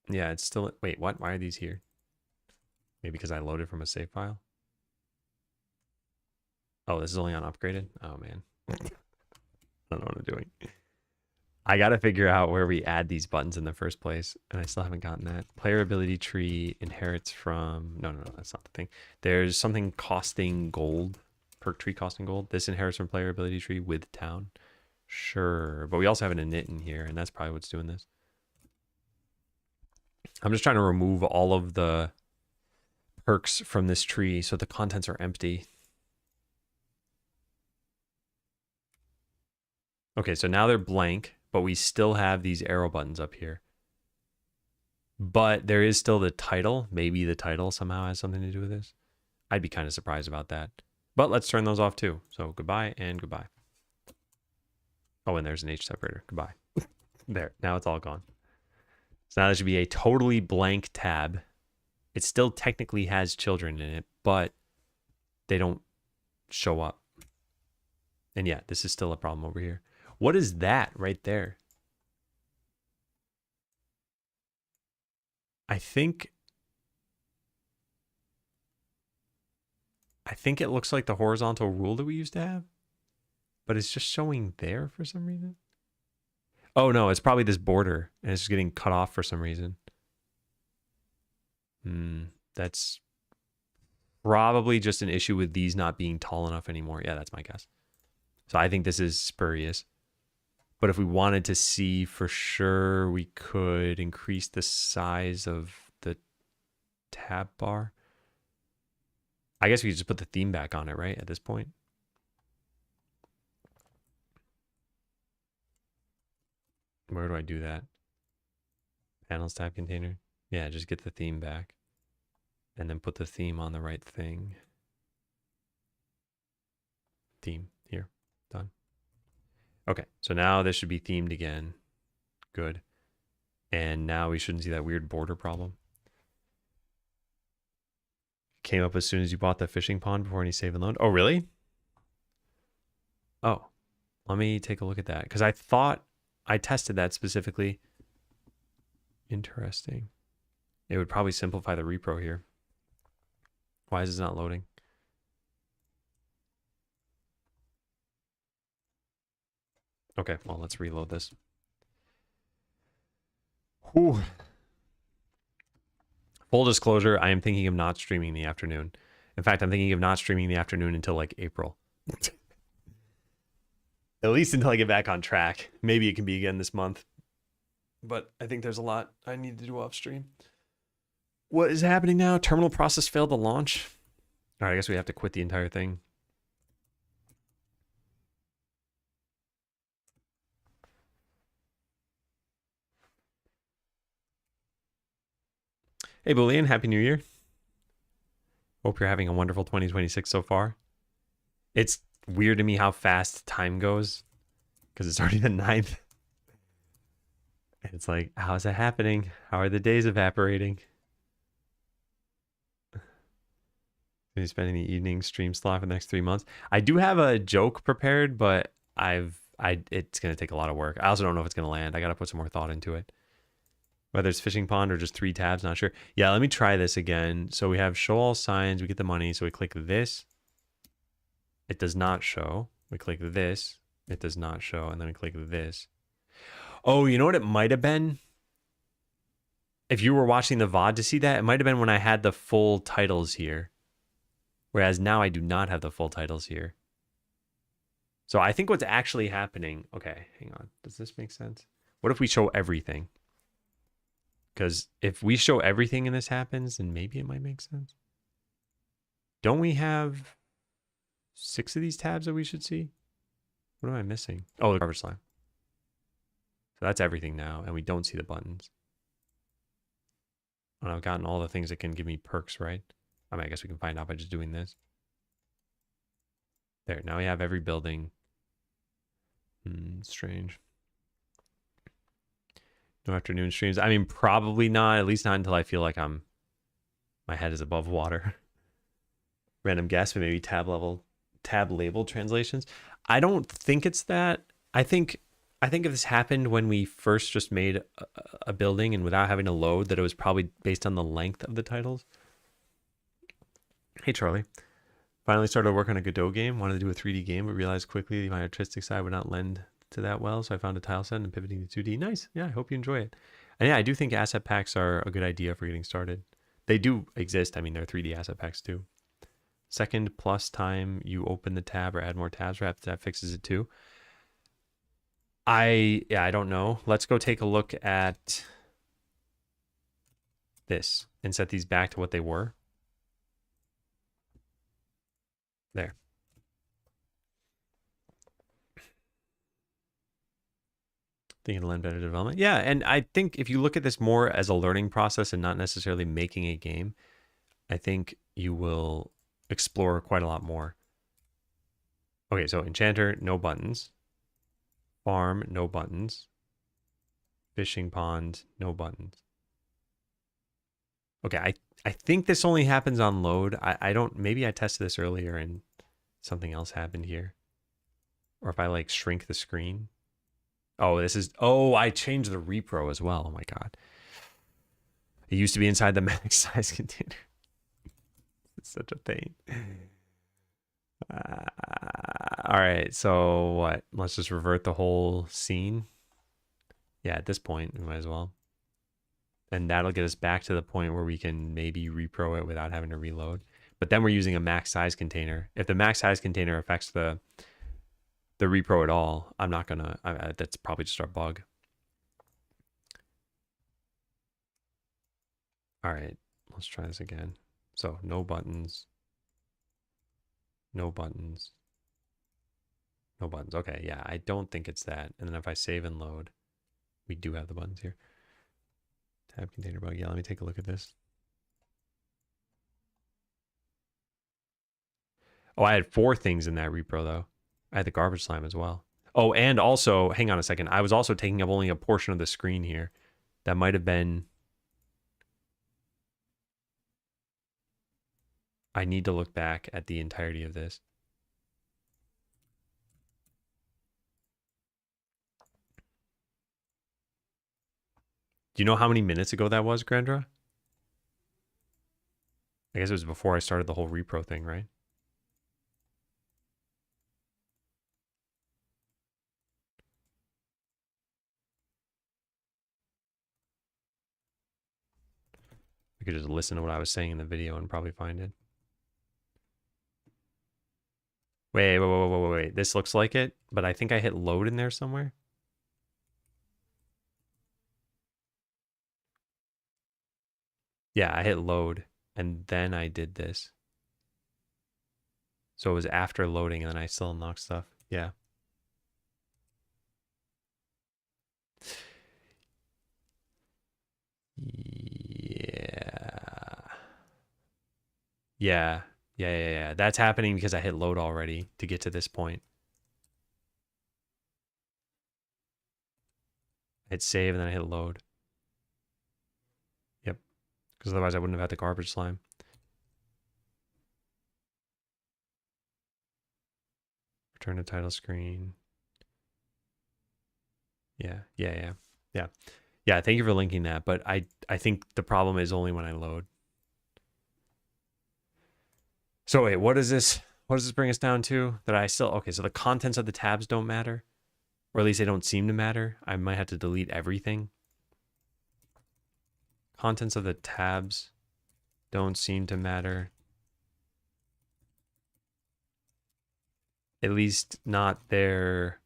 A: Yeah, it's still... Wait, what? Why are these here? Maybe because I loaded from a save file? Oh, this is only on upgraded? Oh, man. I don't know what I'm doing. I got to figure out where we add these buttons in the first place, and I still haven't gotten that. Player ability tree inherits from... No, that's not the thing. There's something costing gold. Perk tree costing gold. This inherits from player ability tree with town. Sure, but we also have an init in here, and that's probably what's doing this. I'm just trying to remove all of the perks from this tree so the contents are empty. Okay, so now they're blank, but we still have these arrow buttons up here. But there is still the title. Maybe the title somehow has something to do with this. I'd be kind of surprised about that. But let's turn those off too. So goodbye and goodbye. Oh, and there's an H separator. Goodbye. There, now it's all gone. So now there should be a totally blank tab. It still technically has children in it, but they don't show up. And yeah, this is still a problem over here. What is that right there? I think... I think it looks like the horizontal rule that we used to have, but it's just showing there for some reason. Oh no, it's probably this border and it's just getting cut off for some reason. That's probably just an issue with these not being tall enough anymore. Yeah, that's my guess. So I think this is spurious. But if we wanted to see for sure, we could increase the size of the tab bar. I guess we could just put the theme back on it, right? At this point. Where do I do that? Panels tab container. Yeah, just get the theme back. And then put the theme on the right thing. Theme here. Done. Okay, so now this should be themed again. Good. And now we shouldn't see that weird border problem. Came up as soon as you bought the fishing pond before any save and load. Oh, really? Oh, let me take a look at that. Because I thought I tested that specifically. Interesting. It would probably simplify the repro here. Why is this not loading? Okay, well, let's reload this. Whew. Full disclosure, I am thinking of not streaming in the afternoon. In fact, I'm thinking of not streaming in the afternoon until like April. At least until I get back on track. Maybe it can be again this month. But I think there's a lot I need to do off stream. What is happening now? Terminal process failed to launch. All right, I guess we have to quit the entire thing. Hey, Boolean, Happy New Year. Hope you're having a wonderful 2026 so far. It's weird to me how fast time goes because it's already the 9th. And it's like, how is that happening? How are the days evaporating? Be spending the evening stream slot for the next 3 months. I do have a joke prepared, but it's gonna take a lot of work. I also don't know if it's gonna land. I gotta put some more thought into it. Whether it's fishing pond or just 3 tabs, not sure. Yeah, let me try this again. So we have show all signs, we get the money. So we click this. It does not show. We click this. It does not show. And then we click this. Oh, you know what it might have been? If you were watching the VOD to see that, it might have been when I had the full titles here. Whereas now I do not have the full titles here. So I think what's actually happening... Okay, hang on. Does this make sense? What if we show everything? Because if we show everything and this happens, then maybe it might make sense. Don't we have 6 of these tabs that we should see? What am I missing? Oh, the cover slime. So that's everything now, and we don't see the buttons. And I've gotten all the things that can give me perks, right? I mean, I guess we can find out by just doing this. There, now we have every building. Strange. No afternoon streams. I mean, probably not. At least not until I feel like my head is above water. Random guess, but maybe tab label translations. I don't think it's that. I think if this happened when we first just made a building and without having to load, that it was probably based on the length of the titles. Hey, Charlie. Finally started to work on a Godot game. Wanted to do a 3D game, but realized quickly my artistic side would not lend to that well. So I found a tile set and pivoting to 2D. Nice. Yeah, I hope you enjoy it. And yeah, I do think asset packs are a good idea for getting started. They do exist. I mean, they're 3D asset packs too. Second plus time you open the tab or add more tabs, perhaps that fixes it too. I don't know. Let's go take a look at this and set these back to what they were. There. Think it'll lend better development. Yeah, and I think if you look at this more as a learning process and not necessarily making a game, I think you will explore quite a lot more. Okay, so Enchanter, no buttons. Farm, no buttons. Fishing pond, no buttons. Okay, I think this only happens on load. I don't, maybe I tested this earlier and something else happened here. Or if I like shrink the screen. Oh, I changed the repro as well. Oh my God. It used to be inside the max size container. It's such a pain. All right, so what? Let's just revert the whole scene. Yeah, at this point, we might as well. And that'll get us back to the point where we can maybe repro it without having to reload. But then we're using a max size container. If the max size container affects the repro at all, I'm not gonna. That's probably just our bug. All right, let's try this again. So no buttons, no buttons, no buttons. Okay, yeah, I don't think it's that. And then if I save and load, we do have the buttons here. Tab container bug. Yeah, let me take a look at this. Oh, I had 4 things in that repro though. I had the garbage slime as well. Oh, and also, hang on a second. I was also taking up only a portion of the screen here. That might have been... I need to look back at the entirety of this. Do you know how many minutes ago that was, Grandra? I guess it was before I started the whole repro thing, right? I could just listen to what I was saying in the video and probably find it. Wait. This looks like it, but I think I hit load in there somewhere. Yeah, I hit load, and then I did this. So it was after loading, and then I still unlocked stuff. Yeah. Yeah. That's happening because I hit load already to get to this point. I hit save, and then I hit load. Yep. Because otherwise I wouldn't have had the garbage slime. Return to title screen. Yeah. Yeah, thank you for linking that, but I think the problem is only when I load. So wait, what does this bring us down to? That I still... Okay, so the contents of the tabs don't matter. Or at least they don't seem to matter. I might have to delete everything. Contents of the tabs don't seem to matter. At least not their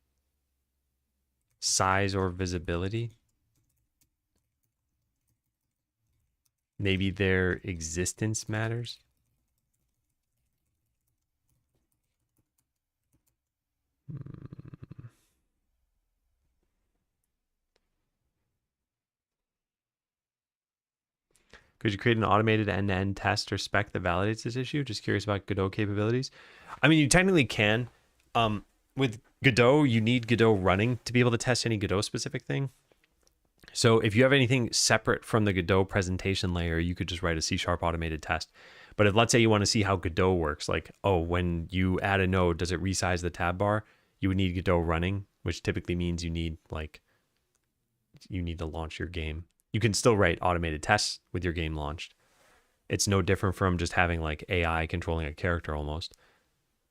A: size or visibility. Maybe their existence matters. Could you create an automated end-to-end test or spec that validates this issue? Just curious about Godot capabilities. I mean, you technically can. With Godot, you need Godot running to be able to test any Godot specific thing. So if you have anything separate from the Godot presentation layer, you could just write a C# automated test. But if, let's say, you want to see how Godot works, like, oh, when you add a node, does it resize the tab bar? You would need Godot running, which typically means you need to launch your game. You can still write automated tests with your game launched. It's no different from just having like AI controlling a character almost,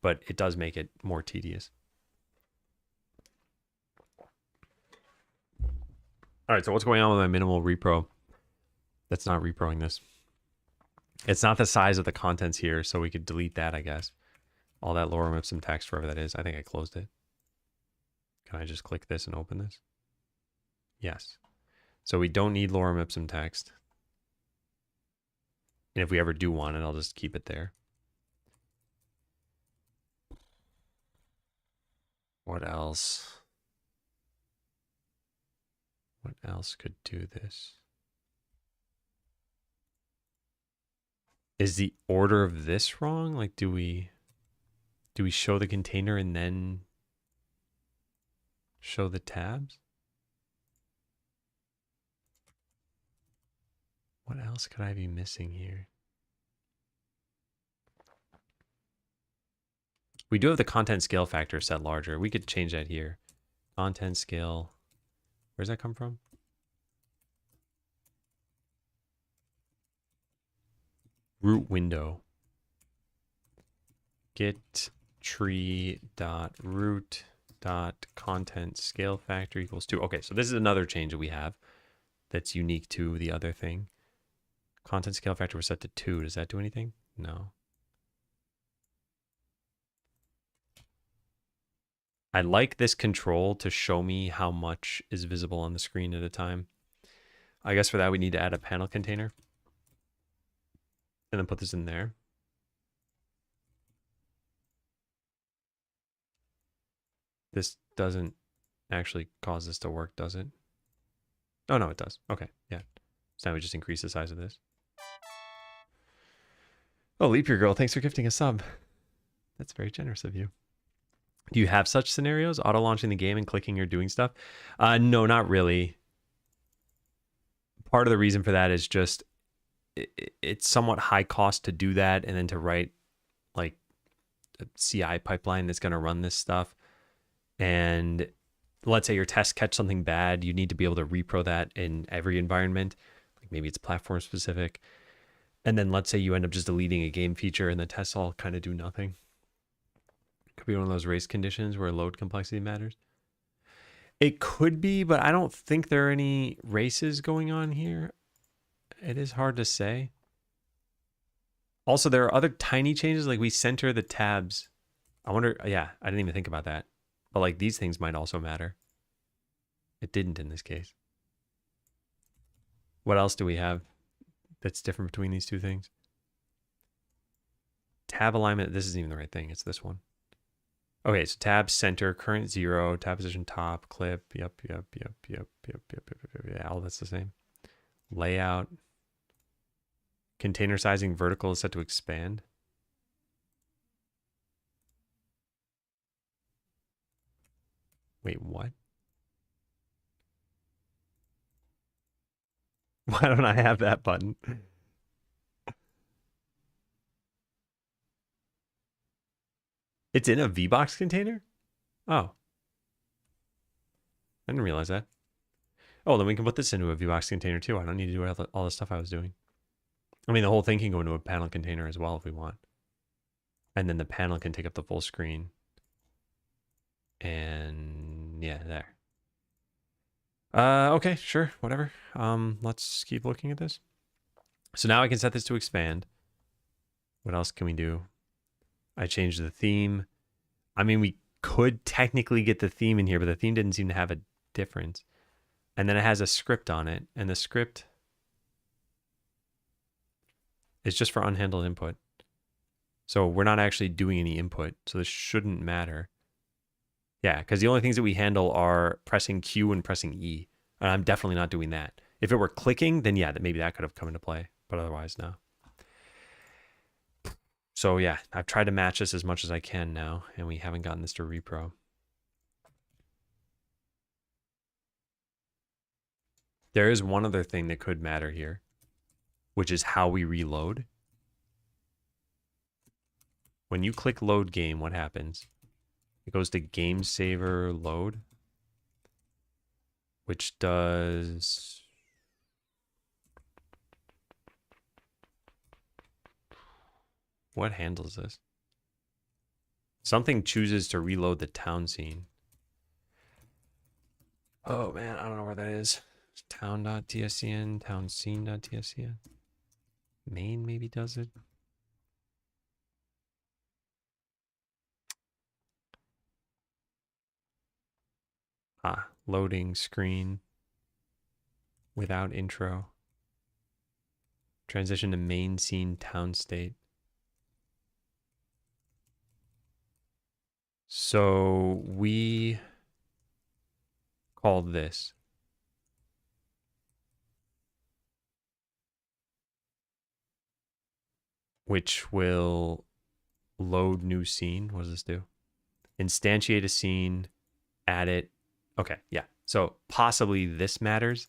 A: but it does make it more tedious. All right, so what's going on with my minimal repro? That's not reproing this. It's not the size of the contents here, so we could delete that, I guess. All that lorem ipsum text, wherever that is. I think I closed it. Can I just click this and open this? Yes. So we don't need lorem ipsum text. And if we ever do want it, I'll just keep it there. What else? What else could do this? Is the order of this wrong? Like, do we show the container and then show the tabs? What else could I be missing here? We do have the content scale factor set larger. We could change that here. Content scale. Where's that come from? Root window. Get tree.root.content scale factor equals 2. Okay, so this is another change that we have that's unique to the other thing. Content scale factor was set to 2. Does that do anything? No. I like this control to show me how much is visible on the screen at a time. I guess for that we need to add a panel container and then put this in there. This doesn't actually cause this to work, does it? Oh, no, it does. Okay, yeah. So now we just increase the size of this. Oh, Leap Year Girl, thanks for gifting a sub. That's very generous of you. Do you have such scenarios? Auto-launching the game and clicking or doing stuff? No, not really. Part of the reason for that is just it's somewhat high cost to do that and then to write like a CI pipeline that's going to run this stuff. And let's say your tests catch something bad, you need to be able to repro that in every environment. Like maybe it's platform specific. And then let's say you end up just deleting a game feature and the tests all kind of do nothing. Could be one of those race conditions where load complexity matters. It could be, but I don't think there are any races going on here. It is hard to say. Also, there are other tiny changes, like we center the tabs. I wonder, yeah, I didn't even think about that. But like these things might also matter. It didn't in this case. What else do we have that's different between these two things? Tab alignment, this isn't even the right thing. It's this one. Okay, so tab center, current 0, tab position top, clip, yep. Yeah, all that's the same. Layout. Container sizing vertical is set to expand. Wait, what? Why don't I have that button? It's in a VBox container? Oh. I didn't realize that. Oh, then we can put this into a VBox container too. I don't need to do all the stuff I was doing. I mean, the whole thing can go into a panel container as well if we want. And then the panel can take up the full screen. And yeah, there. Okay, sure, whatever. Let's keep looking at this. So now I can set this to expand. What else can we do? I changed the theme. I mean, we could technically get the theme in here, but the theme didn't seem to have a difference. And then it has a script on it, and the script is just for unhandled input. So we're not actually doing any input, so this shouldn't matter. Yeah, because the only things that we handle are pressing Q and pressing E. And I'm definitely not doing that. If it were clicking, then yeah, maybe that could have come into play, but otherwise, no. So yeah, I've tried to match this as much as I can now, and we haven't gotten this to repro. There is one other thing that could matter here, which is how we reload. When you click load game, what happens? It goes to game saver load, which does... What handles this? Something chooses to reload the town scene. Oh man, I don't know where that is. Town.tscn, town scene.tscn. Main maybe does it. Loading screen without intro. Transition to main scene town state. So we called this. Which will load new scene. What does this do? Instantiate a scene, add it. Okay, yeah. So possibly this matters.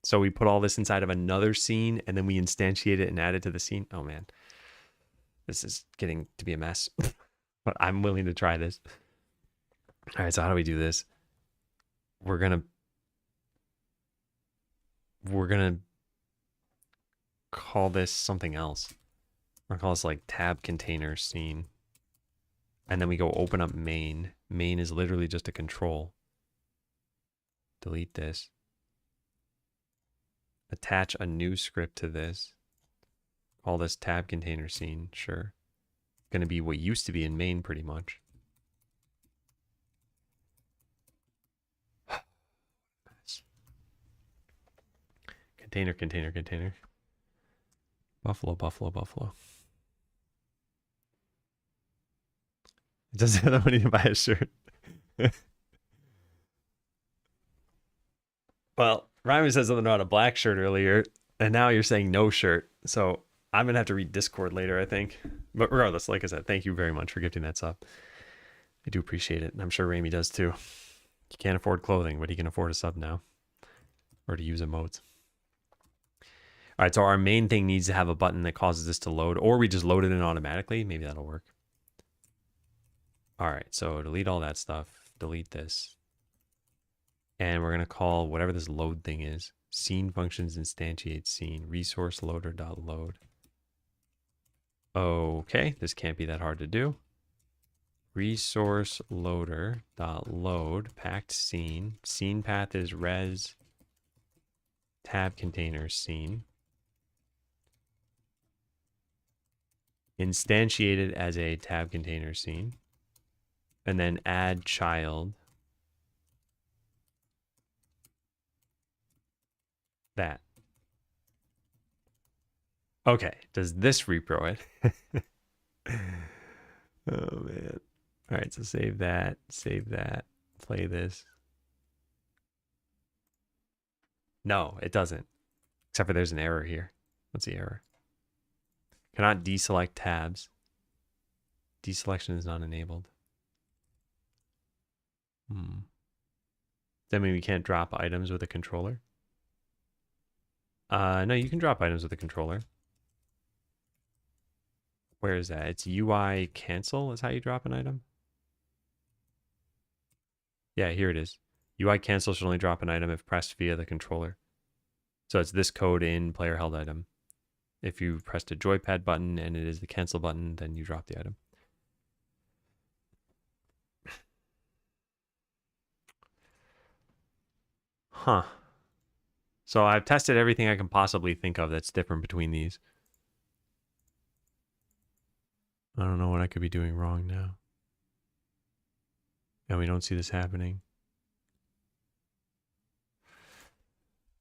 A: So we put all this inside of another scene and then we instantiate it and add it to the scene. Oh man, this is getting to be a mess, but I'm willing to try this. All right, so how do we do this? We're gonna call this something else. We're gonna call this like tab container scene. And then we go open up main. Main is literally just a control. Delete this. Attach a new script to this. Call this tab container scene. Sure. Going to be what used to be in main pretty much. Container, container, container. Buffalo, buffalo, buffalo. It doesn't have the money to buy a shirt. Well, Ryman said something about a black shirt earlier, and now you're saying no shirt. So I'm going to have to read Discord later, I think. But regardless, like I said, thank you very much for gifting that sub. I do appreciate it, and I'm sure Rami does too. He can't afford clothing, but he can afford a sub now. Or to use emotes. All right, so our main thing needs to have a button that causes this to load, or we just load it in automatically. Maybe that'll work. All right, so delete all that stuff. Delete this. And we're going to call whatever this load thing is. Scene functions instantiate scene. Resource loader dot load. Okay, this can't be that hard to do. Resource loader dot load packed scene. Scene path is res tab container scene. Instantiated as a tab container scene. And then add child. That. Okay, does this repro it? Oh man. All right, so save that, play this. No, it doesn't. Except for there's an error here. What's the error? Cannot deselect tabs. Deselection is not enabled. Does that mean we can't drop items with a controller? No, you can drop items with a controller. Where is that? It's UI cancel is how you drop an item? Yeah, here it is. UI cancel should only drop an item if pressed via the controller. So it's this code in player held item. If you pressed a joypad button and it is the cancel button, then you drop the item. Huh. So I've tested everything I can possibly think of that's different between these. I don't know what I could be doing wrong now. And we don't see this happening.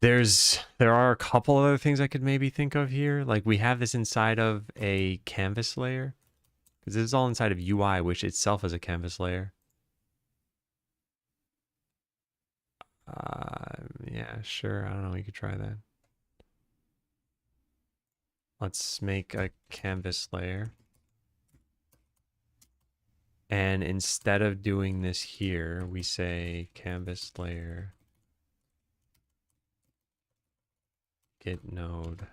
A: There are a couple other things I could maybe think of here. Like we have this inside of a canvas layer. Because this is all inside of UI, which itself is a canvas layer. Yeah, sure. I don't know. We could try that. Let's make a canvas layer. And instead of doing this here, we say canvas layer get node.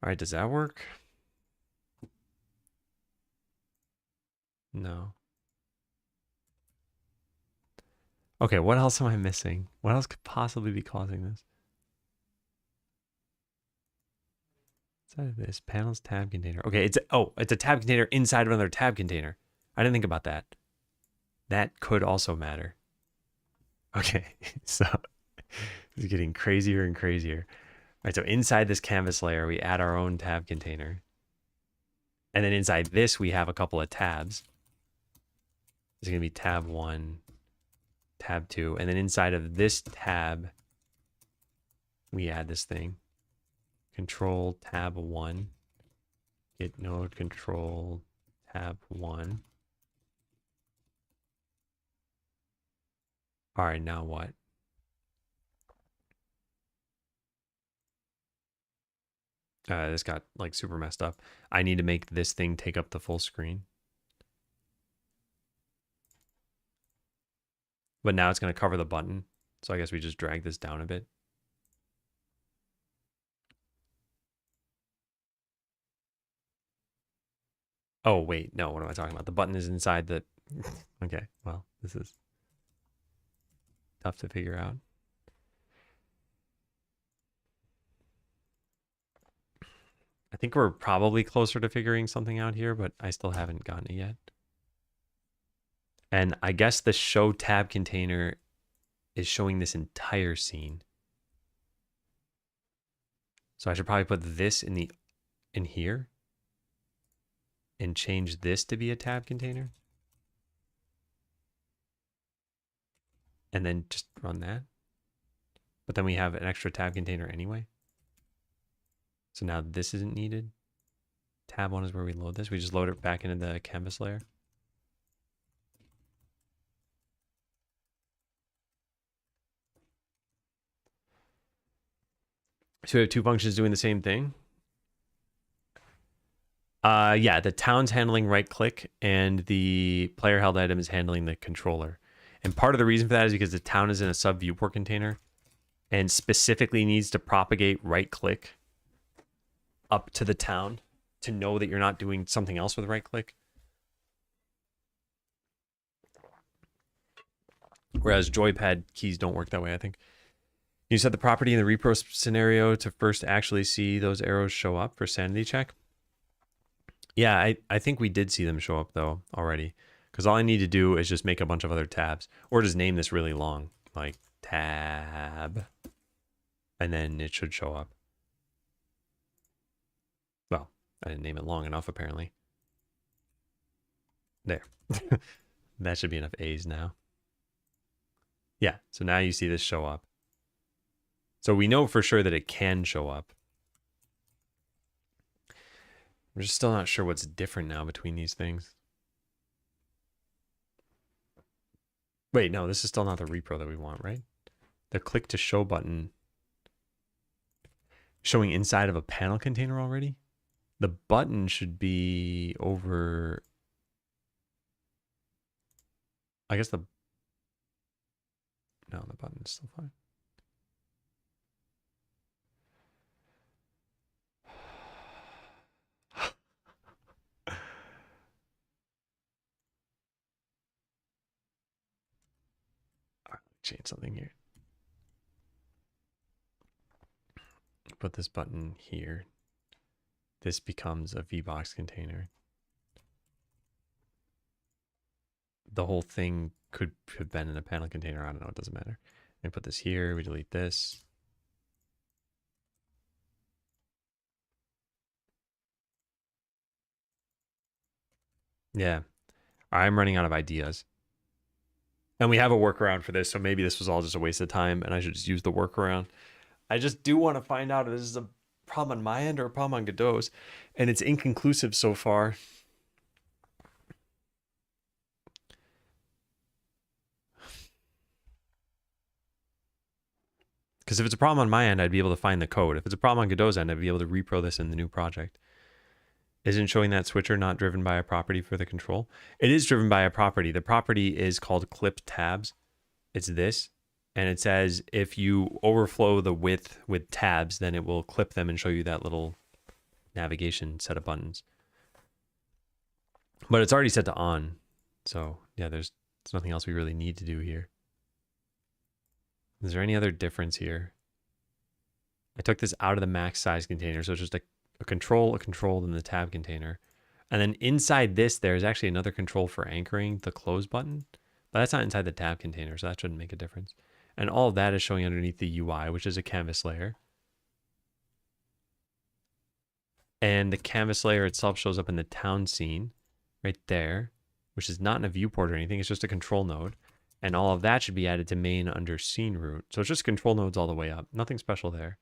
A: All right, does that work? No. Okay, what else am I missing? What else could possibly be causing this? Inside of this panels tab container. Okay, it's a tab container inside of another tab container. I didn't think about that. That could also matter. Okay, so it's getting crazier and crazier. All right, so inside this canvas layer, we add our own tab container. And then inside this, we have a couple of tabs. This is going to be tab 1, tab 2. And then inside of this tab, we add this thing. Control tab 1. Get node control tab 1. All right, now what? This got like super messed up. I need to make this thing take up the full screen. But now it's going to cover the button. So I guess we just drag this down a bit. Oh, wait. No, what am I talking about? The button is inside the... Okay, well, this is tough to figure out. I think we're probably closer to figuring something out here, but I still haven't gotten it yet. And I guess the show tab container is showing this entire scene. So I should probably put this in here and change this to be a tab container. And then just run that. But then we have an extra tab container anyway. So now this isn't needed. Tab 1 is where we load this. We just load it back into the canvas layer. So we have two functions doing the same thing. Yeah, the town's handling right click and the player held item is handling the controller. And part of the reason for that is because the town is in a sub viewport container and specifically needs to propagate right click up to the town to know that you're not doing something else with right click. Whereas joypad keys don't work that way, I think. You set the property in the repro scenario to first actually see those arrows show up for sanity check. Yeah, I think we did see them show up though already. Because all I need to do is just make a bunch of other tabs. Or just name this really long. Like tab. And then it should show up. Well, I didn't name it long enough apparently. There. That should be enough A's now. Yeah, so now you see this show up. So we know for sure that it can show up. I'm just still not sure what's different now between these things. Wait, no, this is still not the repro that we want, right? The click to show button showing inside of a panel container already? The button should be over... I guess the... No, the button is still fine. Change something here. Put this button here. This becomes a VBox container. The whole thing could have been in a panel container. I don't know. It doesn't matter. And put this here. We delete this. Yeah. I'm running out of ideas. And we have a workaround for this, so maybe this was all just a waste of time and I should just use the workaround. I just do want to find out if this is a problem on my end or a problem on Godot's, and it's inconclusive so far. Because if it's a problem on my end, I'd be able to find the code. If it's a problem on Godot's end, I'd be able to repro this in the new project. Isn't showing that switcher not driven by a property for the control? It is driven by a property. The property is called clip tabs. It's this. And it says if you overflow the width with tabs, then it will clip them and show you that little navigation set of buttons. But it's already set to on. So yeah, there's nothing else we really need to do here. Is there any other difference here? I took this out of the max size container. So it's just a control, then the tab container. And then inside this, there's actually another control for anchoring the close button. But that's not inside the tab container, so that shouldn't make a difference. And all of that is showing underneath the UI, which is a canvas layer. And the canvas layer itself shows up in the town scene right there, which is not in a viewport or anything. It's just a control node. And all of that should be added to main under scene root. So it's just control nodes all the way up. Nothing special there.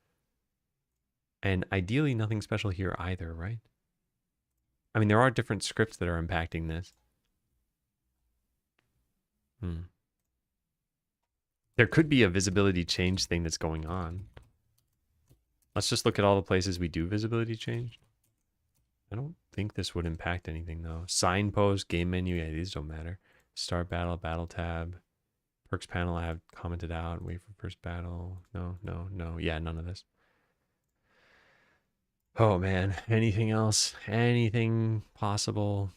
A: And ideally nothing special here either, right? I mean, there are different scripts that are impacting this. There could be a visibility change thing that's going on. Let's just look at all the places we do visibility change. I don't think this would impact anything though. Signpost, game menu, yeah, these don't matter. Start battle, battle tab. Perks panel I have commented out. Wait for first battle. No. Yeah, none of this. Oh man, anything else? Anything possible?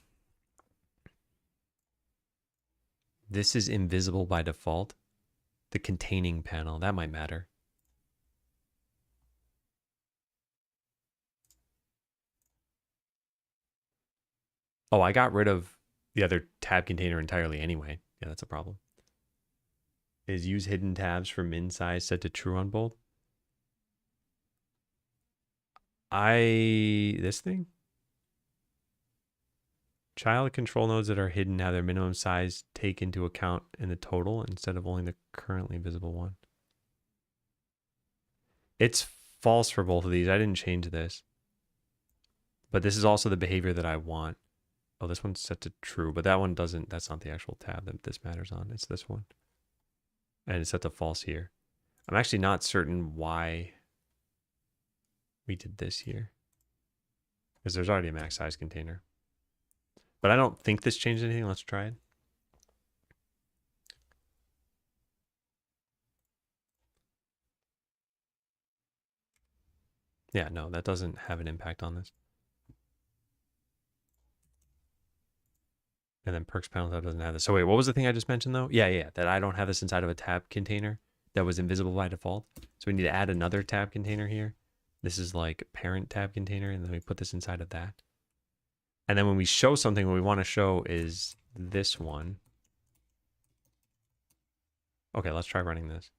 A: This is invisible by default. The containing panel, that might matter. Oh, I got rid of the other tab container entirely anyway. Yeah, that's a problem. Is use hidden tabs for min size set to true on both? This thing? Child control nodes that are hidden have their minimum size take into account in the total instead of only the currently visible one. It's false for both of these. I didn't change this. But this is also the behavior that I want. Oh, this one's set to true, but that one doesn't. That's not the actual tab that this matters on. It's this one. And it's set to false here. I'm actually not certain why we did this here. Because there's already a max size container. But I don't think this changed anything. Let's try it. Yeah, no, that doesn't have an impact on this. And then perks panel tab doesn't have this. So wait, what was the thing I just mentioned though? Yeah, that I don't have this inside of a tab container that was invisible by default. So we need to add another tab container here. This is like parent tab container, and then we put this inside of that. And then when we show something, what we want to show is this one. Okay, let's try running this.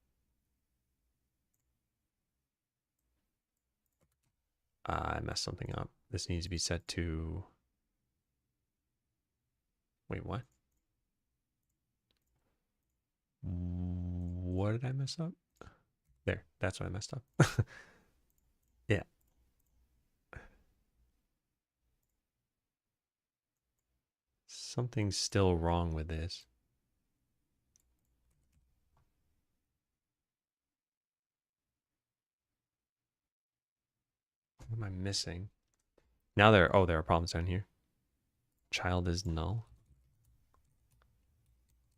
A: I messed something up. This needs to be set to... Wait, what? What did I mess up? There, that's what I messed up. Yeah. Something's still wrong with this. What am I missing? Now there are problems down here. Child is null.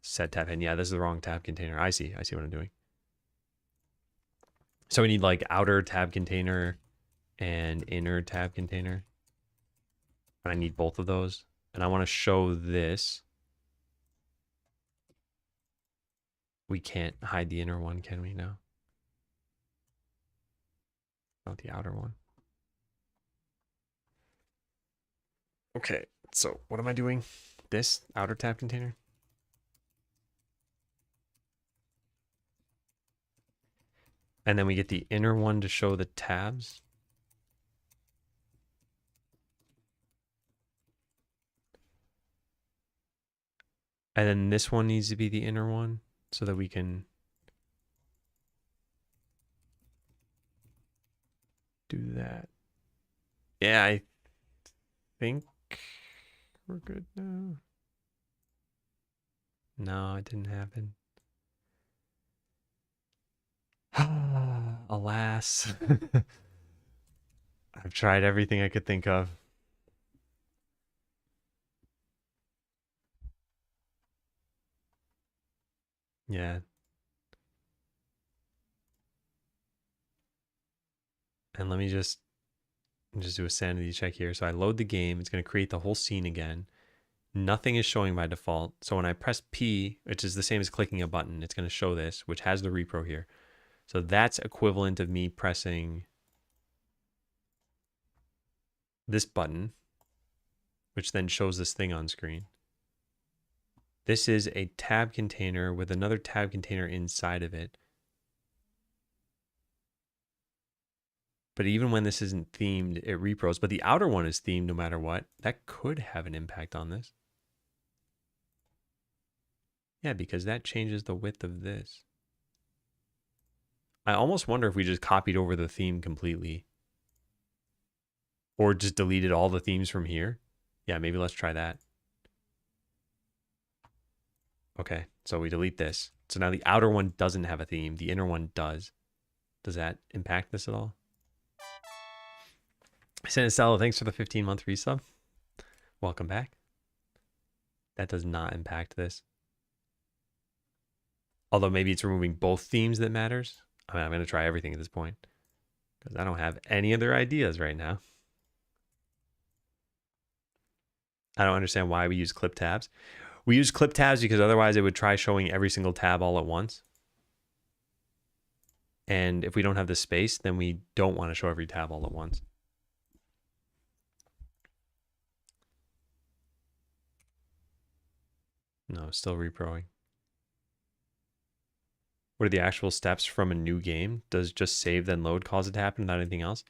A: Set tab in. Yeah, this is the wrong tab container. I see what I'm doing. So we need like outer tab container and inner tab container. And I need both of those. And I want to show this. We can't hide the inner one, can we now? Not the outer one. Okay, so what am I doing? This outer tab container? And then we get the inner one to show the tabs. And then this one needs to be the inner one so that we can do that. Yeah, I think we're good now. No, it didn't happen. Alas. I've tried everything I could think of. Yeah. And let me just do a sanity check here. So I load the game. It's going to create the whole scene again. Nothing is showing by default. So when I press P, which is the same as clicking a button, it's going to show this, which has the repro here. So that's equivalent of me pressing this button, which then shows this thing on screen. This is a tab container with another tab container inside of it. But even when this isn't themed, it repros. But the outer one is themed no matter what. That could have an impact on this. Yeah, because that changes the width of this. I almost wonder if we just copied over the theme completely. Or just deleted all the themes from here. Yeah, maybe let's try that. Okay, so we delete this. So now the outer one doesn't have a theme. The inner one does. Does that impact this at all? Sinicello, thanks for the 15-month resub. Welcome back. That does not impact this. Although maybe it's removing both themes that matters. I mean, I'm going to try everything at this point. Because I don't have any other ideas right now. I don't understand why we use clip tabs. We use clip tabs because otherwise it would try showing every single tab all at once. And if we don't have the space, then we don't want to show every tab all at once. No, still reproing. What are the actual steps from a new game? Does just save then load cause it to happen without anything else?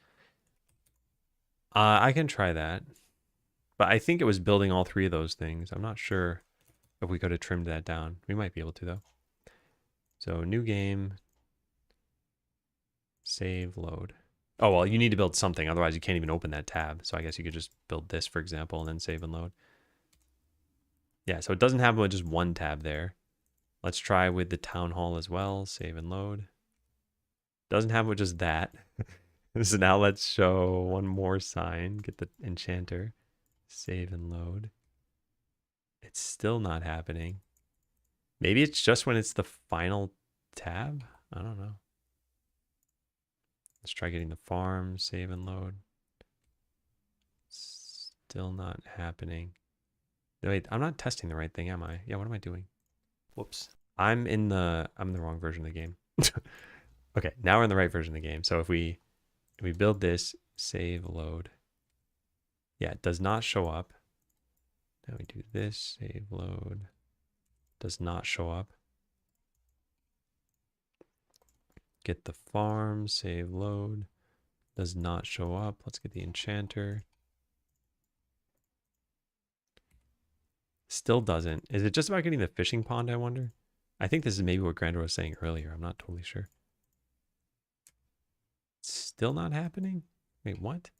A: I can try that. But I think it was building all three of those things. I'm not sure if we could have trimmed that down. We might be able to, though. So new game, save, load. Oh, well, you need to build something. Otherwise, you can't even open that tab. So I guess you could just build this, for example, and then save and load. Yeah, so it doesn't happen with just one tab there. Let's try with the town hall as well. Save and load. Doesn't happen with just that. So now let's show one more sign. Get the enchanter. Save and load. It's still not happening. Maybe it's just when it's the final tab? I don't know. Let's try getting the farm, save and load. Still not happening. Wait, I'm not testing the right thing, am I? Yeah, what am I doing? Whoops. I'm in the wrong version of the game. Okay, now we're in the right version of the game. So if we build this, save, load. Yeah, it does not show up. Now we do this, save, load. Does not show up. Get the farm, save, load. Does not show up. Let's get the enchanter. Still doesn't. Is it just about getting the fishing pond, I wonder? I think this is maybe what Grandor was saying earlier. I'm not totally sure. Still not happening? Wait, what?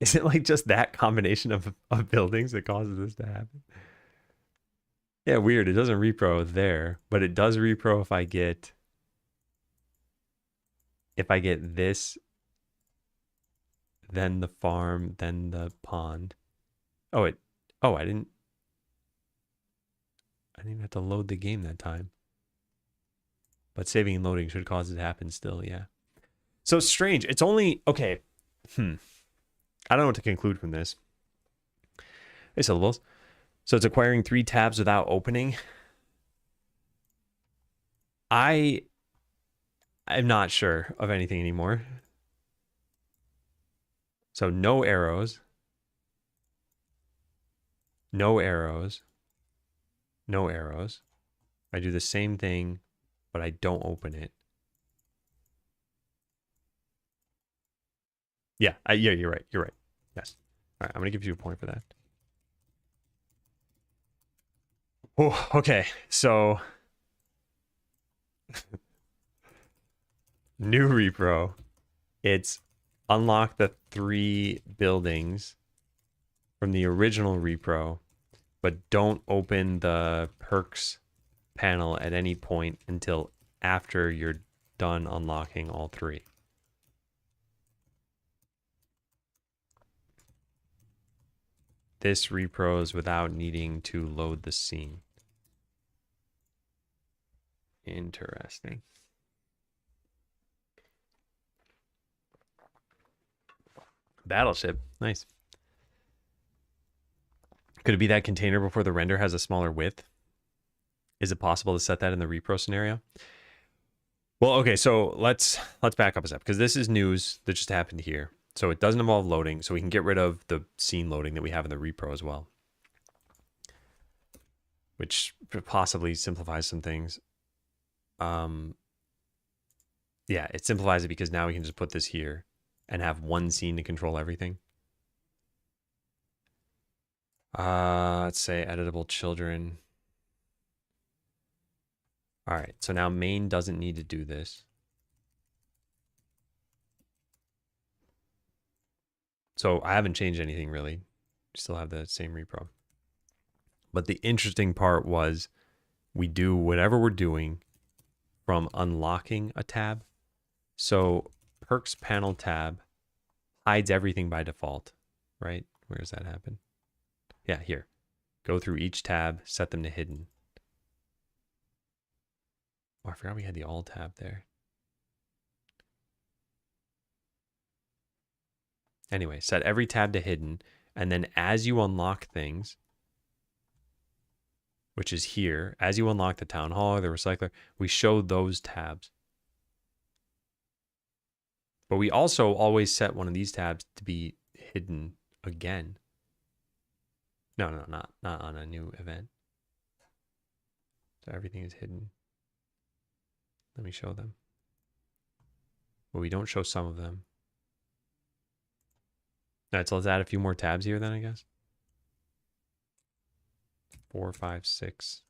A: Is it like just that combination of buildings that causes this to happen? Yeah, weird. It doesn't repro there, but it does repro if I get this, then the farm, then the pond. Oh, I didn't even have to load the game that time. But saving and loading should cause it to happen still, yeah. So strange. It's only, okay. I don't know what to conclude from this. Hey, syllables. So it's acquiring 3 tabs without opening. I'm not sure of anything anymore. So no arrows. No arrows. No arrows. I do the same thing, but I don't open it. Yeah, yeah, you're right. You're right. Yes. All right, I'm going to give you a point for that. Oh, okay. So new repro. It's unlock the 3 buildings from the original repro, but don't open the perks panel at any point until after you're done unlocking all 3. This repros without needing to load the scene. Interesting. Battleship. Nice. Could it be that container before the render has a smaller width? Is it possible to set that in the repro scenario? Well, okay, so let's back up a step because this is news that just happened here. So it doesn't involve loading, so we can get rid of the scene loading that we have in the repro as well, which possibly simplifies some things. Yeah, it simplifies it because now we can just put this here and have one scene to control everything. Let's say editable children. All right, so now main doesn't need to do this. So I haven't changed anything really. Still have the same repro. But the interesting part was we do whatever we're doing from unlocking a tab. So perks panel tab hides everything by default, right? Where does that happen? Yeah, here. Go through each tab, set them to hidden. Oh, I forgot we had the all tab there. Anyway, set every tab to hidden, and then as you unlock things, which is here, as you unlock the town hall or the recycler, we show those tabs. But we also always set one of these tabs to be hidden again. No, not on a new event. So everything is hidden. Let me show them. But we don't show some of them. All right, so let's add a few more tabs here then, I guess. 4, 5, 6.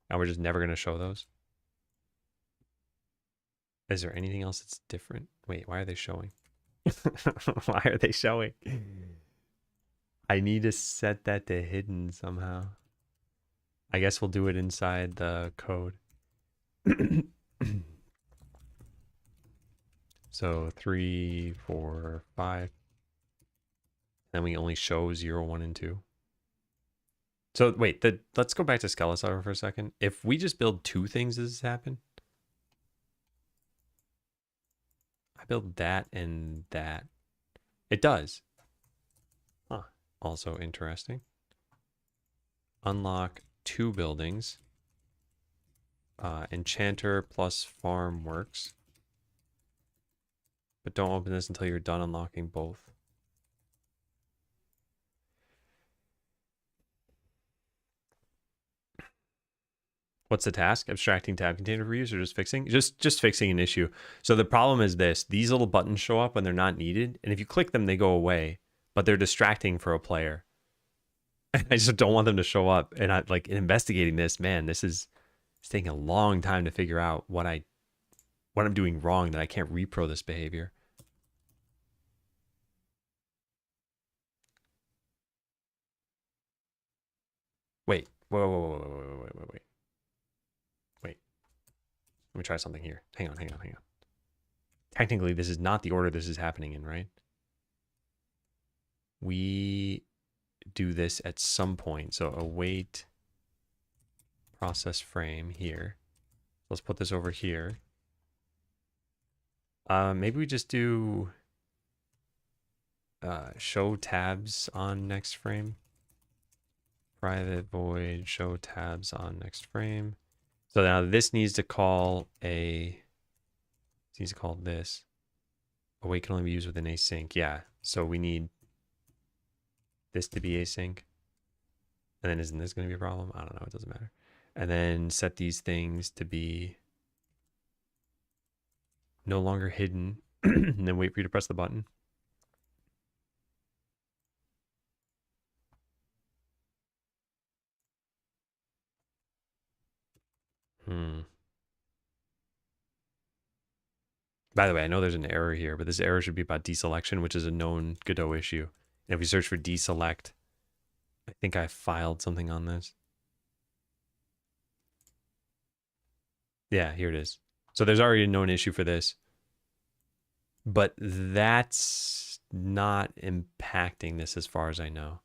A: And we're just never going to show those. Is there anything else that's different? Wait, why are they showing? Why are they showing? I need to set that to hidden somehow. I guess we'll do it inside the code. So 3, 4, 5. Then we only show 0, 1, and 2. So wait, let's go back to Skeletron for a second. If we just build 2 things, does this happen? I build that and that. It does. Huh. Also interesting. Unlock 2 buildings. Enchanter plus farm works. But don't open this until you're done unlocking both. What's the task? Abstracting tab container for use or just fixing? Just fixing an issue. So the problem is this. These little buttons show up when they're not needed. And if you click them, they go away. But they're distracting for a player. I just don't want them to show up. And I like investigating this, man, it's taking a long time to figure out what I'm doing wrong that I can't repro this behavior. Wait. Wait. Let me try something here. Hang on. Technically, this is not the order this is happening in, right? We do this at some point. So await process frame here. Let's put this over here. Maybe we just do show tabs on next frame. Private void show tabs on next frame. So now this needs to call this. Await can only be used with an async. Yeah. So we need this to be async. And then isn't this going to be a problem? I don't know. It doesn't matter. And then set these things to be no longer hidden. And then wait for you to press the button. By the way, I know there's an error here, but this error should be about deselection, which is a known Godot issue. And if we search for deselect, I think I filed something on this. Yeah, here it is. So there's already a known issue for this. But that's not impacting this as far as I know.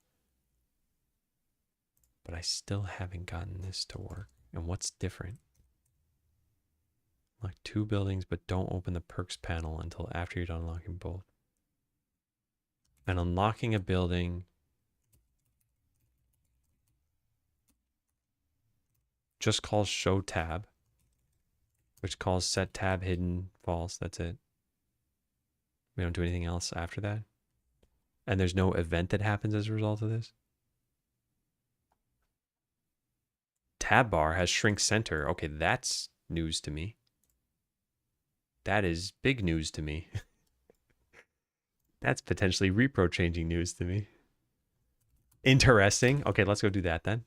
A: But I still haven't gotten this to work. And what's different? Unlock 2 buildings, but don't open the perks panel until after you're done unlocking both. And unlocking a building just calls show tab, which calls set tab hidden false. That's it. We don't do anything else after that. And there's no event that happens as a result of this. Tab bar has shrink center. Okay, that's news to me. That is big news to me. That's potentially repro changing news to me. Interesting. Okay, let's go do that then.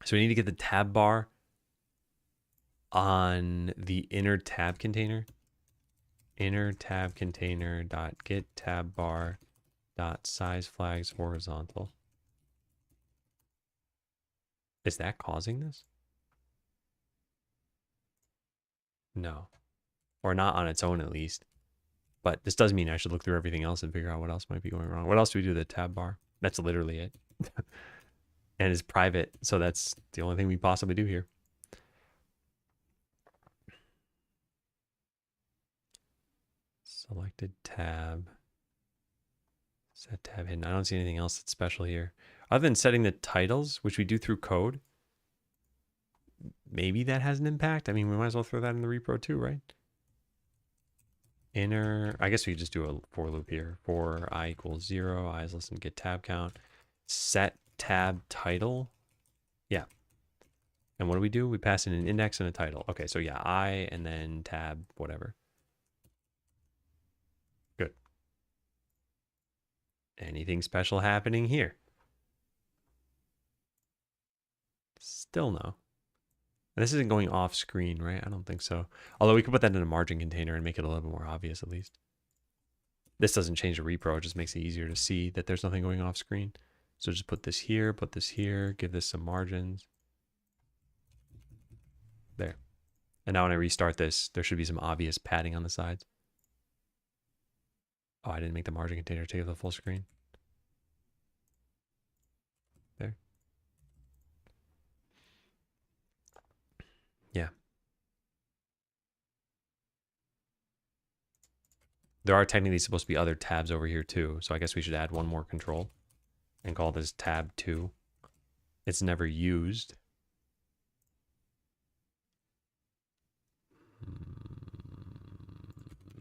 A: So we need to get the tab bar on the inner tab container. Inner tab container dot get tab bar dot size flags horizontal. Is that causing this? No. Or not on its own, at least. But this does mean I should look through everything else and figure out what else might be going wrong. What else do we do with the tab bar? That's literally it. And it's private, so that's the only thing we possibly do here. Selected tab. Set tab hidden. I don't see anything else that's special here. Other than setting the titles, which we do through code. Maybe that has an impact. I mean, we might as well throw that in the repro too, right? Inner, I guess we could just do a for loop here. For I equals 0, I is less than get tab count. Set tab title. Yeah. And what do? We pass in an index and a title. Okay, so yeah, I and then tab, whatever. Good. Anything special happening here? Still no. And this isn't going off screen, right? I don't think so. Although we could put that in a margin container and make it a little bit more obvious at least. This doesn't change the repro, it just makes it easier to see that there's nothing going off screen. So just put this here, give this some margins. There. And now when I restart this, there should be some obvious padding on the sides. Oh, I didn't make the margin container take the full screen. There. Yeah. There are technically supposed to be other tabs over here too. So I guess we should add one more control and call this tab 2. It's never used.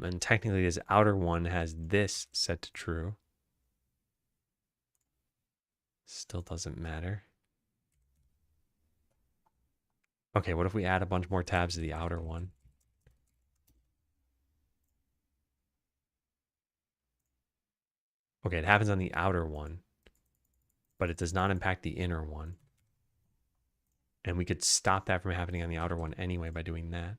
A: And technically this outer one has this set to true. Still doesn't matter. Okay, what if we add a bunch more tabs to the outer one? Okay, it happens on the outer one, but it does not impact the inner one. And we could stop that from happening on the outer one anyway by doing that.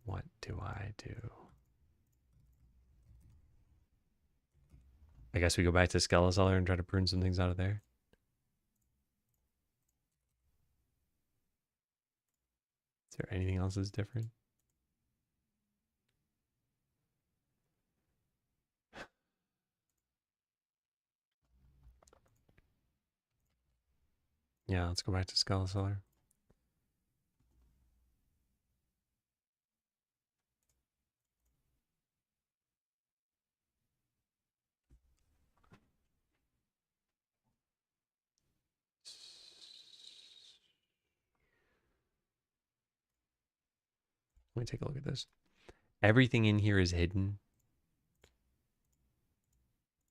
A: What do I do? I guess we go back to Skeleseller and try to prune some things out of there. Is there anything else that's different? Yeah, let's go back to Skeleseller. Let me take a look at this. Everything in here is hidden.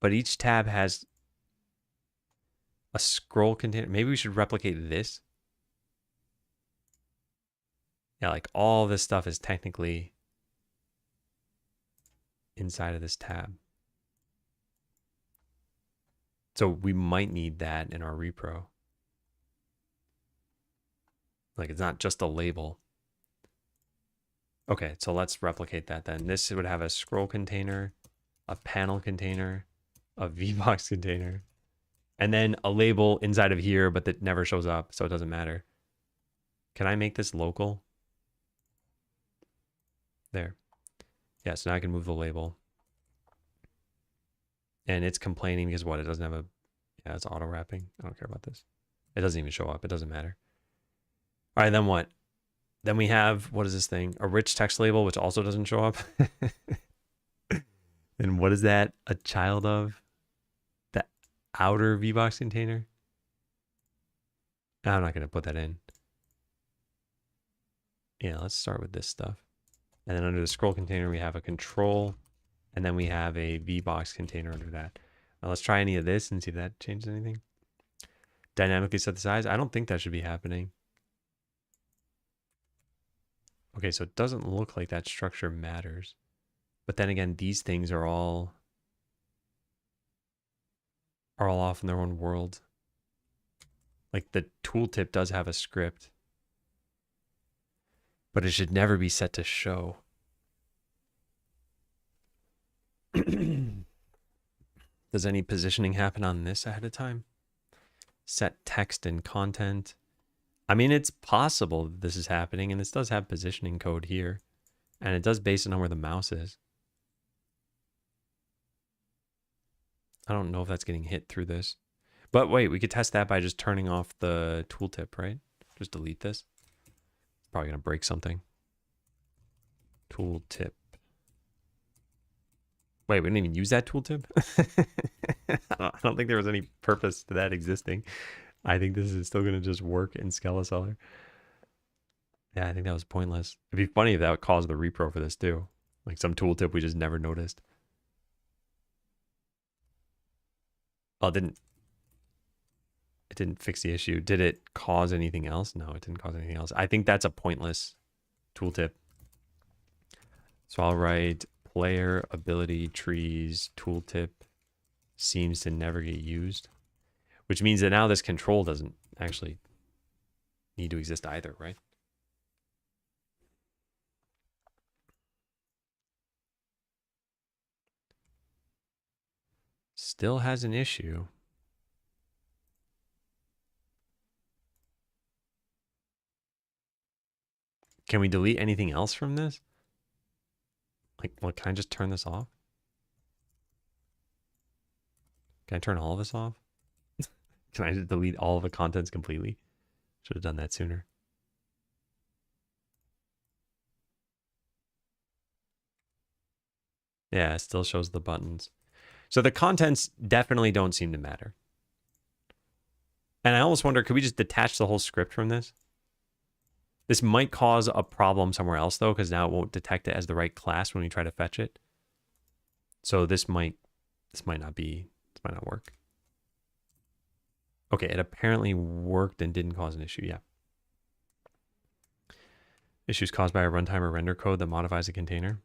A: But each tab has a scroll container. Maybe we should replicate this. Yeah, like all this stuff is technically inside of this tab. So we might need that in our repro. Like it's not just a label. Okay, so let's replicate that then. This would have a scroll container, a panel container, a VBox container, and then a label inside of here, but that never shows up, so it doesn't matter. Can I make this local? There. Yeah, so now I can move the label. And it's complaining because what? It doesn't have a... Yeah, it's auto wrapping. I don't care about this. It doesn't even show up. It doesn't matter. All right, then what? Then we have, what is this thing? A rich text label, which also doesn't show up. And what is that a child of? The outer VBox container? I'm not going to put that in. Yeah, let's start with this stuff. And then under the scroll container, we have a control. And then we have a VBox container under that. Now let's try any of this and see if that changes anything. Dynamically set the size. I don't think that should be happening. Okay, so it doesn't look like that structure matters. But then again, these things are all off in their own world. Like the tooltip does have a script, but it should never be set to show. Does any positioning happen on this ahead of time? Set text and content. I mean, it's possible that this is happening, and this does have positioning code here, and it does base it on where the mouse is. I don't know if that's getting hit through this. But wait, we could test that by just turning off the tooltip, right? Just delete this. Probably going to break something. Tooltip. Wait, we didn't even use that tooltip? I don't think there was any purpose to that existing. I think this is still going to just work in Skeleseller. Yeah, I think that was pointless. It'd be funny if that would cause the repro for this too. Like some tooltip we just never noticed. Oh, it didn't fix the issue. Did it cause anything else? No, it didn't cause anything else. I think that's a pointless tooltip. So I'll write player ability trees tooltip seems to never get used, which means that now this control doesn't actually need to exist either, right? Still has an issue. Can we delete anything else from this? Like, what, can I just turn this off? Can I turn all of this off? Can I just delete all of the contents completely? Should have done that sooner. Yeah, it still shows the buttons. So the contents definitely don't seem to matter. And I almost wonder, could we just detach the whole script from this? This might cause a problem somewhere else though, because now it won't detect it as the right class when we try to fetch it. So this might not work. Okay, it apparently worked and didn't cause an issue. Yeah. Issues caused by a runtime or render code that modifies a container.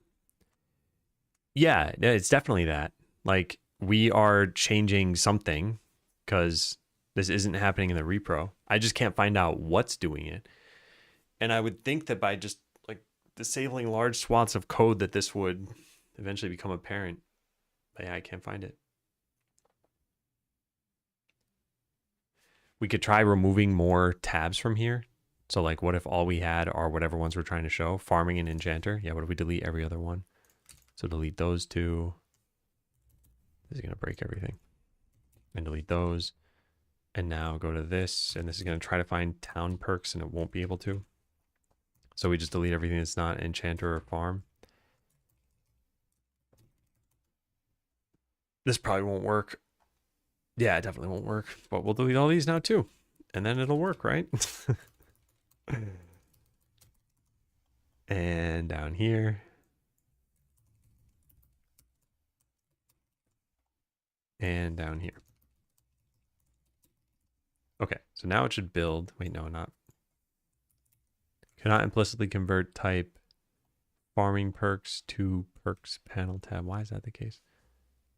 A: Yeah, it's definitely that. Like, we are changing something because this isn't happening in the repro. I just can't find out what's doing it. And I would think that by just like disabling large swaths of code that this would eventually become apparent. But yeah, I can't find it. We could try removing more tabs from here. So like, what if all we had are whatever ones we're trying to show? Farming and Enchanter. Yeah, what if we delete every other one? So delete those two. This is going to break everything. And delete those. And now go to this. And this is going to try to find town perks and it won't be able to. So we just delete everything that's not Enchanter or Farm. This probably won't work. Yeah, it definitely won't work. But we'll delete all these now too. And then it'll work, right? And down here. And down here. Okay, so now it should build. Wait, no, not. Cannot implicitly convert type farming perks to perks panel tab. Why is that the case?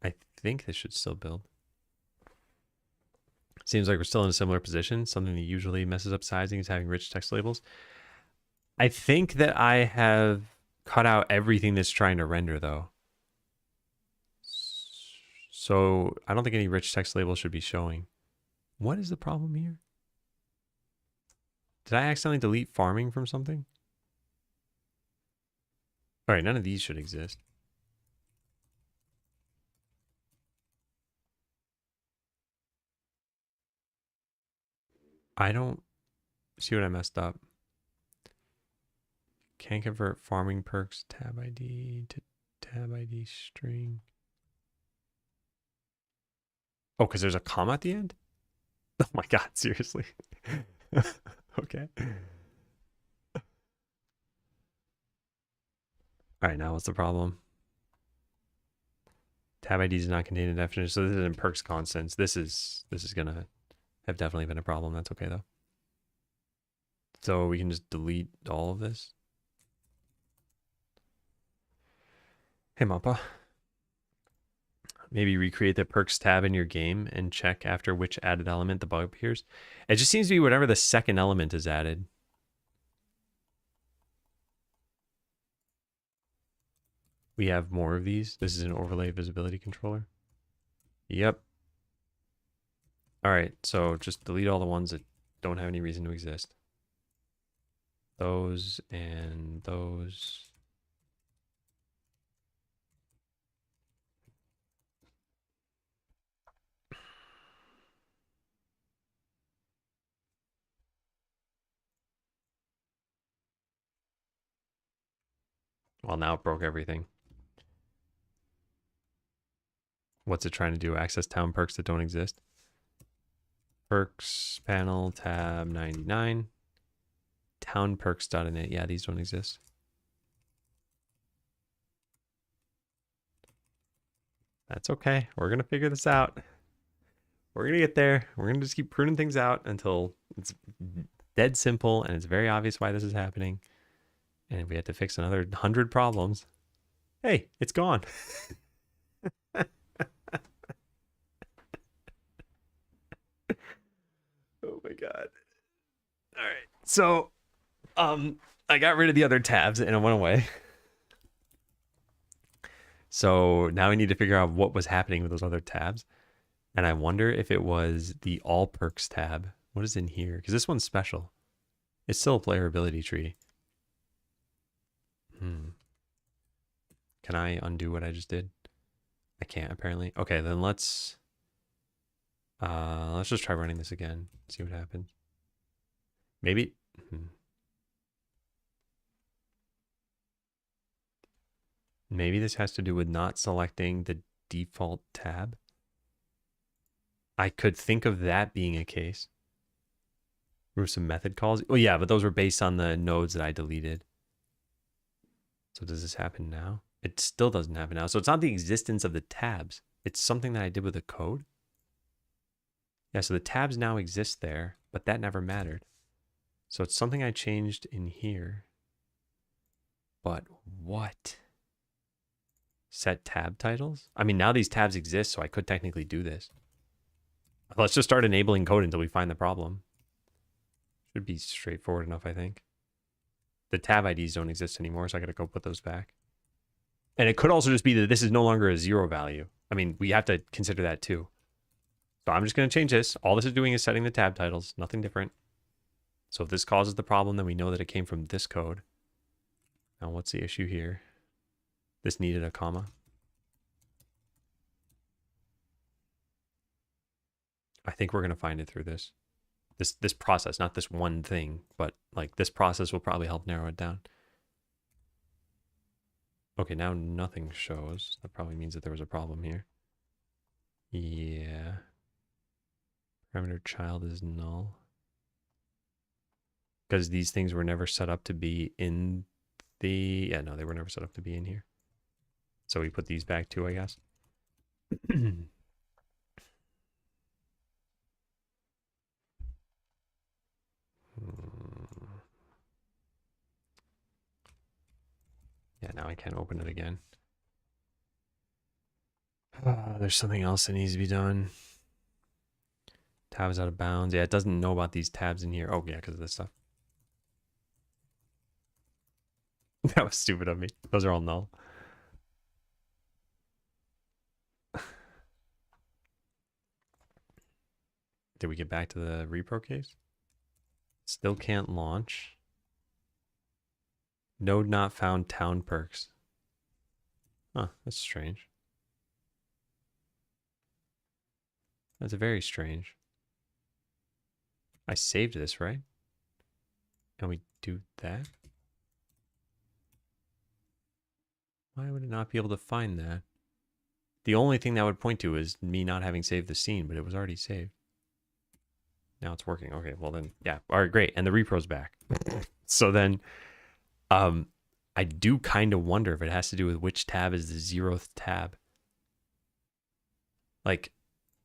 A: I think this should still build. Seems like we're still in a similar position. Something that usually messes up sizing is having rich text labels. I think that I have cut out everything that's trying to render though. So I don't think any rich text labels should be showing. What is the problem here? Did I accidentally delete farming from something? All right, none of these should exist. I don't see what I messed up. Can't convert farming perks tab ID to tab ID string. Oh, because there's a comma at the end? Oh my God, seriously? Okay. All right, now what's the problem? Tab ID does not contain a definition. So this isn't perks constants. This is gonna have definitely been a problem. That's okay though. So we can just delete all of this. Hey Mappa. Maybe recreate the perks tab in your game and check after which added element the bug appears. It just seems to be whatever the second element is added. We have more of these. This is an overlay visibility controller. Yep. All right, so just delete all the ones that don't have any reason to exist. Those and those. Well, now it broke everything. What's it trying to do? Access town perks that don't exist? Perks panel tab 99. Town perks.init. Yeah, these don't exist. That's okay. We're going to figure this out. We're going to get there. We're going to just keep pruning things out until it's dead simple and it's very obvious why this is happening. And if we have to fix another 100 problems, hey, it's gone. Oh my God. All right. So, I got rid of the other tabs and it went away. So now we need to figure out what was happening with those other tabs. And I wonder if it was the all perks tab. What is in here? Because this one's special. It's still a player ability tree. Can I undo what I just did? I can't apparently. Okay, then let's just try running this again. See what happens. Maybe. Maybe this has to do with not selecting the default tab. I could think of that being a case. There were some method calls. Oh yeah, but those were based on the nodes that I deleted. So does this happen now? It still doesn't happen now. So it's not the existence of the tabs. It's something that I did with the code. Yeah, so the tabs now exist there, but that never mattered. So it's something I changed in here. But what? Set tab titles? I mean, now these tabs exist, so I could technically do this. Let's just start enabling code until we find the problem. Should be straightforward enough, I think. The tab IDs don't exist anymore, so I gotta go put those back. And it could also just be that this is no longer a 0 value. I mean, we have to consider that too. So I'm just gonna change this. All this is doing is setting the tab titles, nothing different. So if this causes the problem, then we know that it came from this code. Now what's the issue here? This needed a comma. I think we're gonna find it through this. This process, not this one thing, but like this process will probably help narrow it down. Okay, now nothing shows. That probably means that there was a problem here. Yeah. Parameter child is null. Because these things were never set up to be in the... Yeah, no, they were never set up to be in here. So we put these back too, I guess. Yeah, now I can't open it again. There's something else that needs to be done. Tabs out of bounds. Yeah, it doesn't know about these tabs in here. Oh, yeah, because of this stuff. That was stupid of me. Those are all null. Did we get back to the repro case? Still can't launch. Node not found town perks. Huh, that's strange. That's very strange. I saved this, right? And we do that? Why would it not be able to find that? The only thing that would point to is me not having saved the scene, but it was already saved. Now it's working. Okay, well then, yeah. All right, great. And the repro's back. So then, I do kind of wonder if it has to do with which tab is the 0th tab. Like,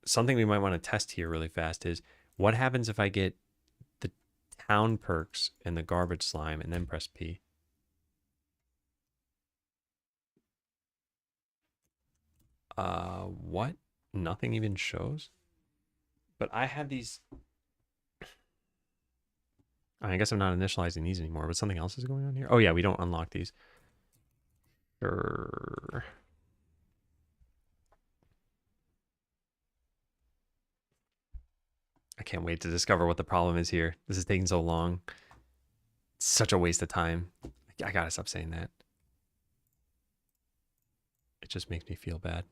A: something we might want to test here really fast is, what happens if I get the town perks and the garbage slime and then press P? What? Nothing even shows? But I have these... I guess I'm not initializing these anymore, but something else is going on here. Oh yeah, we don't unlock these. Sure. I can't wait to discover what the problem is here. This is taking so long. It's such a waste of time. I gotta stop saying that. It just makes me feel bad.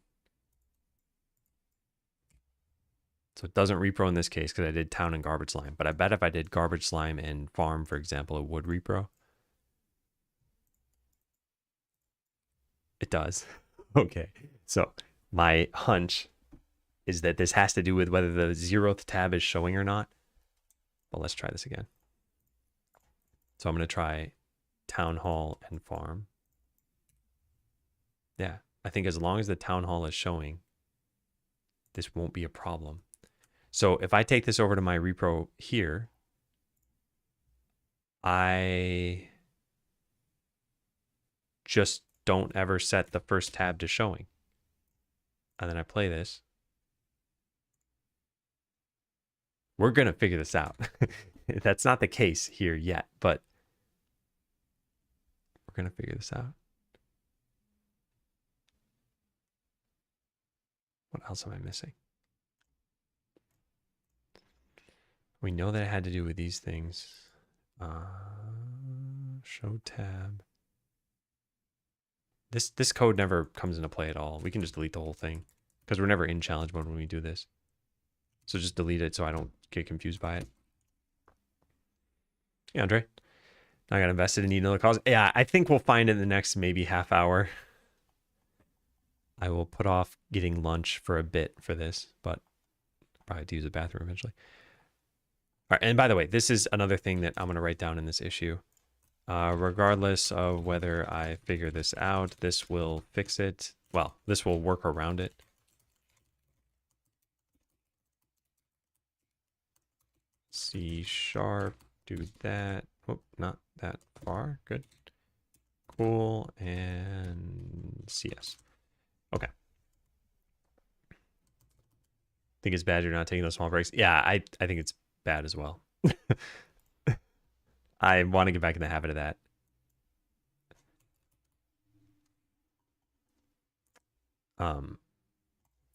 A: So it doesn't repro in this case because I did town and garbage slime. But I bet if I did garbage slime and farm, for example, it would repro. It does. Okay. So my hunch is that this has to do with whether the 0th tab is showing or not. But let's try this again. So I'm going to try town hall and farm. Yeah, I think as long as the town hall is showing, this won't be a problem. So if I take this over to my repro here, I just don't ever set the first tab to showing. And then I play this. We're going to figure this out. That's not the case here yet, but we're going to figure this out. What else am I missing? We know that it had to do with these things. Show tab. This code never comes into play at all. We can just delete the whole thing because we're never in challenge mode when we do this. So just delete it so I don't get confused by it. Yeah, Andre. I got invested in need another cause. Yeah, I think we'll find in the next maybe half hour. I will put off getting lunch for a bit for this, but I'll probably have to use the bathroom eventually. All right, and by the way, this is another thing that I'm going to write down in this issue. Regardless of whether I figure this out, this will fix it. Well, this will work around it. C#, do that. Oh, not that far. Good. Cool. And CS. Okay. Think it's bad you're not taking those small breaks. Yeah, I think it's bad as well. I want to get back in the habit of that.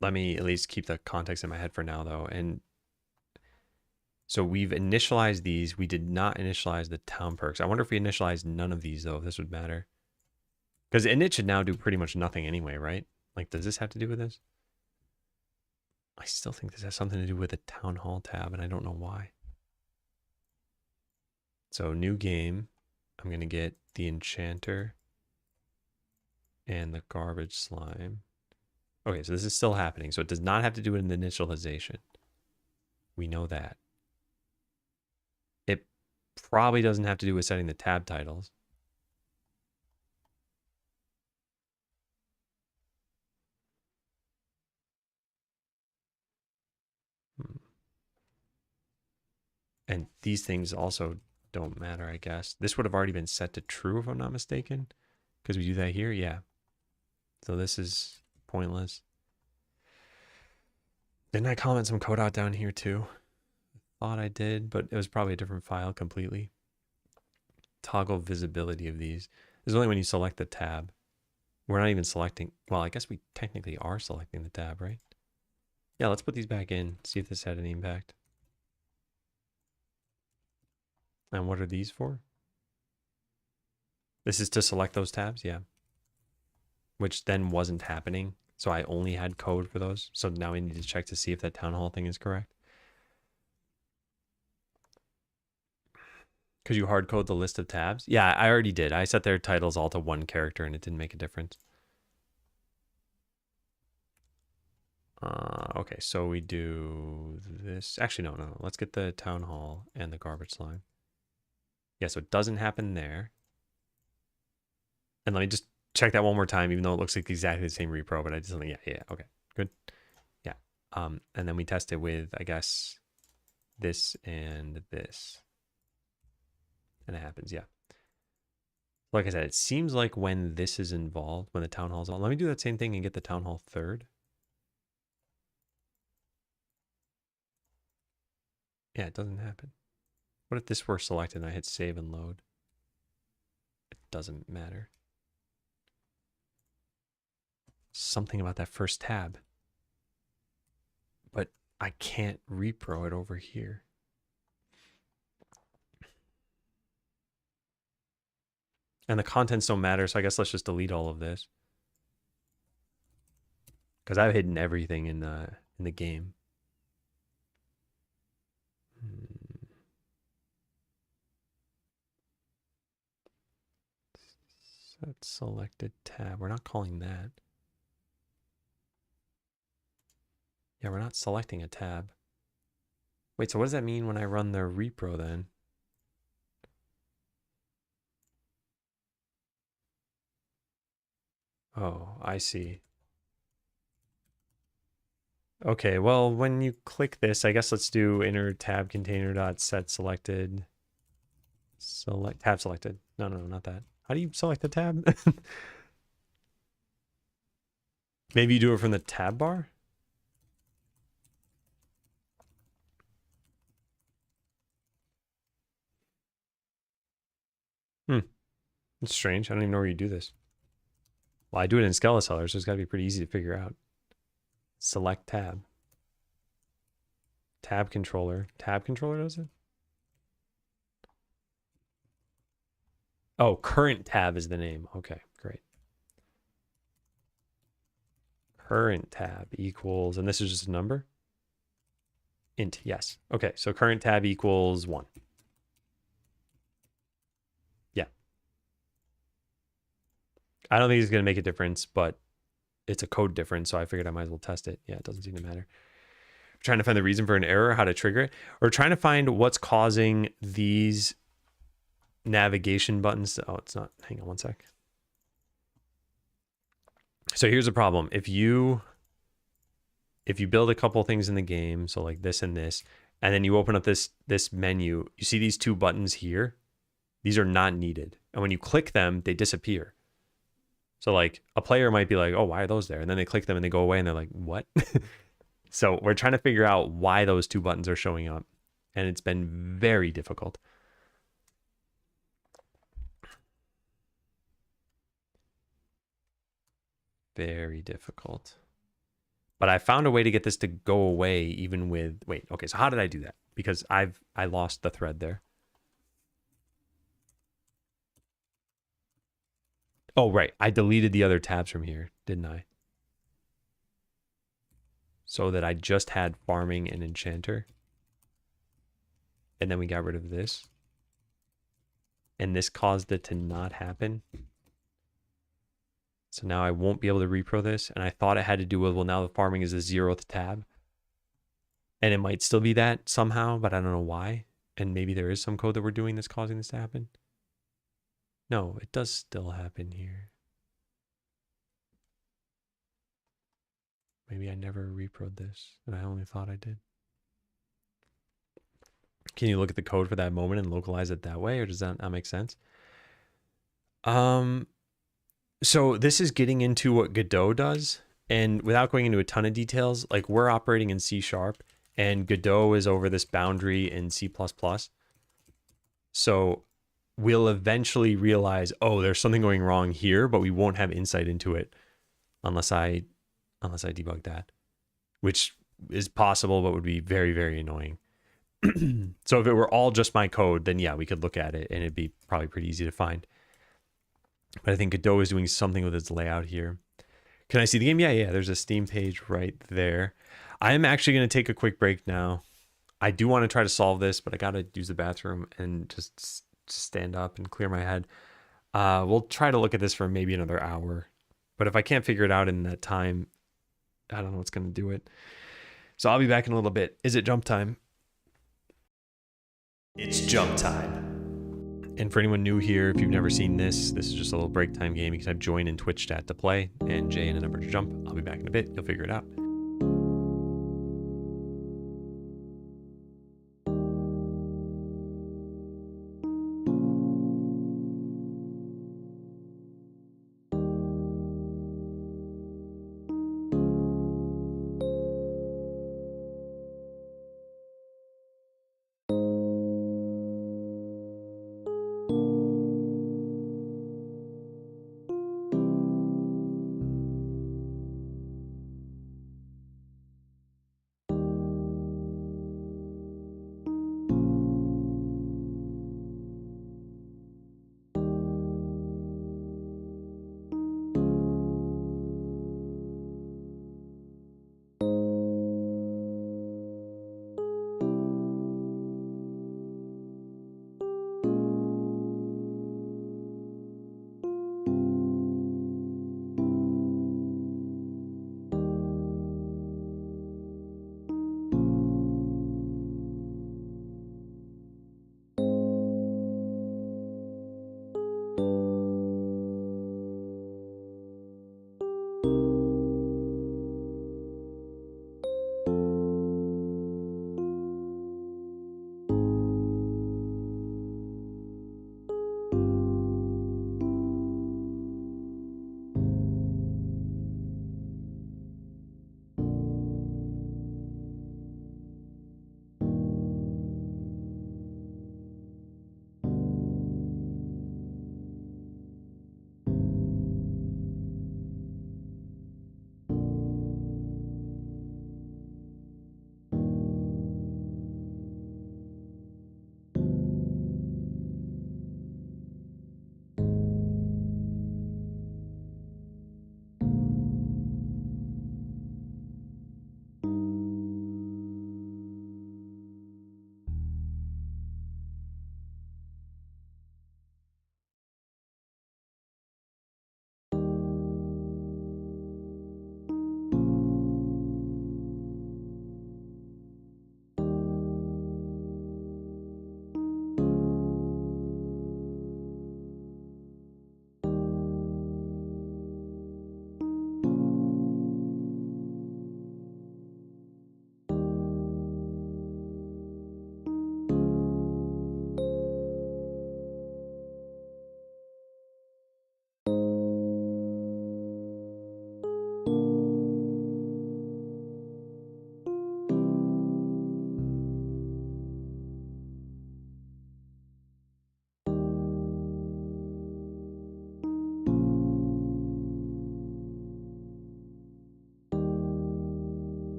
A: Let me at least keep the context in my head for now, though. And so we've initialized these. We did not initialize the town perks. I wonder if we initialized none of these, though, if this would matter. Because init should now do pretty much nothing anyway, right? Like, does this have to do with this? I still think this has something to do with the town hall tab, and I don't know why. So new game, I'm going to get the enchanter and the garbage slime. Okay, so this is still happening. So it does not have to do with an initialization. We know that. It probably doesn't have to do with setting the tab titles. And these things also don't matter, I guess. This would have already been set to true if I'm not mistaken. Because we do that here, yeah. So this is pointless. Didn't I comment some code out down here too? Thought I did, but it was probably a different file completely. Toggle visibility of these. This is only when you select the tab. We're not even selecting. Well, I guess we technically are selecting the tab, right? Yeah, let's put these back in. See if this had any impact. And what are these for? This is to select those tabs, yeah. Which then wasn't happening. So I only had code for those. So now we need to check to see if that town hall thing is correct. Could you hard code the list of tabs? Yeah, I already did. I set their titles all to one character and it didn't make a difference. Okay, so we do this. Actually, no. Let's get the town hall and the garbage slime. Yeah, so it doesn't happen there. And let me just check that one more time, even though it looks like exactly the same repro, but I did something. Yeah, okay, good. Yeah. And then we test it with, I guess, this and this. And it happens, yeah. Like I said, it seems like when this is involved, when the town hall's on, let me do that same thing and get the town hall third. Yeah, it doesn't happen. What if this were selected and I hit save and load? It doesn't matter. Something about that first tab. But I can't repro it over here. And the contents don't matter, so I guess let's just delete all of this. Because I've hidden everything in the game. Set selected tab. We're not calling that. Yeah, we're not selecting a tab. Wait, so what does that mean when I run the repro then? Oh, I see. Okay, well, when you click this, I guess let's do inner tab container dot set selected. Select tab selected. No, no, not that. How do you select the tab? Maybe you do it from the tab bar? Hmm. It's strange. I don't even know where you do this. Well, I do it in Skeleseller, so it's got to be pretty easy to figure out. Select tab. Tab controller. Tab controller does it? Oh, current tab is the name. Okay, great. Current tab equals, and this is just a number? Int, yes. Okay, so current tab equals 1. Yeah. I don't think it's going to make a difference, but it's a code difference, so I figured I might as well test it. Yeah, it doesn't seem to matter. I'm trying to find the reason for an error, how to trigger it, or trying to find what's causing these navigation buttons. Oh, it's not. Hang on one sec. So here's the problem. If you build a couple things in the game, so like this and this, and then you open up this menu, you see these 2 buttons here? These are not needed. And when you click them, they disappear. So like a player might be like, oh, why are those there? And then they click them and they go away and they're like, what? So we're trying to figure out why those 2 buttons are showing up. And it's been very difficult. Very difficult. But I found a way to get this to go away even with, wait, okay, so how did I do that? Because I lost the thread there. Oh, right. I deleted the other tabs from here, didn't I? So that I just had farming and enchanter. And then we got rid of this. And this caused it to not happen. So now I won't be able to repro this. And I thought it had to do with, well, now the farming is the 0th tab. And it might still be that somehow, but I don't know why. And maybe there is some code that we're doing that's causing this to happen. No, it does still happen here. Maybe I never reproed this, and I only thought I did. Can you look at the code for that moment and localize it that way, or does that not make sense? So this is getting into what Godot does, and without going into a ton of details, like we're operating in C#, and Godot is over this boundary in C++. So we'll eventually realize, oh, there's something going wrong here, but we won't have insight into it unless I debug that, which is possible, but would be very, very annoying. So if it were all just my code, then yeah, we could look at it and it'd be probably pretty easy to find. But I think Godot is doing something with its layout here. Can I see the game? Yeah, there's a Steam page right there. I am actually going to take a quick break now. I do want to try to solve this, but I got to use the bathroom and just stand up and clear my head. We'll try to look at this for maybe another hour. But if I can't figure it out in that time, I don't know what's going to do it. So I'll be back in a little bit. Is it jump time? It's jump time. And for anyone new here, if you've never seen this is just a little break time game. You can type join in Twitch chat to play and J and a number to jump. I'll be back in a bit. You'll figure it out.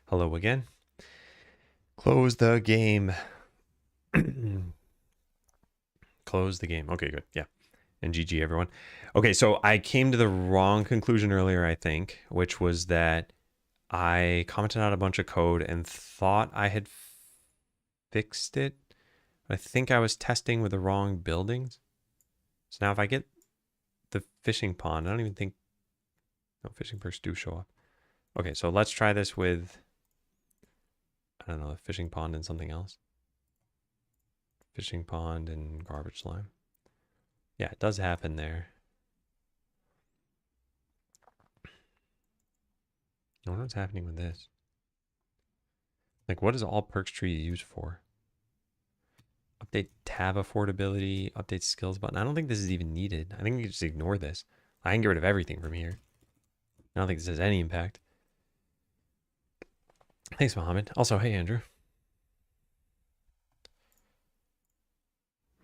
A: Hello again. Close the game. Close the game. Okay, good. Yeah. And GG, everyone. Okay, so I came to the wrong conclusion earlier, I think, which was that I commented out a bunch of code and thought I had fixed it. I think I was testing with the wrong buildings. So now if I get the fishing pond, I don't even think... No, fishing perks do show up. Okay, so let's try this with... I don't know, a fishing pond and something else. Fishing pond and garbage slime. Yeah, it does happen there. I wonder what's happening with this. Like, what is all perks tree used for? Update tab affordability, update skills button. I don't think this is even needed. I think you can just ignore this. I can get rid of everything from here. I don't think this has any impact. Thanks, Mohammed. Also, hey, Andrew.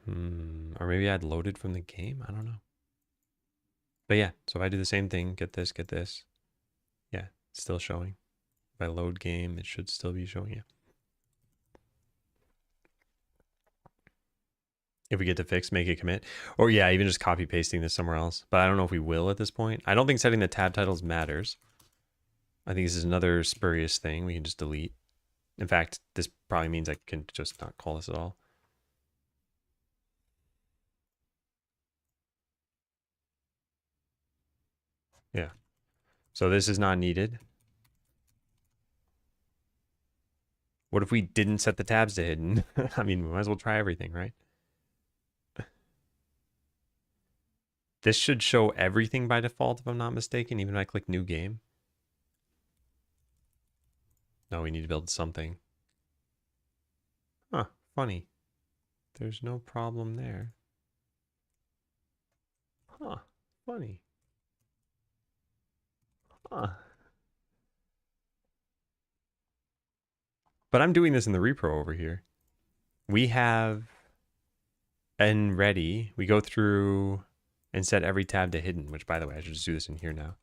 A: Or maybe I'd loaded from the game. I don't know. But yeah, so if I do the same thing, get this. Yeah, it's still showing. If I load game, it should still be showing you. If we get to fix, make it commit. Or yeah, even just copy pasting this somewhere else. But I don't know if we will at this point. I don't think setting the tab titles matters. I think this is another spurious thing we can just delete. In fact, this probably means I can just not call this at all. Yeah. So this is not needed. What if we didn't set the tabs to hidden? I mean, we might as well try everything, right? This should show everything by default, if I'm not mistaken, even if I click new game. No, we need to build something. Huh, funny. There's no problem there. Huh, funny. Huh. But I'm doing this in the repro over here. We have and ready. We go through and set every tab to hidden, which by the way, I should just do this in here now.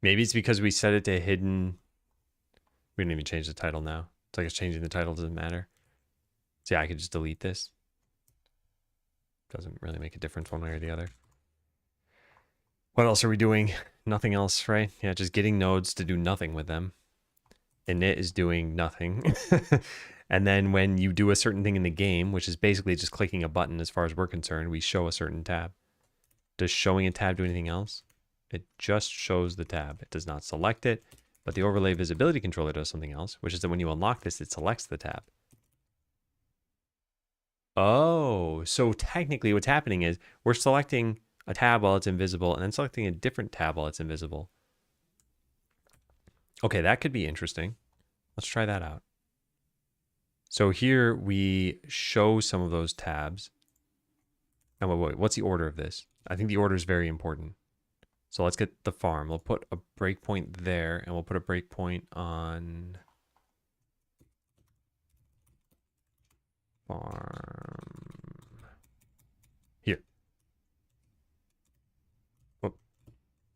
A: Maybe it's because we set it to hidden. We didn't even change the title now. It's like it's changing the title doesn't matter. So yeah, I could just delete this. Doesn't really make a difference one way or the other. What else are we doing? Nothing else, right? Yeah, just getting nodes to do nothing with them. Init is doing nothing. And then when you do a certain thing in the game, which is basically just clicking a button as far as we're concerned, we show a certain tab. Does showing a tab do anything else? It just shows the tab. It does not select it, but the overlay visibility controller does something else, which is that when you unlock this, it selects the tab. Oh, so technically what's happening is we're selecting a tab while it's invisible and then selecting a different tab while it's invisible. Okay, that could be interesting. Let's try that out. So here we show some of those tabs. And wait, what's the order of this? I think the order is very important. So let's get the farm. We'll put a breakpoint there and we'll put a breakpoint on farm here. Oh,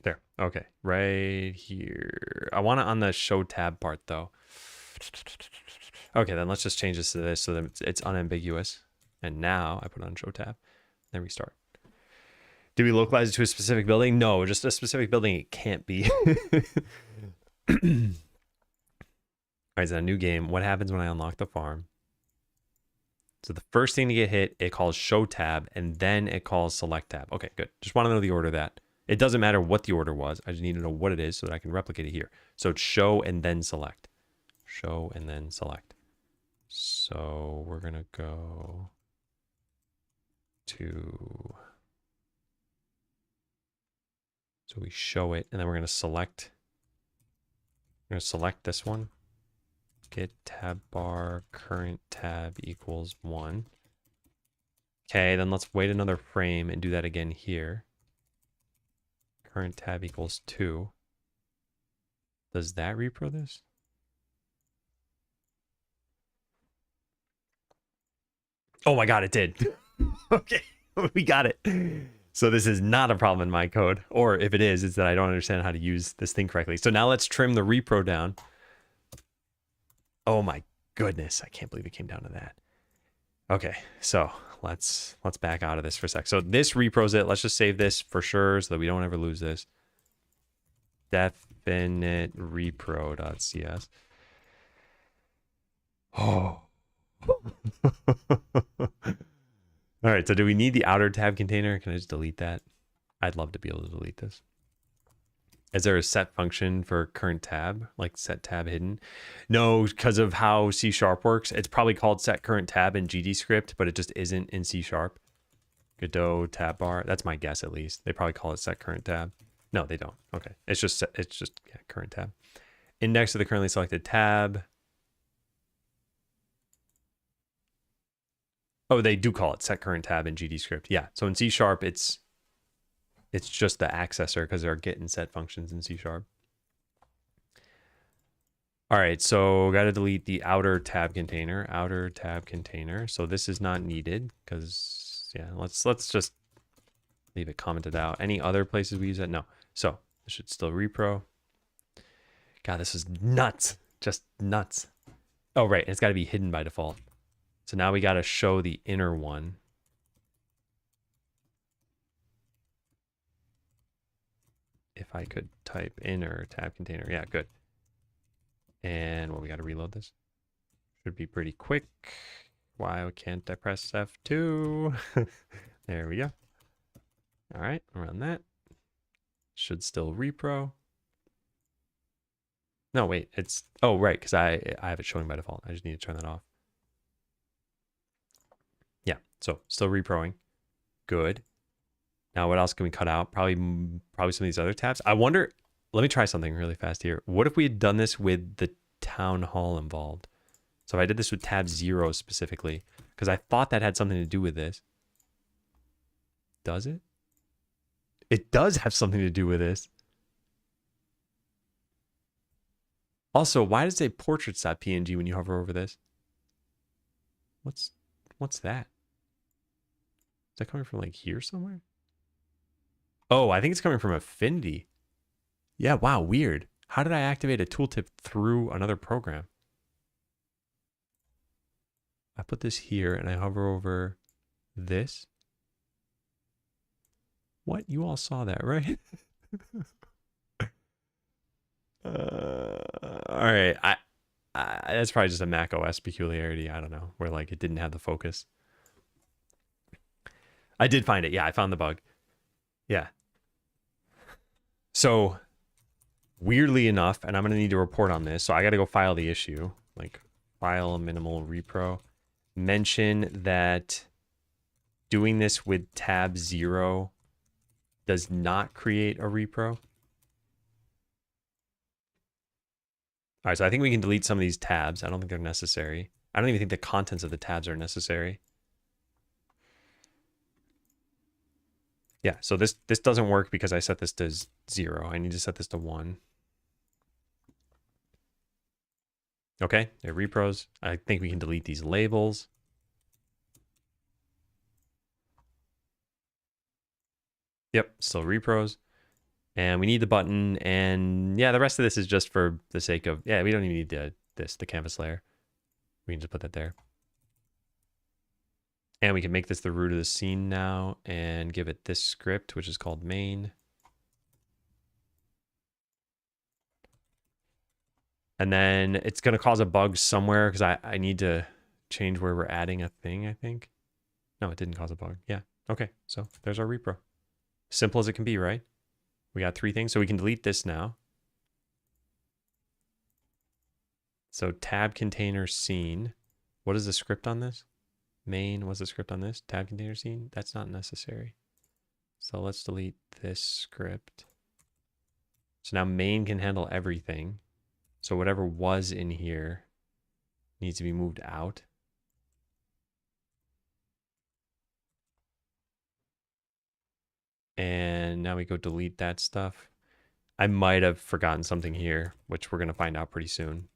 A: there. Okay, right here. I want it on the show tab part though. Okay, then let's just change this to this so that it's unambiguous. And now I put it on show tab. Then restart. Do we localize it to a specific building? No, just a specific building it can't be. All right, so a new game. What happens when I unlock the farm? So the first thing to get hit, it calls show tab, and then it calls select tab. Okay, good. Just want to know the order of that. It doesn't matter what the order was. I just need to know what it is so that I can replicate it here. So it's show and then select. Show and then select. So we're going to go to... So we show it, and then we're going to select. We're going to select this one. Get tab bar current tab equals 1. Okay, then let's wait another frame and do that again here. Current tab equals 2. Does that repro this? Oh my god, it did. Okay, we got it. So this is not a problem in my code. Or if it is, it's that I don't understand how to use this thing correctly. So now let's trim the repro down. Oh my goodness. I can't believe it came down to that. Okay, so let's back out of this for a sec. So this repro's it. Let's just save this for sure so that we don't ever lose this. Definite repro.cs. Oh. All right, so do we need the outer tab container? Can I just delete that? I'd love to be able to delete this. Is there a set function for current tab, like set tab hidden? No, because of how C# works. It's probably called set current tab in GDScript, but it just isn't in C#. Godot tab bar. That's my guess, at least. They probably call it set current tab. No, they don't. Okay, it's just yeah, current tab. Index of the currently selected tab. Oh, they do call it set current tab in GDScript. Yeah, so in C#, it's just the accessor because there are get and set functions in C#. All right, so got to delete the outer tab container. So this is not needed because, yeah, let's just leave it commented out. Any other places we use it? No. So this should still repro. God, this is nuts. Just nuts. Oh, right. It's got to be hidden by default. So now we got to show the inner one. If I could type inner tab container. Yeah, good. And well, we got to reload this. Should be pretty quick. Why can't I press F2? There we go. All right, run that. Should still repro. No, wait, it's, oh, right, because I have it showing by default. I just need to turn that off. Yeah, so still reproing. Good. Now what else can we cut out? Probably some of these other tabs. I wonder, let me try something really fast here. What if we had done this with the town hall involved? So if I did this with tab 0 specifically, because I thought that had something to do with this. Does it? It does have something to do with this. Also, why does it say portraits.png when you hover over this? What's that? Is that coming from like here somewhere? Oh, I think it's coming from Affinity. Yeah, wow, weird. How did I activate a tooltip through another program? I put this here and I hover over this. What? You all saw that, right? All right. That's probably just a Mac OS peculiarity. I don't know, where like it didn't have the focus. I did find it. Yeah, I found the bug. Yeah. So weirdly enough, and I'm going to need to report on this. So I got to go file the issue, like file minimal repro. Mention that doing this with tab 0 does not create a repro. All right, so I think we can delete some of these tabs. I don't think they're necessary. I don't even think the contents of the tabs are necessary. Yeah, so this doesn't work because I set this to 0. I need to set this to 1. Okay, they're repros. I think we can delete these labels. Yep, still repros. And we need the button. And yeah, the rest of this is just for the sake of, yeah, we don't even need the canvas layer. We can just put that there. And we can make this the root of the scene now and give it this script, which is called main. And then it's going to cause a bug somewhere because I need to change where we're adding a thing, I think. No, it didn't cause a bug. Yeah. Okay. So there's our repro. Simple as it can be, right? We got 3 things. So we can delete this now. So tab container scene. What is the script on this? Main, what's the script on this? Tab container scene? That's not necessary. So let's delete this script. So now main can handle everything. So whatever was in here needs to be moved out. And now we go delete that stuff. I might have forgotten something here, which we're going to find out pretty soon.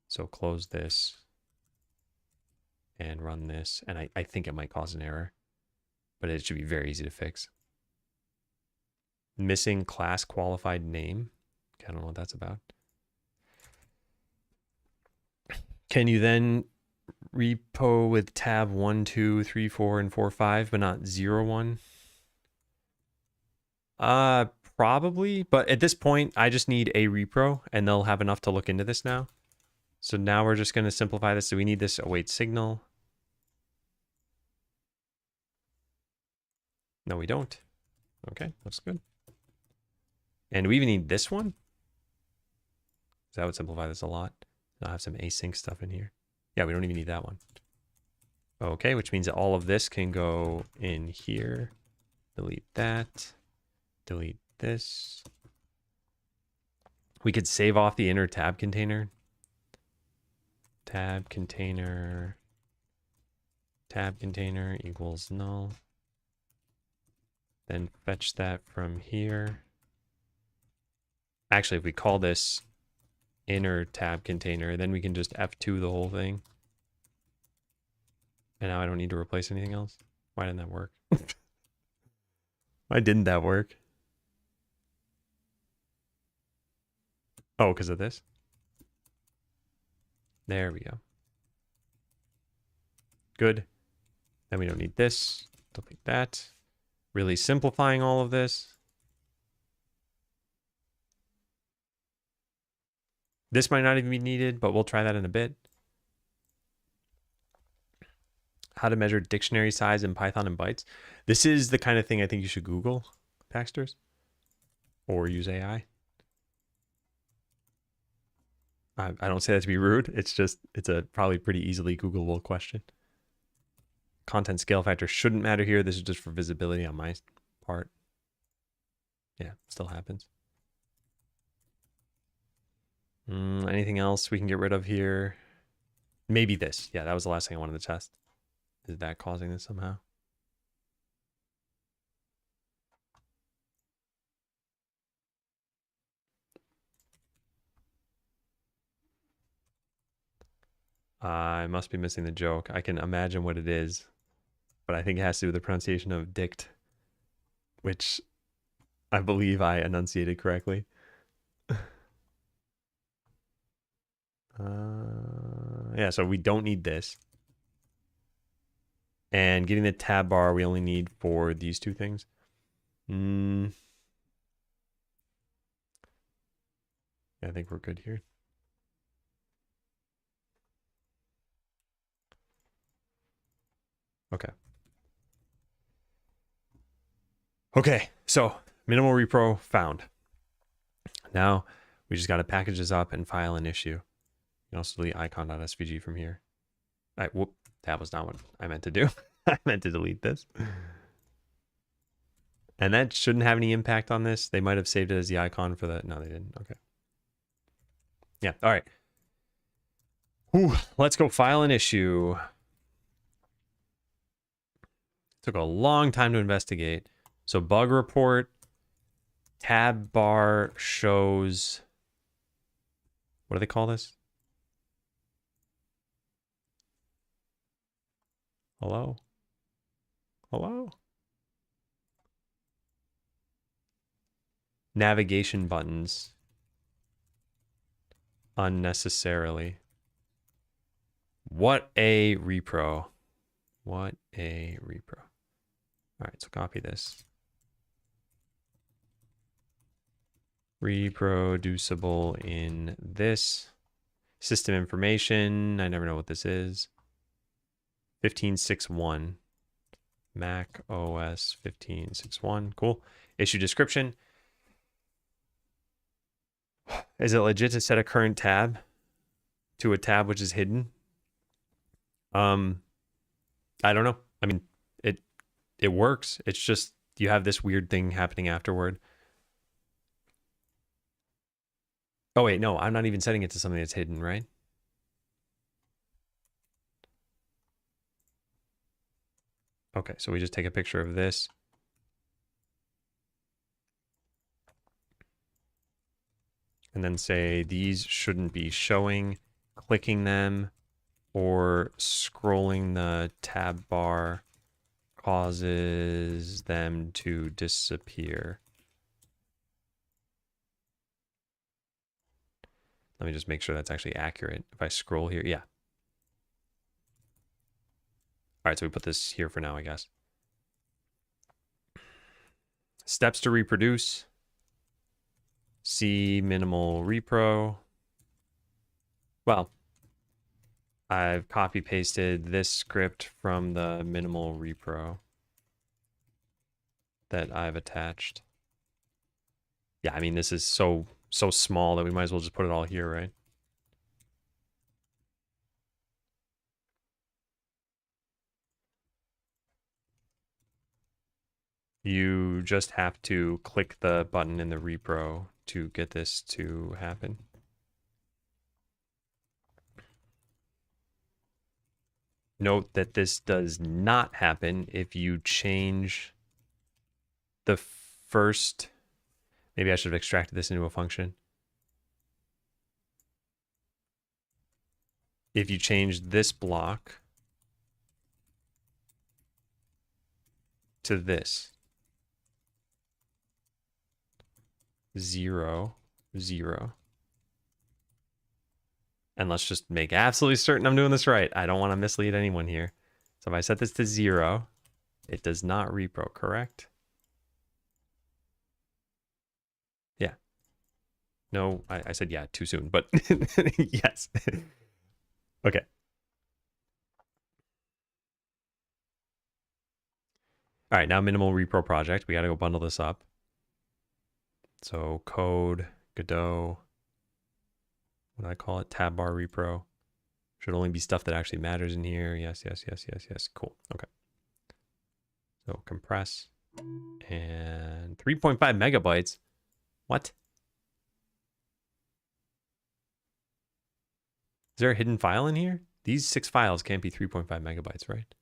A: So close this and run this. And I think it might cause an error. but it should be very easy to fix. Missing class qualified name. Okay, I don't know what that's about. Can you then repo with tab 1, 2, 3, 4, and 4, 5, but not 0, 1? Probably, but at this point, I just need a repro, and they'll have enough to look into this now. So now we're just going to simplify this. So we need this await signal. No, we don't. Okay, that's good. And we even need this one. That would simplify this a lot. I'll have some async stuff in here. Yeah, we don't even need that one. Okay, which means that all of this can go in here. Delete that. Delete this. We could save off the inner tab container. Tab container equals null. Then fetch that from here. Actually, if we call this inner tab container, then we can just F2 the whole thing. And now I don't need to replace anything else. Why didn't that work? Why didn't that work? Oh, because of this? There we go. Good. Then we don't need this. Delete that. Really simplifying all of this. This might not even be needed, but we'll try that in a bit. How to measure dictionary size in Python and bytes. This is the kind of thing I think you should Google, Paxters, or use AI. I don't say that to be rude. It's just, it's a probably pretty easily Googleable question. Content scale factor shouldn't matter here. This is just for visibility on my part. Yeah, still happens. Anything else we can get rid of here? Maybe this. Yeah, that was the last thing I wanted to test. Is that causing this somehow? I must be missing the joke. I can imagine what it is, but I think it has to do with the pronunciation of dict, which I believe I enunciated correctly. Yeah, so we don't need this. And getting the tab bar we only need for these two things. Yeah, I think we're good here. Okay. Okay, so minimal repro found. Now we just got to package this up and file an issue. You can also delete icon.svg from here. All right, whoop, that was not what I meant to do. I meant to delete this. And that shouldn't have any impact on this. They might have saved it as the icon for the, no, they didn't. Okay. Yeah, all right. Whew, let's go file an issue. Took a long time to investigate. So bug report, tab bar shows, what do they call this? Hello? Hello? Navigation buttons unnecessarily. What a repro. What a repro. All right, so copy this. Reproducible in this. System information. I never know what this is. 15.6.1. Mac OS 15.6.1. Cool. Issue description. Is it legit to set a current tab to a tab which is hidden? I don't know. I mean, it works. It's just you have this weird thing happening afterward. Oh wait, no, I'm not even setting it to something that's hidden, right? Okay, so we just take a picture of this. And then say these shouldn't be showing, clicking them, or scrolling the tab bar causes them to disappear. Let me just make sure that's actually accurate. If I scroll here, yeah. All right, so we put this here for now, I guess. Steps to reproduce. C minimal repro. Well, I've copy pasted this script from the minimal repro that I've attached. Yeah, I mean, this is so small that we might as well just put it all here, right? You just have to click the button in the repro to get this to happen. Note that this does not happen if you change the first. Maybe I should have extracted this into a function. If you change this block to this 0, 0. And let's just make absolutely certain I'm doing this right. I don't want to mislead anyone here. So if I set this to 0, it does not repro, correct? Yeah. No, I said yeah too soon, but yes. Okay. All right, now minimal repro project. We got to go bundle this up. So code, Godot, what do I call it? Tab bar repro. Should only be stuff that actually matters in here. Yes, yes, yes, yes, yes. Cool. Okay. So compress and 3.5 megabytes. What? Is there a hidden file in here? These 6 files can't be 3.5 megabytes, right?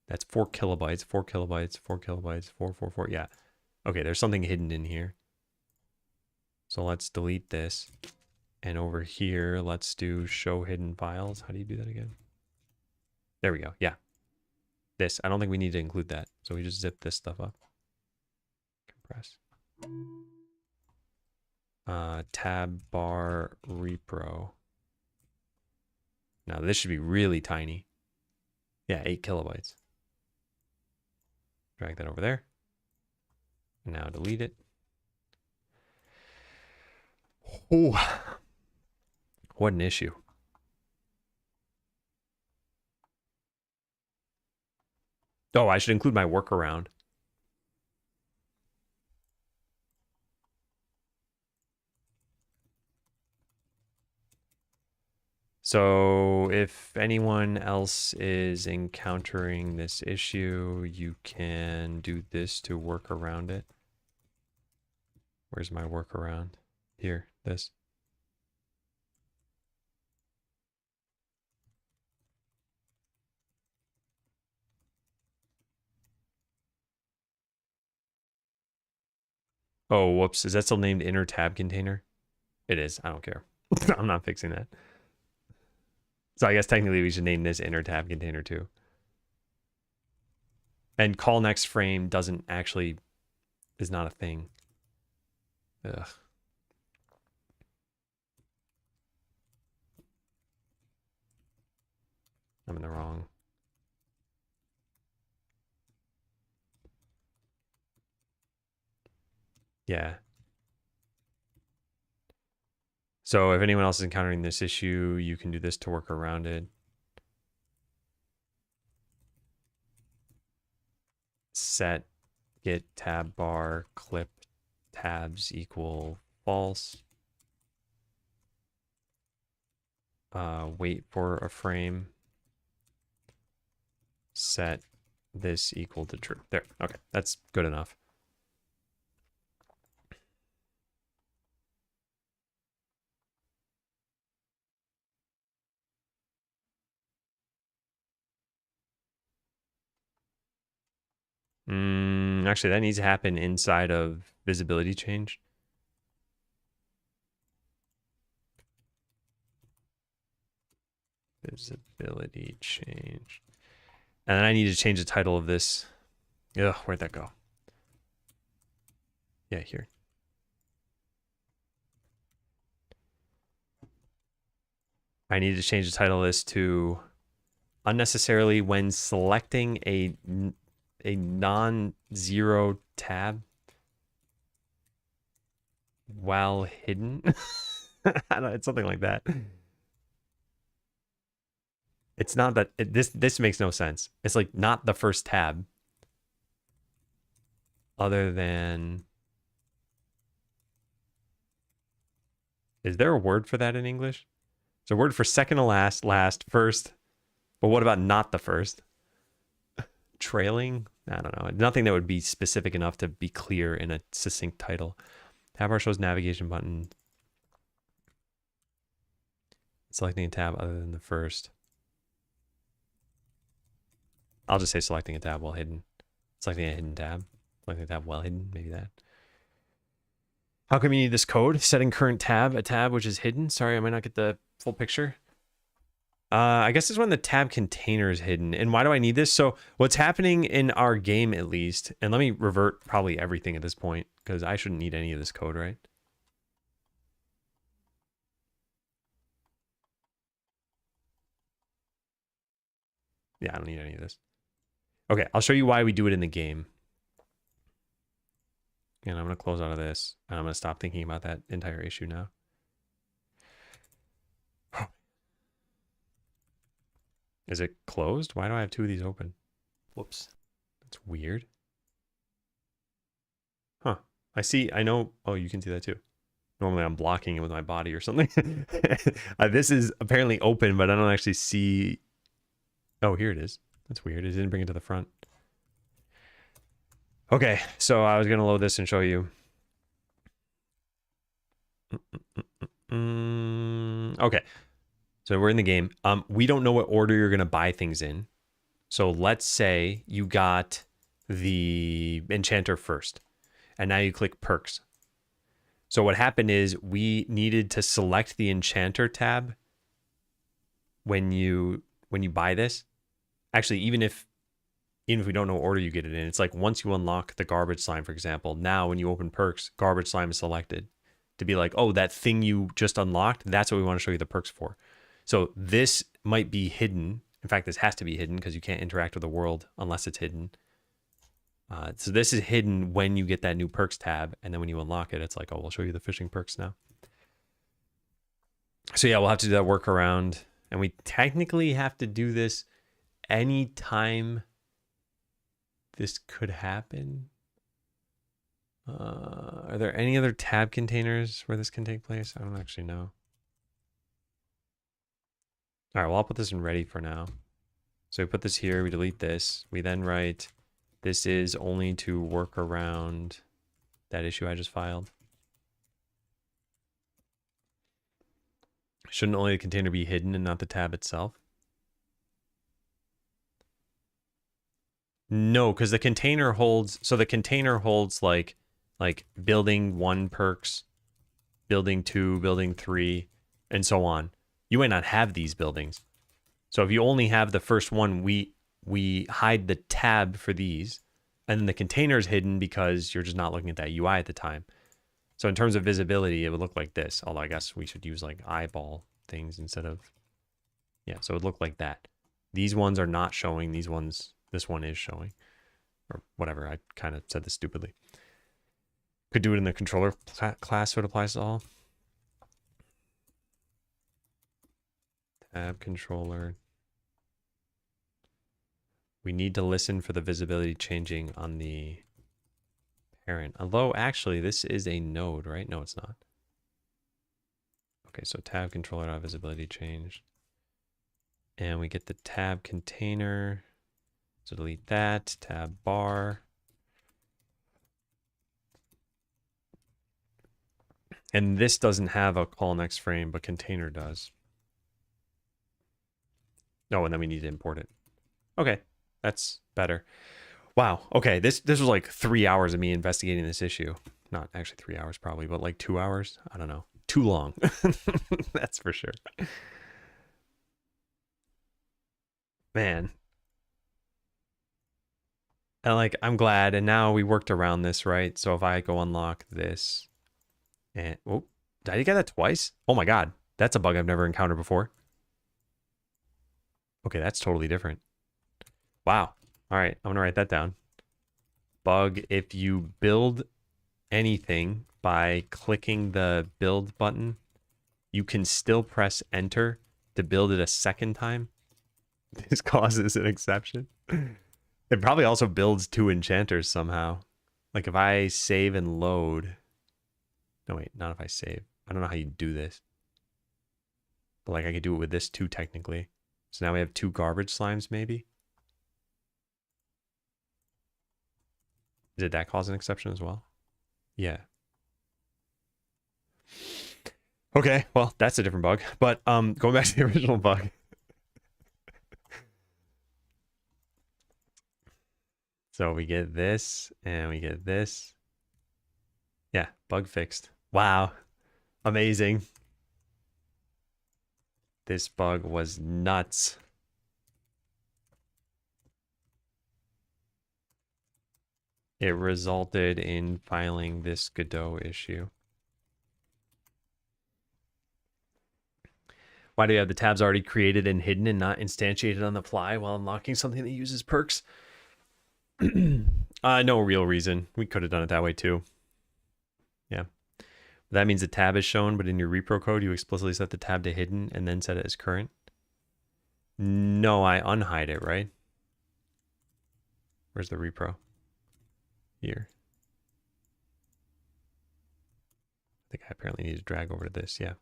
A: That's 4 kilobytes, 4 kilobytes, 4 kilobytes, 4. Yeah. Okay, there's something hidden in here. So let's delete this. And over here, let's do show hidden files. How do you do that again? There we go. Yeah. This. I don't think we need to include that. So we just zip this stuff up. Compress. Tab bar repro. Now this should be really tiny. Yeah, 8 kilobytes. Drag that over there. And now delete it. Oh, what an issue. Oh, I should include my workaround. So if anyone else is encountering this issue, you can do this to work around it. Where's my workaround? Here, this. Oh, whoops. Is that still named inner tab container? It is. I don't care. I'm not fixing that. So I guess technically we should name this inner tab container too. And call next frame doesn't actually, is not a thing. Ugh. I'm in the wrong. Yeah. So if anyone else is encountering this issue, you can do this to work around it. Set get tab bar clip tabs equal false. Wait for a frame. Set this equal to true. There. Okay, that's good enough. Actually, that needs to happen inside of visibility change. Visibility change. And then I need to change the title of this. Ugh, where'd that go? Yeah, here. I need to change the title of this to unnecessarily when selecting a non-zero tab while hidden. I don't know, it's something like that. It's not that this makes no sense. It's like not the first tab other than, is there a word for that in English? There's a word for second to last, last, first. But what about not the first? Trailing? I don't know. Nothing that would be specific enough to be clear in a succinct title. Tab bar shows navigation button. Selecting a tab other than the first. I'll just say selecting a tab while hidden. Selecting a hidden tab. Selecting a tab while hidden. Maybe that. How come you need this code? Setting current tab, a tab which is hidden. Sorry, I might not get the full picture. I guess it's when the tab container is hidden. And why do I need this? So what's happening in our game, at least, and let me revert probably everything at this point, because I shouldn't need any of this code, right? Yeah, I don't need any of this. Okay, I'll show you why we do it in the game. And I'm going to close out of this. And I'm going to stop thinking about that entire issue now. Is it closed? Why do I have two of these open? Whoops. That's weird. Huh. I see. I know. Oh, you can see that too. Normally I'm blocking it with my body or something. This is apparently open, but I don't actually see. Oh, here it is. That's weird. It didn't bring it to the front. Okay, so I was going to load this and show you. Okay, so we're in the game. We don't know what order you're going to buy things in. So let's say you got the Enchanter first, and now you click Perks. So what happened is we needed to select the Enchanter tab when you buy this. Actually, even if we don't know what order you get it in, it's like once you unlock the Garbage Slime, for example, now when you open Perks, Garbage Slime is selected to be like, oh, that thing you just unlocked, that's what we want to show you the perks for. So this might be hidden. In fact, this has to be hidden because you can't interact with the world unless it's hidden. So this is hidden when you get that new perks tab. And then when you unlock it, it's like, oh, we'll show you the fishing perks now. So yeah, we'll have to do that workaround. And we technically have to do this anytime this could happen. Are there any other tab containers where this can take place? I don't actually know. All right, well, I'll put this in ready for now. So we put this here, we delete this. We then write, this is only to work around that issue I just filed. Shouldn't only the container be hidden and not the tab itself? No, because the container holds, so the container holds like building 1 perks, building 2, building 3, and so on. You might not have these buildings. So if you only have the first one, we hide the tab for these, and then the container is hidden because you're just not looking at that UI at the time. So in terms of visibility, it would look like this, although I guess we should use like eyeball things instead of, yeah, so it would look like that. These ones are not showing, these ones, this one is showing, or whatever, I kind of said this stupidly. Could do it in the controller class so it applies to all. Tab controller. We need to listen for the visibility changing on the parent. Although, actually, this is a node, right? No, it's not. Okay, so tab controller visibility changed. And we get the tab container. So delete that. Tab bar. And this doesn't have a call next frame, but container does. Oh, and then we need to import it. Okay, that's better. Wow. Okay, this was like 3 hours of me investigating this issue. Not actually 3 hours probably, but like 2 hours. I don't know. Too long. That's for sure. Man. And like, I'm glad. And now we worked around this, right? So if I go unlock this and, oh, did I get that twice? Oh my God. That's a bug I've never encountered before. Okay, that's totally different. Wow. All right, I'm gonna write that down. Bug, if you build anything by clicking the build button, you can still press enter to build it a second time. This causes an exception. It probably also builds 2 enchanters somehow. Like if I save and load. No, wait, not if I save. I don't know how you do this. But like I could do it with this too, technically. So now we have 2 garbage slimes, maybe? Did that cause an exception as well? Yeah. Okay, well, that's a different bug. But going back to the original bug. So we get this and we get this. Yeah, bug fixed. Wow. Amazing. This bug was nuts. It resulted in filing this Godot issue. Why do you have the tabs already created and hidden and not instantiated on the fly while unlocking something that uses perks? No real reason. We could have done it that way too. Yeah. That means the tab is shown, but in your repro code, you explicitly set the tab to hidden and then set it as current. No, I unhide it, right? Where's the repro? Here. I think I apparently need to drag over to this, yeah.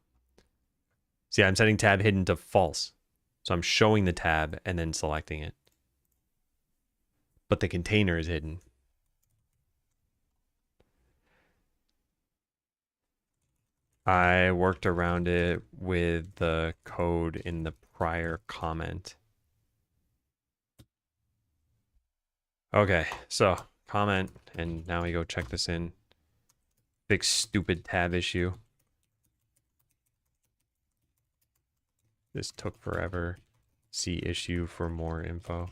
A: See, I'm setting tab hidden to false. So I'm showing the tab and then selecting it. But the container is hidden. I worked around it with the code in the prior comment. Okay, so comment, and now we go check this in. Big stupid tab issue. This took forever. See issue for more info.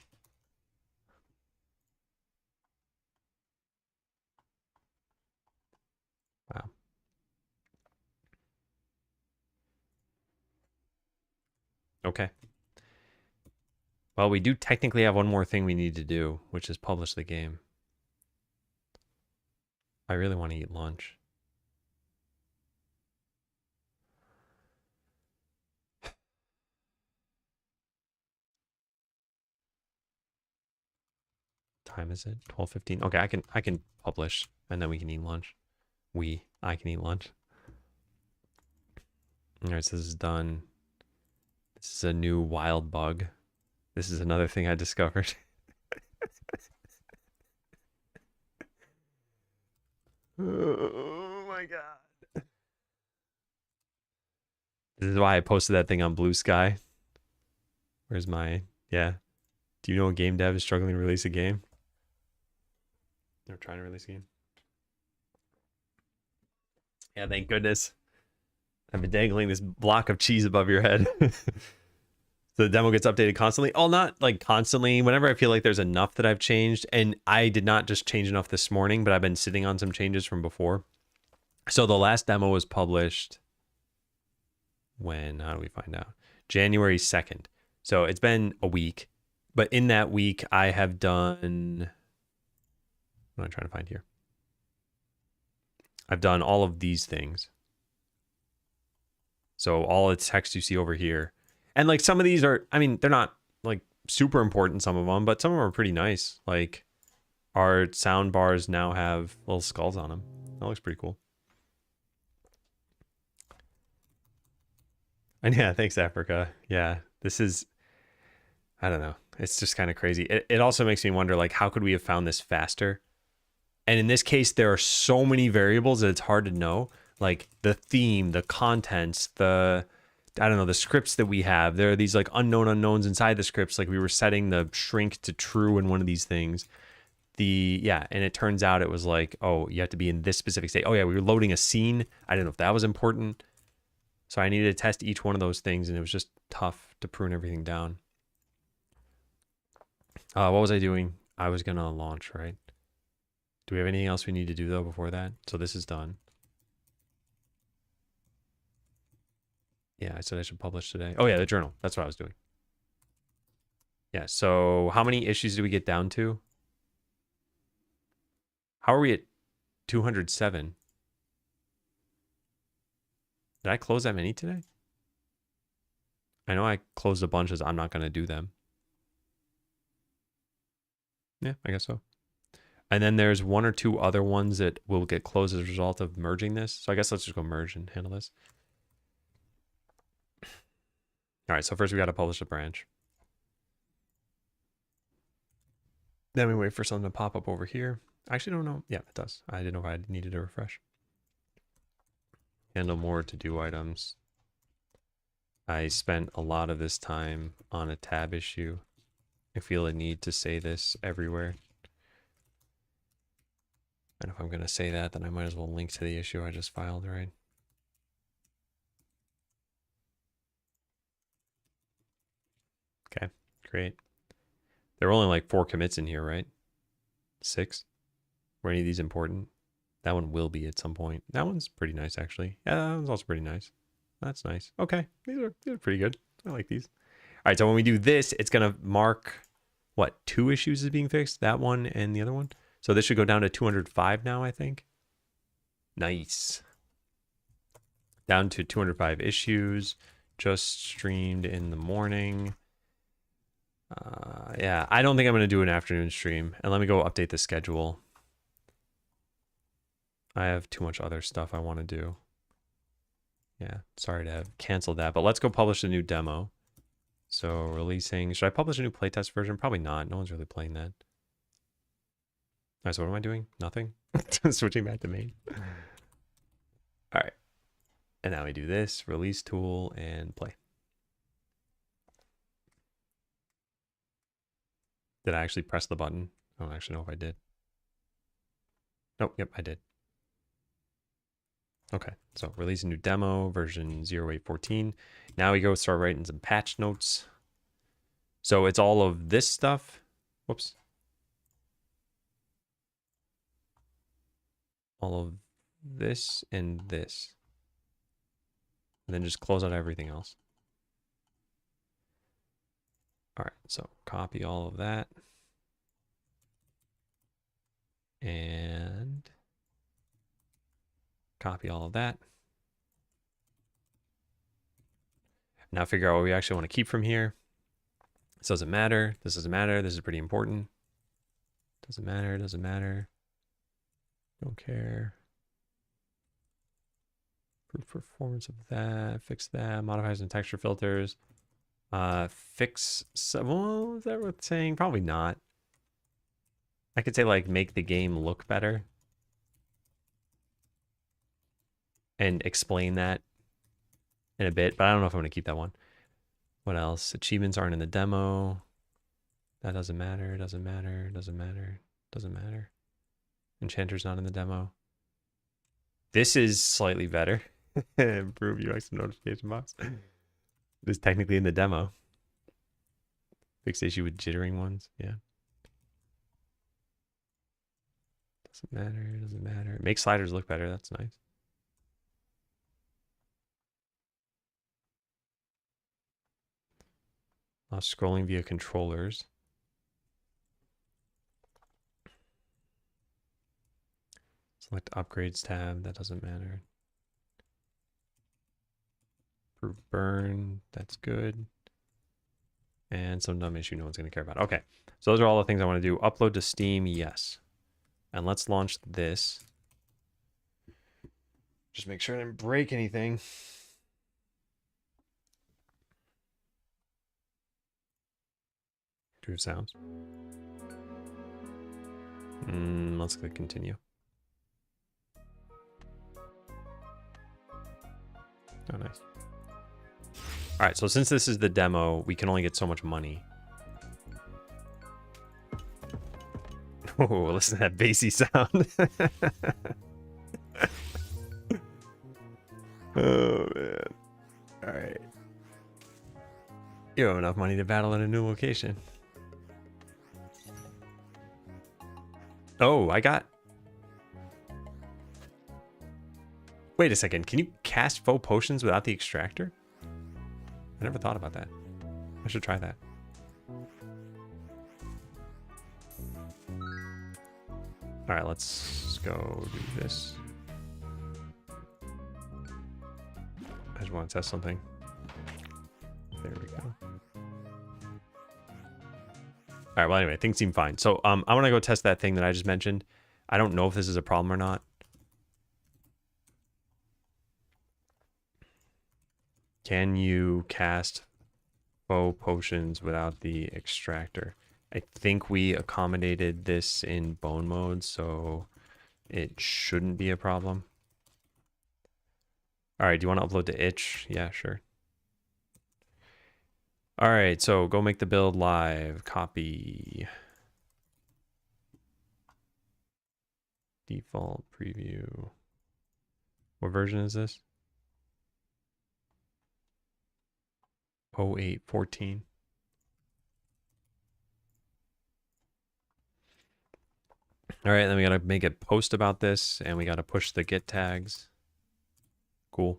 A: Wow. Okay. Well, we do technically have one more thing we need to do, which is publish the game. I really want to eat lunch. Time is it? 12:15. Okay, I can publish and then we can eat lunch. I can eat lunch. All right, so this is done. This is a new wild bug. This is another thing I discovered. Oh my god. This is why I posted that thing on Blue Sky. Where's my, yeah. Do you know a game dev is struggling to release a game? They're trying to release a game. Yeah, thank goodness. I've been dangling this block of cheese above your head. So the demo gets updated constantly. Oh, not like constantly. Whenever I feel like there's enough that I've changed. And I did not just change enough this morning, but I've been sitting on some changes from before. So the last demo was published when, how do we find out? January 2nd. So it's been a week. But in that week, I have done, what am I trying to find here? I've done all of these things. So all the text you see over here. And like some of these are, I mean, they're not like super important, some of them, but some of them are pretty nice. Like our sound bars now have little skulls on them. That looks pretty cool. And yeah, thanks, Africa. Yeah, this is, I don't know. It's just kind of crazy. It also makes me wonder, like, how could we have found this faster? And in this case, there are so many variables that it's hard to know. Like the theme, the contents, the, I don't know, the scripts that we have. There are these like unknown unknowns inside the scripts. Like we were setting the shrink to true in one of these things. Yeah, and it turns out it was like, oh, you have to be in this specific state. Oh yeah, we were loading a scene. I didn't know if that was important. So I needed to test each one of those things, and it was just tough to prune everything down. What was I doing? I was gonna launch, right? Do we have anything else we need to do though before that? So this is done. Yeah, I said I should publish today. Oh yeah, the journal. That's what I was doing. Yeah, so how many issues do we get down to? How are we at 207? Did I close that many today? I know I closed a bunch as I'm not going to do them. Yeah, I guess so. And then there's one or two other ones that will get closed as a result of merging this. So I guess let's just go merge and handle this. All right, so first we got to publish a branch. Then we wait for something to pop up over here. I actually don't know. Yeah, it does. I didn't know if I needed to refresh. Handle more to-do items. I spent a lot of this time on a tab issue. I feel a need to say this everywhere. And if I'm going to say that, then I might as well link to the issue I just filed, right? Okay, great. There were only like 4 commits in here, right? 6? Were any of these important? That one will be at some point. That one's pretty nice, actually. Yeah, that one's also pretty nice. That's nice. Okay, these are pretty good. I like these. All right, so when we do this, it's going to mark, what, 2 issues as being fixed? That one and the other one? So this should go down to 205 now, I think. Nice. Down to 205 issues. Just streamed in the morning. Yeah, I don't think I'm going to do an afternoon stream. And let me go update the schedule. I have too much other stuff I want to do. Yeah, sorry to have canceled that. But let's go publish a new demo. So releasing... Should I publish a new playtest version? Probably not. No one's really playing that. All right, so what am I doing? Nothing? Switching back to main. All right. And now we do this. Release tool and play. Did I actually press the button? I don't actually know if I did. Nope, yep, I did. Okay, so release a new demo, version 0814. Now we go start writing some patch notes. So it's all of this stuff. Whoops. All of this and this. And then just close out everything else. All right, so copy all of that. And copy all of that. Now figure out what we actually want to keep from here. This doesn't matter. This doesn't matter. This is pretty important. Doesn't matter. Doesn't matter. Don't care. Improve performance of that. Fix that. Modify some texture filters. Fix some, well, is that worth saying? Probably not. I could say like make the game look better. And explain that in a bit, but I don't know if I'm going to keep that one. What else? Achievements aren't in the demo. That doesn't matter. Doesn't matter. Doesn't matter. Doesn't matter. Enchanter's not in the demo. This is slightly better. Improve UX and notification box. This is technically in the demo. Fixed issue with jittering ones. Yeah. Doesn't matter. Doesn't matter. Make sliders look better. That's nice. Scrolling via controllers. Select upgrades tab. That doesn't matter. Improve burn. That's good. And some dumb issue no one's going to care about. Okay. So those are all the things I want to do. Upload to Steam. Yes. And let's launch this. Just make sure I didn't break anything. Do we have sounds? Let's click continue. Oh, nice. All right, so since this is the demo, we can only get so much money. Oh, listen to that bassy sound. Oh, man. All right. You have enough money to battle in a new location. Oh, I got... Wait a second. Can you cast faux potions without the extractor? I never thought about that. I should try that. All right, let's go do this. I just want to test something. There we go. All right, well, anyway, things seem fine. So I want to go test that thing that I just mentioned. I don't know if this is a problem or not. Can you cast faux potions without the extractor? I think we accommodated this in bone mode, so it shouldn't be a problem. All right, do you want to upload to itch? Yeah, sure. All right, so go make the build live. Copy. Default preview. What version is this? 0814. All right, then we got to make a post about this, and we got to push the git tags. Cool.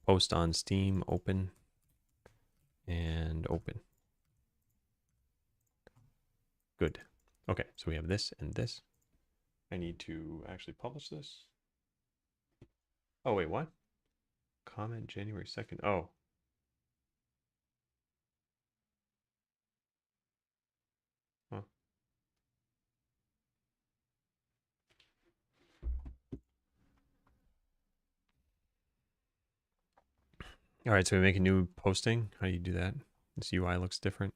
A: Post on Steam, open, and open. Good. Okay, so we have this and this. I need to actually publish this. Oh, wait, what? Comment January 2nd. Oh. Huh. All right, so we make a new posting. How do you do that? This UI looks different.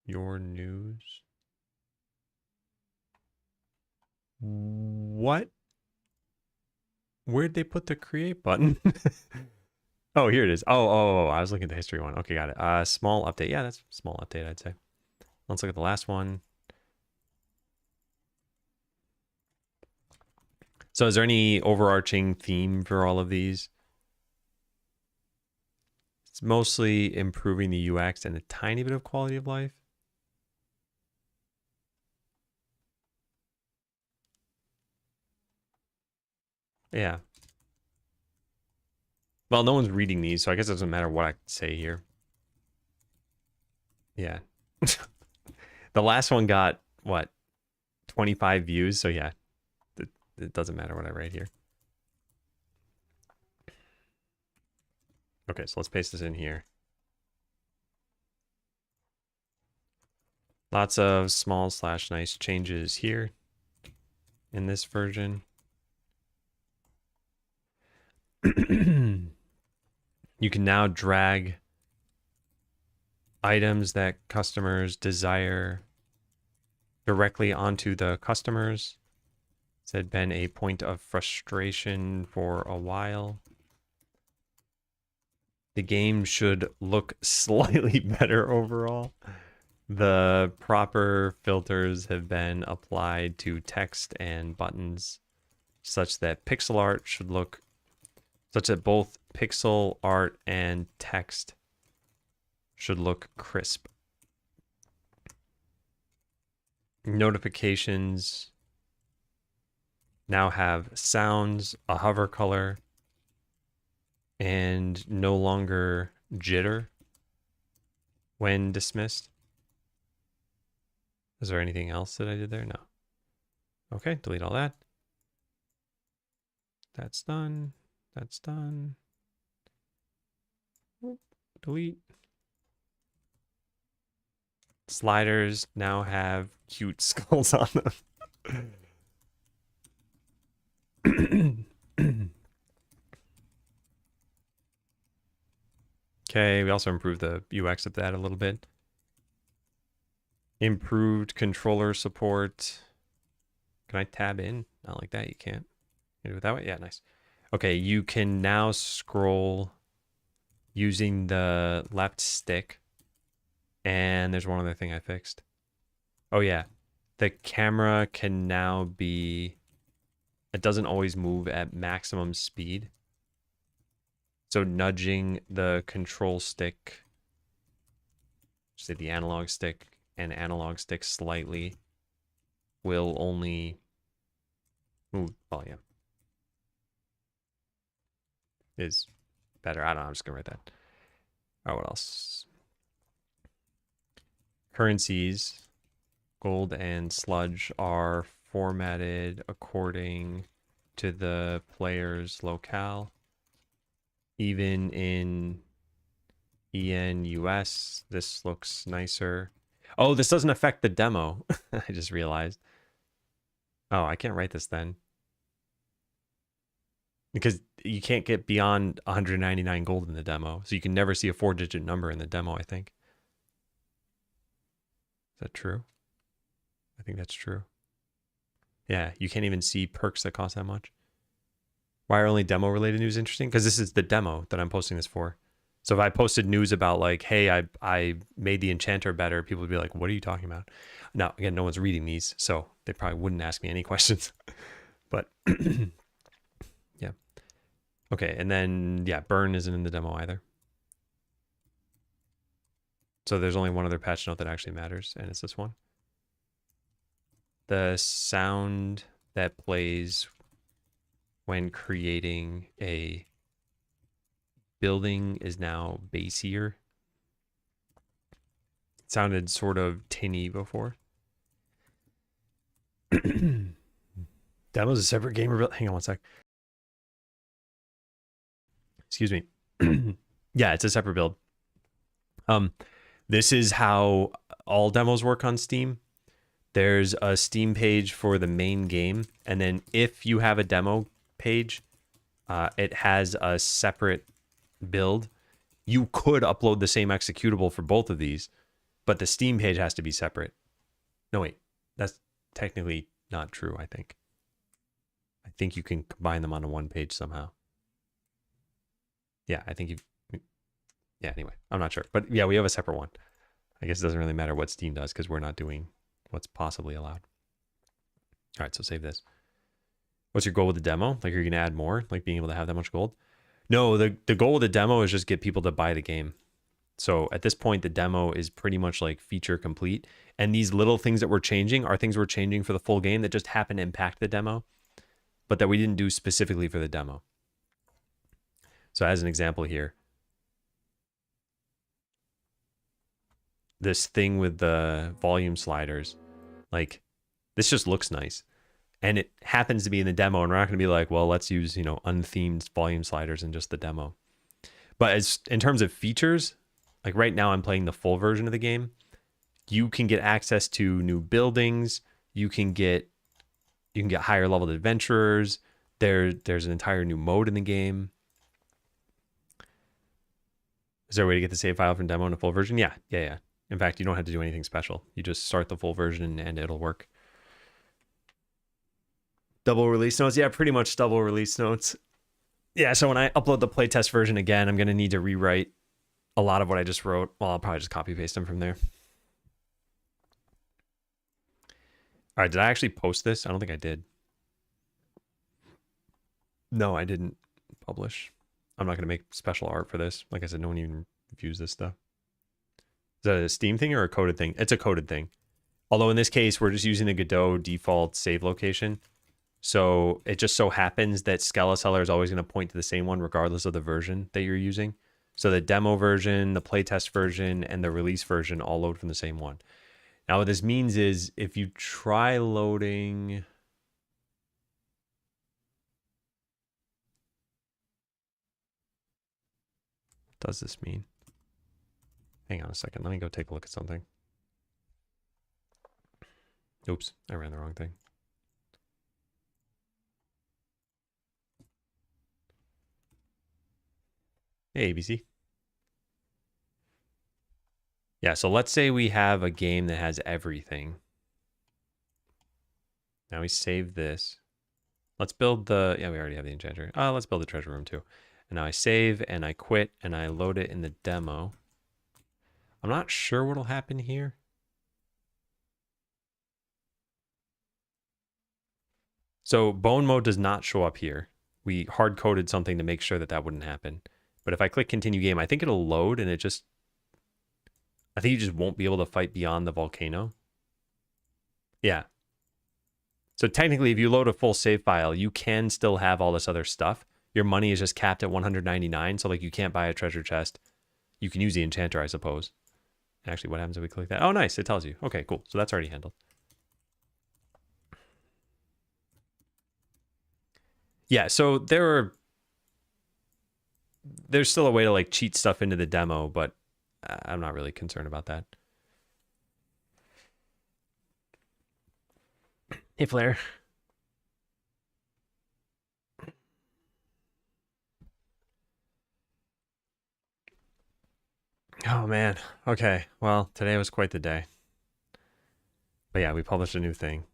A: Your news. What? Where'd they put the create button? Oh, here it is. Oh, I was looking at the history one. Okay, got it. Small update. Yeah, that's a small update, I'd say. Let's look at the last one. So is there any overarching theme for all of these? It's mostly improving the UX and a tiny bit of quality of life. Yeah. Well, no one's reading these, so I guess it doesn't matter what I say here. Yeah. The last one got, what, 25 views? So yeah, it doesn't matter what I write here. Okay, so let's paste this in here. Lots of small / nice changes here in this version. You can now drag items that customers desire directly onto the customers. This had been a point of frustration for a while. The game should look slightly better overall. The proper filters have been applied to text and buttons such that pixel art should look, such that both pixel art and text should look crisp. Notifications now have sounds, a hover color, and no longer jitter when dismissed. Is there anything else that I did there? No. Okay, delete all that. That's done. That's done. Oop, delete. Sliders now have cute skulls on them. Okay, we also improved the UX of that a little bit. Improved controller support. Can I tab in? Not like that, you can't. You do it that way? Yeah, nice. Okay, you can now scroll using the left stick. And there's one other thing I fixed. Oh yeah, the camera can now be, it doesn't always move at maximum speed. So nudging the control stick say the analog stick and analog stick slightly will only, ooh, oh yeah, is better. I don't know, I'm just gonna write that. Oh, what else? Currencies, gold and sludge are formatted according to the player's locale. Even in ENUS, this looks nicer. Oh, this doesn't affect the demo. I just realized. Oh, I can't write this then. Because you can't get beyond 199 gold in the demo. So you can never see a 4-digit number in the demo, I think. Is that true? I think that's true. Yeah, you can't even see perks that cost that much. Why are only demo related news interesting? Because this is the demo that I'm posting this for. So if I posted news about like, hey, I made the enchanter better, people would be like, what are you talking about? Now, again, no one's reading these, so they probably wouldn't ask me any questions. But yeah. Okay, and then, yeah, burn isn't in the demo either. So there's only one other patch note that actually matters, and it's this one. The sound that plays when creating a building is now bassier. It sounded sort of tinny before. Demo's a separate game. Hang on one sec. Excuse me. Yeah, it's a separate build. This is how all demos work on Steam. There's a Steam page for the main game, and then if you have a demo page, it has a separate build. You could upload the same executable for both of these, but the Steam page has to be separate. No, wait, that's technically not true, I think. I think you can combine them onto one page somehow. Yeah, I think you... Yeah, anyway, I'm not sure. But yeah, we have a separate one. I guess it doesn't really matter what Steam does because we're not doing what's possibly allowed. All right, so save this. What's your goal with the demo? Like, are you going to add more? Like being able to have that much gold? No, the goal of the demo is just get people to buy the game. So at this point, the demo is pretty much like feature complete. And these little things that we're changing are things we're changing for the full game that just happen to impact the demo, but that we didn't do specifically for the demo. So as an example here, this thing with the volume sliders, like this just looks nice. And it happens to be in the demo, and we're not going to be like, well, let's use, unthemed volume sliders in just the demo. But as in terms of features, like right now I'm playing the full version of the game. You can get access to new buildings. You can get higher level adventurers. There's an entire new mode in the game. Is there a way to get the save file from demo in a full version? Yeah. In fact, you don't have to do anything special. You just start the full version and it'll work. Double release notes? Yeah, pretty much double release notes. Yeah, so when I upload the playtest version again, I'm going to need to rewrite a lot of what I just wrote. Well, I'll probably just copy paste them from there. All right, did I actually post this? I don't think I did. No, I didn't publish. I'm not going to make special art for this. Like I said, no one even views this stuff. Is that a Steam thing or a coded thing? It's a coded thing. Although in this case, we're just using the Godot default save location. So it just so happens that Skeleseller is always going to point to the same one regardless of the version that you're using. So the demo version, the playtest version, and the release version all load from the same one. Now what this means is if you try loading... What does this mean? Hang on a second. Let me go take a look at something. Oops, I ran the wrong thing. Hey, ABC. Yeah, so let's say we have a game that has everything. Now we save this. Let's build the... Yeah, we already have the enchanter. Let's build the treasure room too. And now I save and I quit and I load it in the demo. I'm not sure what'll happen here. So bone mode does not show up here. We hard-coded something to make sure that that wouldn't happen. But if I click continue game, I think it'll load and it just... I think you just won't be able to fight beyond the volcano. Yeah. So technically, if you load a full save file, you can still have all this other stuff. Your money is just capped at 199, so like you can't buy a treasure chest. You can use the enchanter, I suppose. Actually, what happens if we click that? Oh, nice. It tells you. Okay, cool. So that's already handled. Yeah, so there's still a way to like cheat stuff into the demo, but I'm not really concerned about that. Hey, Flair. Oh, man. Okay. Well, today was quite the day. But yeah, we published a new thing.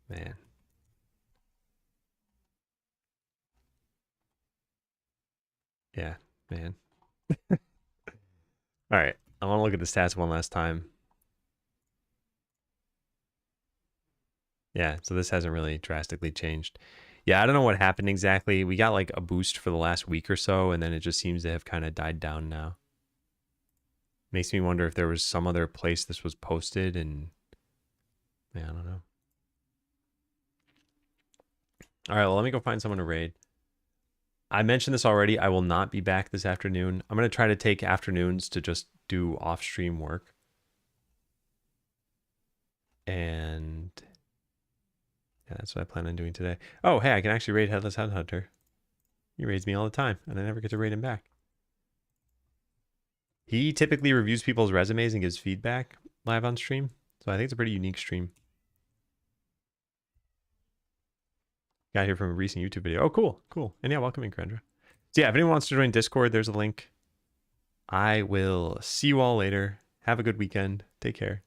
A: Man. Yeah, man. All right. I want to look at the stats one last time. Yeah, so this hasn't really drastically changed. Yeah, I don't know what happened exactly. We got like a boost for the last week or so, and then it just seems to have kind of died down now. Makes me wonder if there was some other place this was posted, and yeah, I don't know. All right, well, let me go find someone to raid. I mentioned this already. I will not be back this afternoon. I'm going to try to take afternoons to just do off-stream work. And yeah, that's what I plan on doing today. Oh, hey, I can actually raid Headless Headhunter. He raids me all the time, and I never get to raid him back. He typically reviews people's resumes and gives feedback live on stream. So I think it's a pretty unique stream. Got here from a recent YouTube video. Oh, cool. Cool. And yeah, welcome in, Kendra. So yeah, if anyone wants to join Discord, there's a link. I will see you all later. Have a good weekend. Take care.